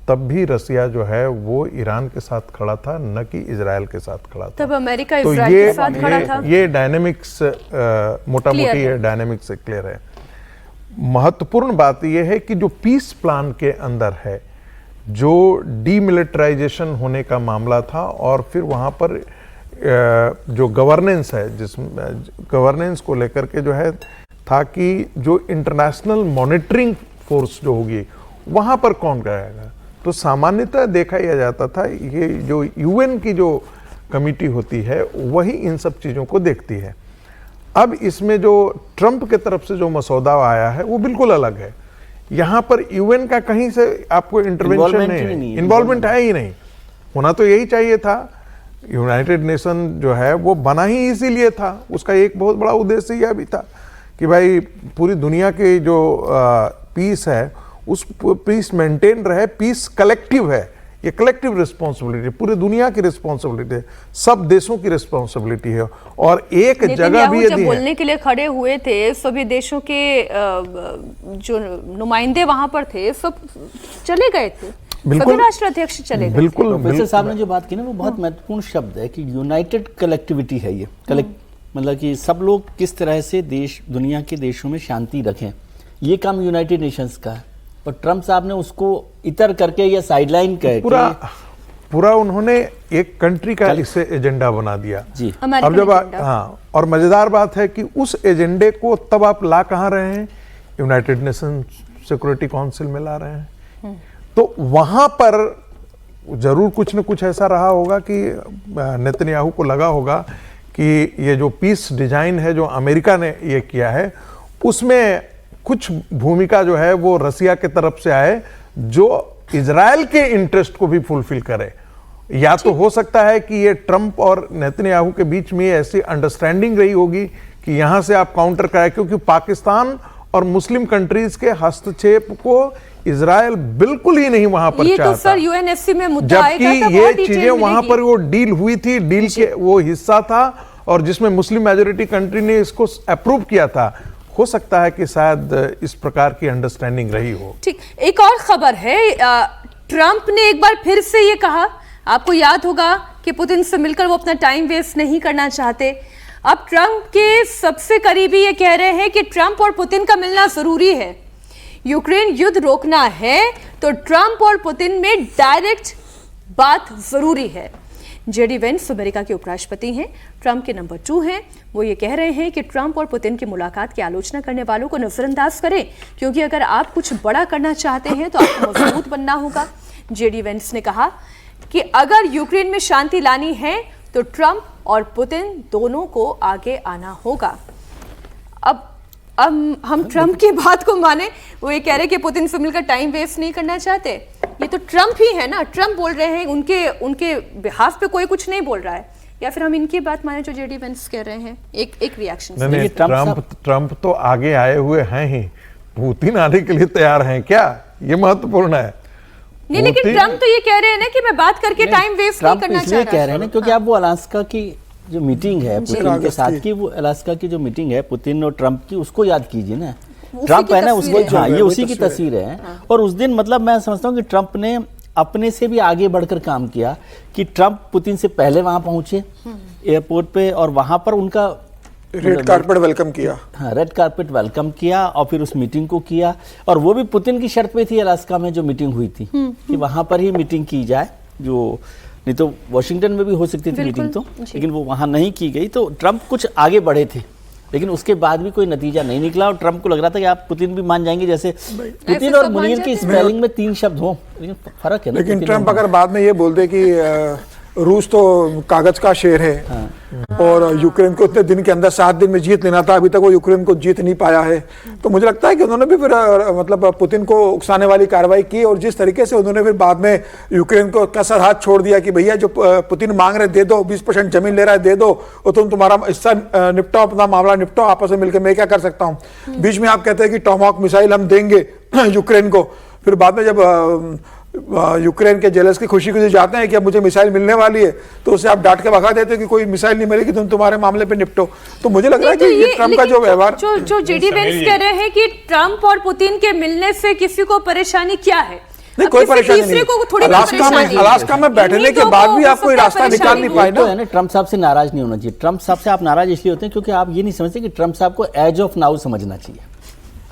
तब भी रसिया जो है वो ईरान के साथ खड़ा था, न कि इजराइल के साथ खड़ा था। तब अमेरिका इजराइल के साथ खड़ा था। ये डायनेमिक्स मोटा मोटी ये डायनेमिक्स से क्लियर है। महत्वपूर्ण बात यह है कि जो पीस प्लान के अंदर है, जो डीमिलिटराइजेशन होने का मामला था और फिर वहाँ पर जो गवर्नेंस है, जिस गवर्नेंस को लेकर के जो है था कि जो इंटरनेशनल मॉनिटरिंग फोर्स जो होगी वहाँ पर कौन रहेगा। तो सामान्यतः देखा यह जाता था ये जो यूएन की जो कमिटी होती है वही इन सब चीज़ों को देखती है। अब इसमें जो ट्रंप के तरफ से जो मसौदा आया है वो बिल्कुल अलग है। यहाँ पर यूएन का कहीं से आपको इंटरवेंशन नहीं, इन्वॉल्वमेंट है ही नहीं। होना तो यही चाहिए था। यूनाइटेड नेशन जो है वो बना ही इसीलिए था, उसका एक बहुत बड़ा उद्देश्य यह भी था कि भाई पूरी दुनिया के जो पीस है उस पीस मेंटेन रहे। पीस कलेक्टिव है, ये कलेक्टिव रिस्पॉन्सिबिलिटी, पूरी दुनिया की रिस्पॉन्सिबिलिटी है, सब देशों की रिस्पॉन्सिबिलिटी है। और एक जगह भी यदि बोलने के लिए खड़े हुए थे, सभी देशों के जो नुमाइंदे वहां पर थे सब चले गए थे, सभी राष्ट्राध्यक्ष चले गए। बिल्कुल, प्रोफेसर साहब ने जो बात की ना वो बहुत महत्वपूर्ण शब्द है कि यूनाइटेड कलेक्टिविटी है ये। मतलब कि सब लोग किस तरह से देश, दुनिया के देशों में शांति रखें, ये काम यूनाइटेड नेशंस का है। और ट्रंप साहब ने उसको इतर करके या साइडलाइन करके पूरा उन्होंने एक कंट्री का इससे एजेंडा बना दिया जी। अब जब हाँ, और मजेदार बात है कि उस एजेंडे को तब आप ला कहाँ रहे हैं, यूनाइटेड नेशन सिक्योरिटी काउंसिल में ला रहे हैं। तो वहां पर जरूर कुछ न कुछ ऐसा रहा होगा कि नेतन्याहू को लगा होगा कि ये जो पीस डिजाइन है जो अमेरिका ने ये किया है उसमें कुछ भूमिका जो है वो रसिया के तरफ से आए जो इजराइल के इंटरेस्ट को भी फुलफिल करे। या तो हो सकता है कि ये ट्रंप और नेतन्याहू के बीच में ऐसी अंडरस्टैंडिंग रही होगी कि यहां से आप काउंटर कराए, क्योंकि पाकिस्तान और मुस्लिम कंट्रीज के हस्तक्षेप को इजराइल बिल्कुल ही नहीं वहां पर चाहता। तो सर यूएनएफसी में मुद्दा आएगा, जबकि ये चीजें वहां पर वो डील हुई थी, डील के वो हिस्सा था और जिसमें मुस्लिम मेजोरिटी कंट्री ने इसको अप्रूव किया था। हो सकता है कि शायद इस प्रकार की अंडरस्टैंडिंग रही हो। ठीक, एक और खबर है, ट्रंप ने एक बार फिर से ये कहा, आपको याद होगा कि पुतिन से मिलकर वो अपना टाइम वेस्ट नहीं करना चाहते। अब ट्रंप के सबसे करीबी ये कह रहे हैं कि ट्रंप और पुतिन का मिलना जरूरी है, यूक्रेन युद्ध रोकना है तो ट्रंप और पुतिन में डायरेक्ट बात जरूरी है। जेडी वेंस अमेरिका के उपराष्ट्रपति हैं, ट्रंप के नंबर 2 हैं। वो ये कह रहे हैं कि ट्रंप और पुतिन की मुलाकात की आलोचना करने वालों को नजरअंदाज करें, क्योंकि अगर आप कुछ बड़ा करना चाहते हैं तो आपको मजबूत बनना होगा। जेडी वेंस ने कहा कि अगर यूक्रेन में शांति लानी है तो ट्रंप और पुतिन दोनों को आगे आना होगा। अब हम ट्रम्प की बात को माने, वो ये कह रहे कि पुतिन से मिलकर टाइम वेस्ट नहीं करना चाहते। ये तो ट्रम्प ही है ना, ट्रम्प बोल रहे हैं, उनके बिहाफ पे कोई कुछ नहीं बोल रहा है। या फिर हम इनकी बात माने जो जेडी वेंस कह रहे हैं? एक रिएक्शन। नहीं, ट्रम्प तो आगे आए हुए हैं ही, पुतिन आने के लिए तैयार हैं क्या, ये महत्वपूर्ण है। नहीं, लेकिन ट्रम्प तो ये कह रहे हैं ना कि मैं बात करके टाइम वेस्ट नहीं करना चाह रहा। कह रहे हैं ना क्योंकि आप वो अलास्का की जो मीटिंग है पुतिन के साथ की, वो अलास्का की जो मीटिंग है पुतिन और ट्रम्प की, उसको याद कीजिए ना। ट्रम्प है ना उसको, हाँ ये उसी की तस्वीर है। और उस दिन मतलब मैं समझता हूँ कि ट्रम्प ने अपने से भी आगे बढ़कर काम किया कि ट्रम्प पुतिन से पहले वहां पहुंचे एयरपोर्ट पे, और वहां पर उनका रेड कारपेट वेलकम किया। हाँ, रेड कारपेट वेलकम किया और फिर उस मीटिंग को किया। और वो भी पुतिन की शर्त पे थी अलास्का में जो मीटिंग हुई थी कि वहां पर ही मीटिंग की जाए, जो नहीं तो वॉशिंगटन में भी हो सकती थी मीटिंग तो, लेकिन वो वहां नहीं की गई। तो ट्रम्प कुछ आगे बढ़े थे, लेकिन उसके बाद भी कोई नतीजा नहीं निकला। और ट्रम्प को लग रहा था कि आप पुतिन भी मान जाएंगे, जैसे पुतिन और मुनीर की स्पेलिंग में 3 शब्द हो, लेकिन फर्क है ना। लेकिन ट्रम्प अगर बाद में ये बोल दे कि रूस तो कागज का शेर है और यूक्रेन को इतने दिन के अंदर 7 दिन में जीत लेना था, अभी तक वो यूक्रेन को जीत नहीं पाया है, तो मुझे लगता है कि उन्होंने भी फिर मतलब पुतिन को उकसाने वाली कार्रवाई की। और जिस तरीके से उन्होंने फिर बाद में यूक्रेन को कसर हाथ छोड़ दिया कि भैया जो पुतिन मांग रहे दे दो, 20% जमीन ले रहा है दे दो, और तुम तुम्हारा हिस्सा निपटाओ, अपना मामला निपटाओ आपस में मिलकर, मैं क्या कर सकता हूँ। बीच में आप कहते हैं कि टॉमहॉक मिसाइल हम देंगे यूक्रेन को, फिर बाद में जब यूक्रेन के जेलेंस्की खुशी खुशी जाते हैं कि अब मुझे मिसाइल मिलने वाली है, तो उसे आप डांट के भगा देते हो कि कोई मिसाइल नहीं मिलेगी, तुम तुम्हारे मामले पे निपटो। तो मुझे लग रहा है कि ये ट्रम्प का जो व्यवहार, जो जेडी वेंस कह रहे हैं कि ट्रम्प और पुतिन के मिलने से किसी को परेशानी क्या है? नहीं, कोई परेशानी नहीं। अलास्का में बैठने के बाद भी आप कोई रास्ता निकाल नहीं पाए ना। ट्रम्प साहब से नाराज नहीं होना चाहिए। ट्रम्प साहब से आप नाराज इसलिए होते हैं क्योंकि आप ये नहीं समझते कि ट्रम्प साहब को एज ऑफ नाउ समझना चाहिए।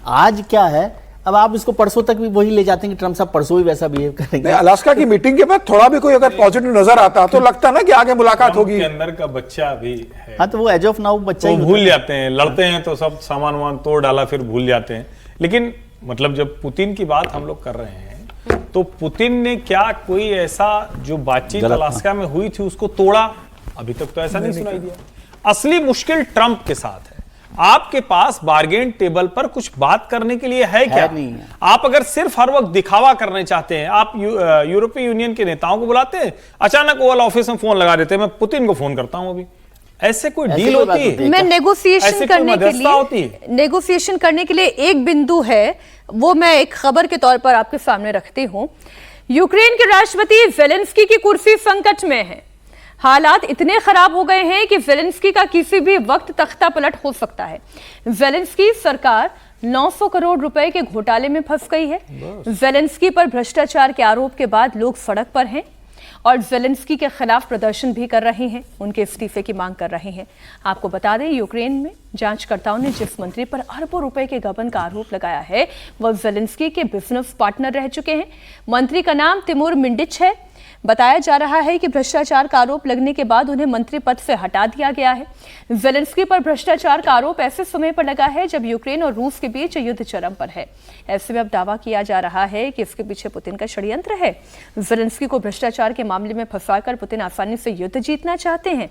आज क्या है, अब आप इसको परसों तक भी वही ले जाते हैं कि ट्रम्प साहब परसों ही वैसा बिहेव करेंगे। अलास्का की मीटिंग के बाद थोड़ा भी कोई अगर पॉजिटिव नजर आता तो लगता ना कि आगे मुलाकात होगी। के अंदर का बच्चा भी है। हाँ, तो वो एज ऑफ नाउ बच्चा ही भूल जाते हैं, लड़ते हैं तो सब सामान वामान तोड़ डाला, फिर भूल जाते हैं। लेकिन मतलब जब पुतिन की बात हम लोग कर रहे हैं, तो पुतिन ने क्या कोई ऐसा जो बातचीत अलास्का में हुई थी उसको तोड़ा? अभी तक तो ऐसा नहीं सुनाई दिया। असली मुश्किल ट्रम्प के साथ है। आपके पास बार्गेन टेबल पर कुछ बात करने के लिए है क्या? नहीं है। आप अगर सिर्फ हर वक्त दिखावा करने चाहते हैं, आप यूरोपीय यूनियन के नेताओं को बुलाते हैं, अचानक ओवल ऑफिस में फोन लगा देते हैं, मैं पुतिन को फोन करता हूं अभी। ऐसे कोई डील होती है? मैं नेगोशिएशन करने के लिए एक बिंदु है, वो मैं एक खबर के तौर पर आपके सामने रखती हूं। यूक्रेन के राष्ट्रपति ज़ेलेंस्की की कुर्सी संकट में है। हालात इतने खराब हो गए हैं कि ज़ेलेंस्की का किसी भी वक्त तख्ता पलट हो सकता है। ज़ेलेंस्की सरकार 900 करोड़ रुपए के घोटाले में फंस गई है। ज़ेलेंस्की पर भ्रष्टाचार के आरोप के बाद लोग सड़क पर हैं और ज़ेलेंस्की के खिलाफ प्रदर्शन भी कर रहे हैं, उनके इस्तीफे की मांग कर रहे हैं। आपको बता दें, यूक्रेन में जांचकर्ताओं ने जिस मंत्री पर अरबों रुपए के गबन का आरोप लगाया है, वह ज़ेलेंस्की के बिजनेस पार्टनर रह चुके हैं। मंत्री का नाम तिमूर मिंडिच है। बताया जा रहा है कि भ्रष्टाचार का आरोप लगने के बाद उन्हें मंत्री पद से हटा दिया गया है। ज़ेलेंस्की पर भ्रष्टाचार का आरोप ऐसे समय पर लगा है जब यूक्रेन और रूस के बीच युद्ध चरम पर है। ऐसे में अब दावा किया जा रहा है कि इसके पीछे पुतिन का षड्यंत्र है। ज़ेलेंस्की को भ्रष्टाचार के मामले में फंसाकर पुतिन आसानी से युद्ध जीतना चाहते हैं।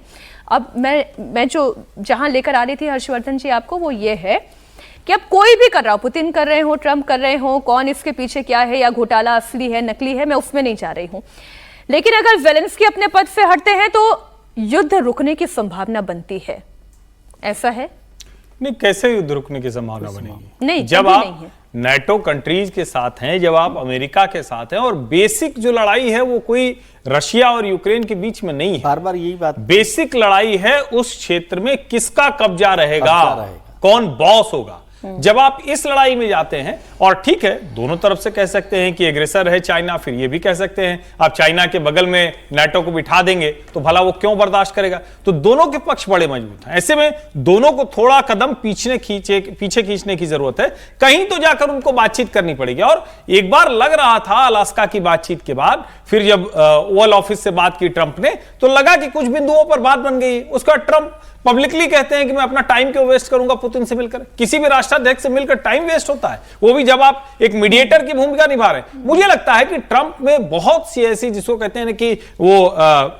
अब मैं जो जहां लेकर आ रही थी हर्षवर्धन जी आपको, वो ये है कि अब कोई भी कर रहा हो, पुतिन कर रहे हो, ट्रम्प कर रहे हो, कौन इसके पीछे क्या है या घोटाला असली है नकली है, मैं उसमें नहीं जा रही हूं। लेकिन अगर ज़ेलेंस्की अपने पद से हटते हैं तो युद्ध रुकने की संभावना बनती है। ऐसा है? नहीं, कैसे युद्ध रुकने की संभावना बनेगी? नहीं, जब आप नाटो कंट्रीज के साथ हैं, जब आप अमेरिका के साथ हैं, और बेसिक जो लड़ाई है वो कोई रशिया और यूक्रेन के बीच में नहीं है। बार बार यही बात, बेसिक लड़ाई है उस क्षेत्र में किसका कब्जा रहेगा, कौन बॉस होगा। जब आप इस लड़ाई में जाते हैं, और ठीक है दोनों तरफ से कह सकते हैं कि एग्रेसर है चाइना, फिर ये भी कह सकते हैं आप चाइना के बगल में नाटो को बिठा देंगे तो भला वो क्यों बर्दाश्त करेगा। तो दोनों के पक्ष बड़े मजबूत हैं। ऐसे में दोनों को थोड़ा कदम पीछे खींचने की जरूरत है, कहीं तो जाकर उनको बातचीत करनी पड़ेगी। और एक बार लग रहा था अलास्का की बातचीत के बाद, फिर जब ओवल ऑफिस से बात की ट्रंप ने, तो लगा कि कुछ बिंदुओं पर बात बन गई। उसका ट्रंप पब्लिकली कहते हैं कि मैं अपना टाइम क्यों वेस्ट करूंगा पुतिन से मिलकर। किसी भी राष्ट्राध्यक्ष से मिलकर टाइम वेस्ट होता है, वो भी जब आप एक मीडिएटर की भूमिका निभा रहे हैं। मुझे लगता है कि ट्रंप में बहुत सी ऐसी, जिसको कहते हैं कि वो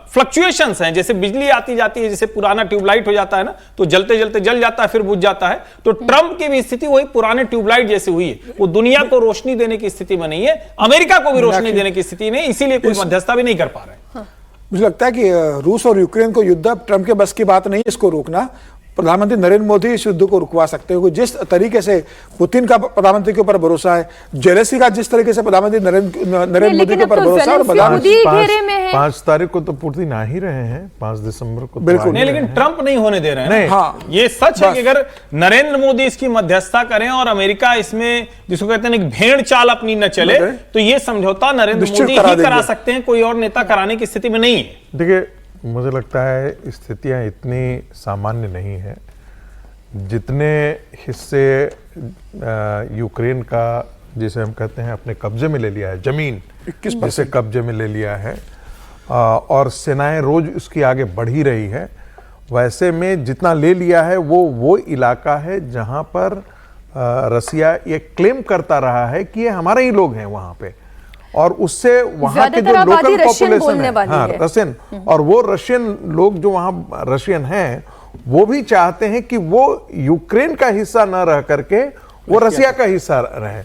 फ्लक्चुएशंस हैं, जैसे बिजली आती जाती है, जैसे पुराना ट्यूबलाइट हो जाता है ना, तो जलते जलते जल जाता है फिर बुझ जाता है। तो ट्रंप की भी स्थिति वही पुराने ट्यूबलाइट जैसी हुई है। वो दुनिया को रोशनी देने की स्थिति में नहीं है, अमेरिका को भी रोशनी देने की स्थिति नहीं, इसीलिए कोई मध्यस्थता भी नहीं कर पा रहे। मुझे लगता है कि रूस और यूक्रेन को युद्ध अब ट्रंप के बस की बात नहीं है इसको रोकना। प्रधानमंत्री नरेंद्र मोदी इस युद्ध को रुकवा सकते हैं। जिस तरीके से पुतिन का प्रधानमंत्री के ऊपर भरोसा है, जेलेंस्की का जिस तरीके से प्रधानमंत्री नरेंद्र मोदी के ऊपर भरोसा और 5 तारीख को तो पुतिन आ ही रहे हैं, 5 दिसंबर को बिल्कुल नहीं, लेकिन ट्रंप नहीं होने दे रहे हैं। हाँ, ये सच है कि अगर नरेंद्र मोदी इसकी मध्यस्थता करें और अमेरिका इसमें, जिसको कहते हैं कि भेड़ चाल अपनी न चले, तो ये समझौता नरेंद्र मोदी ही करा सकते हैं, कोई और नेता कराने की स्थिति में नहीं है। देखिए, मुझे लगता है स्थितियां इतनी सामान्य नहीं है। जितने हिस्से यूक्रेन का, जिसे हम कहते हैं अपने कब्जे में ले लिया है, जमीन जिसे कब्जे में ले लिया है, और सेनाएं रोज उसकी आगे बढ़ ही रही है, वैसे में जितना ले लिया है वो इलाका है जहां पर रसिया ये क्लेम करता रहा है कि ये हमारे ही लोग हैं वहां पे, और उससे वहां के जो लोकल पॉपुलेशन है, हाँ, रशियन, और वो रशियन लोग जो वहां रशियन हैं, वो भी चाहते हैं कि वो यूक्रेन का हिस्सा न रह करके वो रसिया का हिस्सा रहे।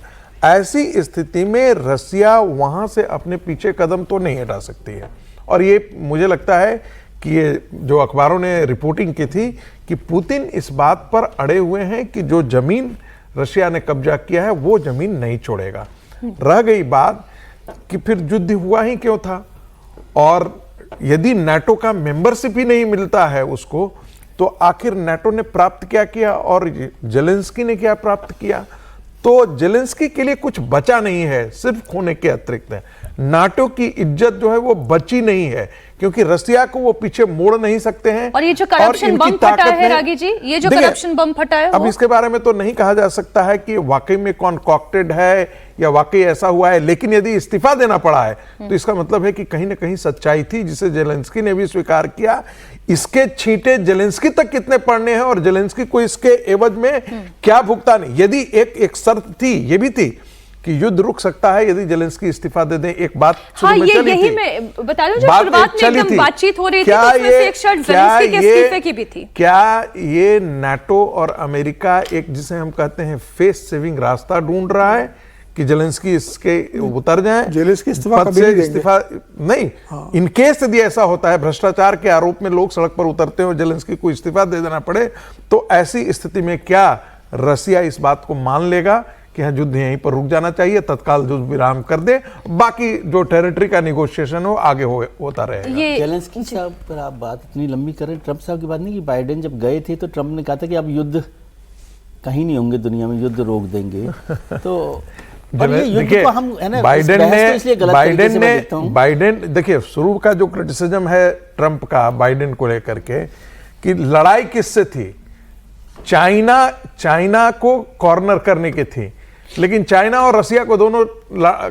ऐसी स्थिति में रसिया वहां से अपने पीछे कदम तो नहीं हटा सकती है। और ये मुझे लगता है कि ये जो अखबारों ने रिपोर्टिंग की थी कि पुतिन इस बात पर अड़े हुए हैं कि जो जमीन रशिया ने कब्जा किया है वो जमीन नहीं छोड़ेगा। रह गई बात कि फिर युद्ध हुआ ही क्यों था, और यदि नाटो का मेंबरशिप ही नहीं मिलता है उसको, तो आखिर नाटो ने प्राप्त क्या किया और जेलेंस्की ने क्या प्राप्त किया? तो जेलेंस्की के लिए कुछ बचा नहीं है, सिर्फ खोने के अतिरिक्त है। नाटो की इज्जत जो है वो बची नहीं है, क्योंकि रसिया को वो पीछे मोड़ नहीं सकते हैं। और ये जो करप्शन बम फटा है रागी जी, ये जो करप्शन बम फटा है, अब इसके बारे में तो नहीं कहा जा सकता है कि वाकई में कॉन्कॉक्टेड है या वाकई ऐसा हुआ है, लेकिन यदि इस्तीफा देना पड़ा है तो इसका मतलब है कि कहीं ना कहीं सच्चाई थी, जिसे जेलेंस्की ने भी स्वीकार किया। इसके छींटे जेलेंस्की तक कितने पड़ने हैं और जेलेंस्की को इसके एवज में क्या भुगतान? यदि एक शर्त थी, ये भी थी कि युद्ध रुक सकता है यदि जेलेंस्की इस्तीफा दे दें। एक बात हाँ, यही मैं बता रही हूं, जब शुरुआत में एकदम बातचीत हो रही थी तो उसमें से एक शर्त जेलेंस्की के इस्तीफे की भी थी। क्या ये नाटो और अमेरिका एक, जिसे हम कहते हैं, फेस सेविंग रास्ता ढूंढ रहा है कि जेलेंस्की इसके उतर जाएं? जेलेंस्की इस्तीफा नहीं, इन केस यदि ऐसा होता है, भ्रष्टाचार के आरोप में लोग सड़क पर उतरते हैं और जेलेंस्की को इस्तीफा दे देना पड़े, तो ऐसी स्थिति में क्या रसिया इस बात को मान लेगा कि हाँ, युद्ध यहीं पर रुक जाना चाहिए, तत्काल युद्ध विराम कर दे, बाकी जो टेरिटरी का निगोशिएशन हो आगे होता रहेगा। जेलेंस्की साहब पर आप बात इतनी लंबी करें, ट्रंप साहब की बात नहीं, कि बाइडेन जब गए थे तो ट्रंप ने कहा था कि अब युद्ध कहीं नहीं होंगे दुनिया में, युद्ध रोक देंगे। तो बाइडेन देखिए, शुरू का जो क्रिटिसिज्म है ट्रंप का बाइडेन को लेकर के कि लड़ाई किससे थी, चाइना को कॉर्नर करने की थी, लेकिन चाइना और रसिया को दोनों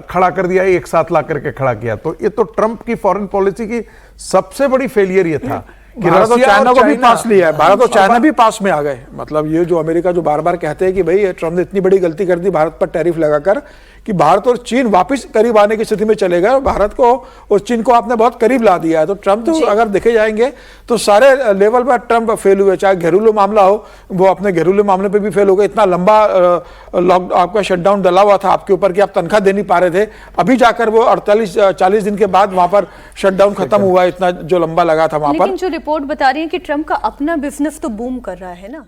खड़ा कर दिया, एक साथ ला करके खड़ा किया। तो ये तो ट्रंप की फॉरेन पॉलिसी की सबसे बड़ी फेलियर ये था कि भारत और चाइना को भी पास लिया है, भारत और चाइना भी पास में आ गए। मतलब ये जो अमेरिका जो बार बार कहते हैं कि भाई ट्रंप ने इतनी बड़ी गलती कर दी भारत पर टैरिफ लगाकर, कि भारत और चीन वापस करीब आने की स्थिति में चले गए, और भारत को और चीन को आपने बहुत करीब ला दिया है। तो ट्रंप तो अगर देखे जाएंगे तो सारे लेवल पर ट्रंप फेल हुए, चाहे घरेलू मामला हो, वो अपने घरेलू मामले पे भी फेल हो गए। इतना लंबा लॉकडाउन, आपका शटडाउन डला हुआ था आपके ऊपर कि आप तनख्वाह दे नहीं पा रहे थे, अभी जाकर वो 48-40 दिन के बाद वहां पर शटडाउन खत्म हुआ, इतना जो लंबा लगा था वहां पर। लेकिन जो रिपोर्ट बता रही है कि ट्रंप का अपना बिजनेस तो बूम कर रहा है ना।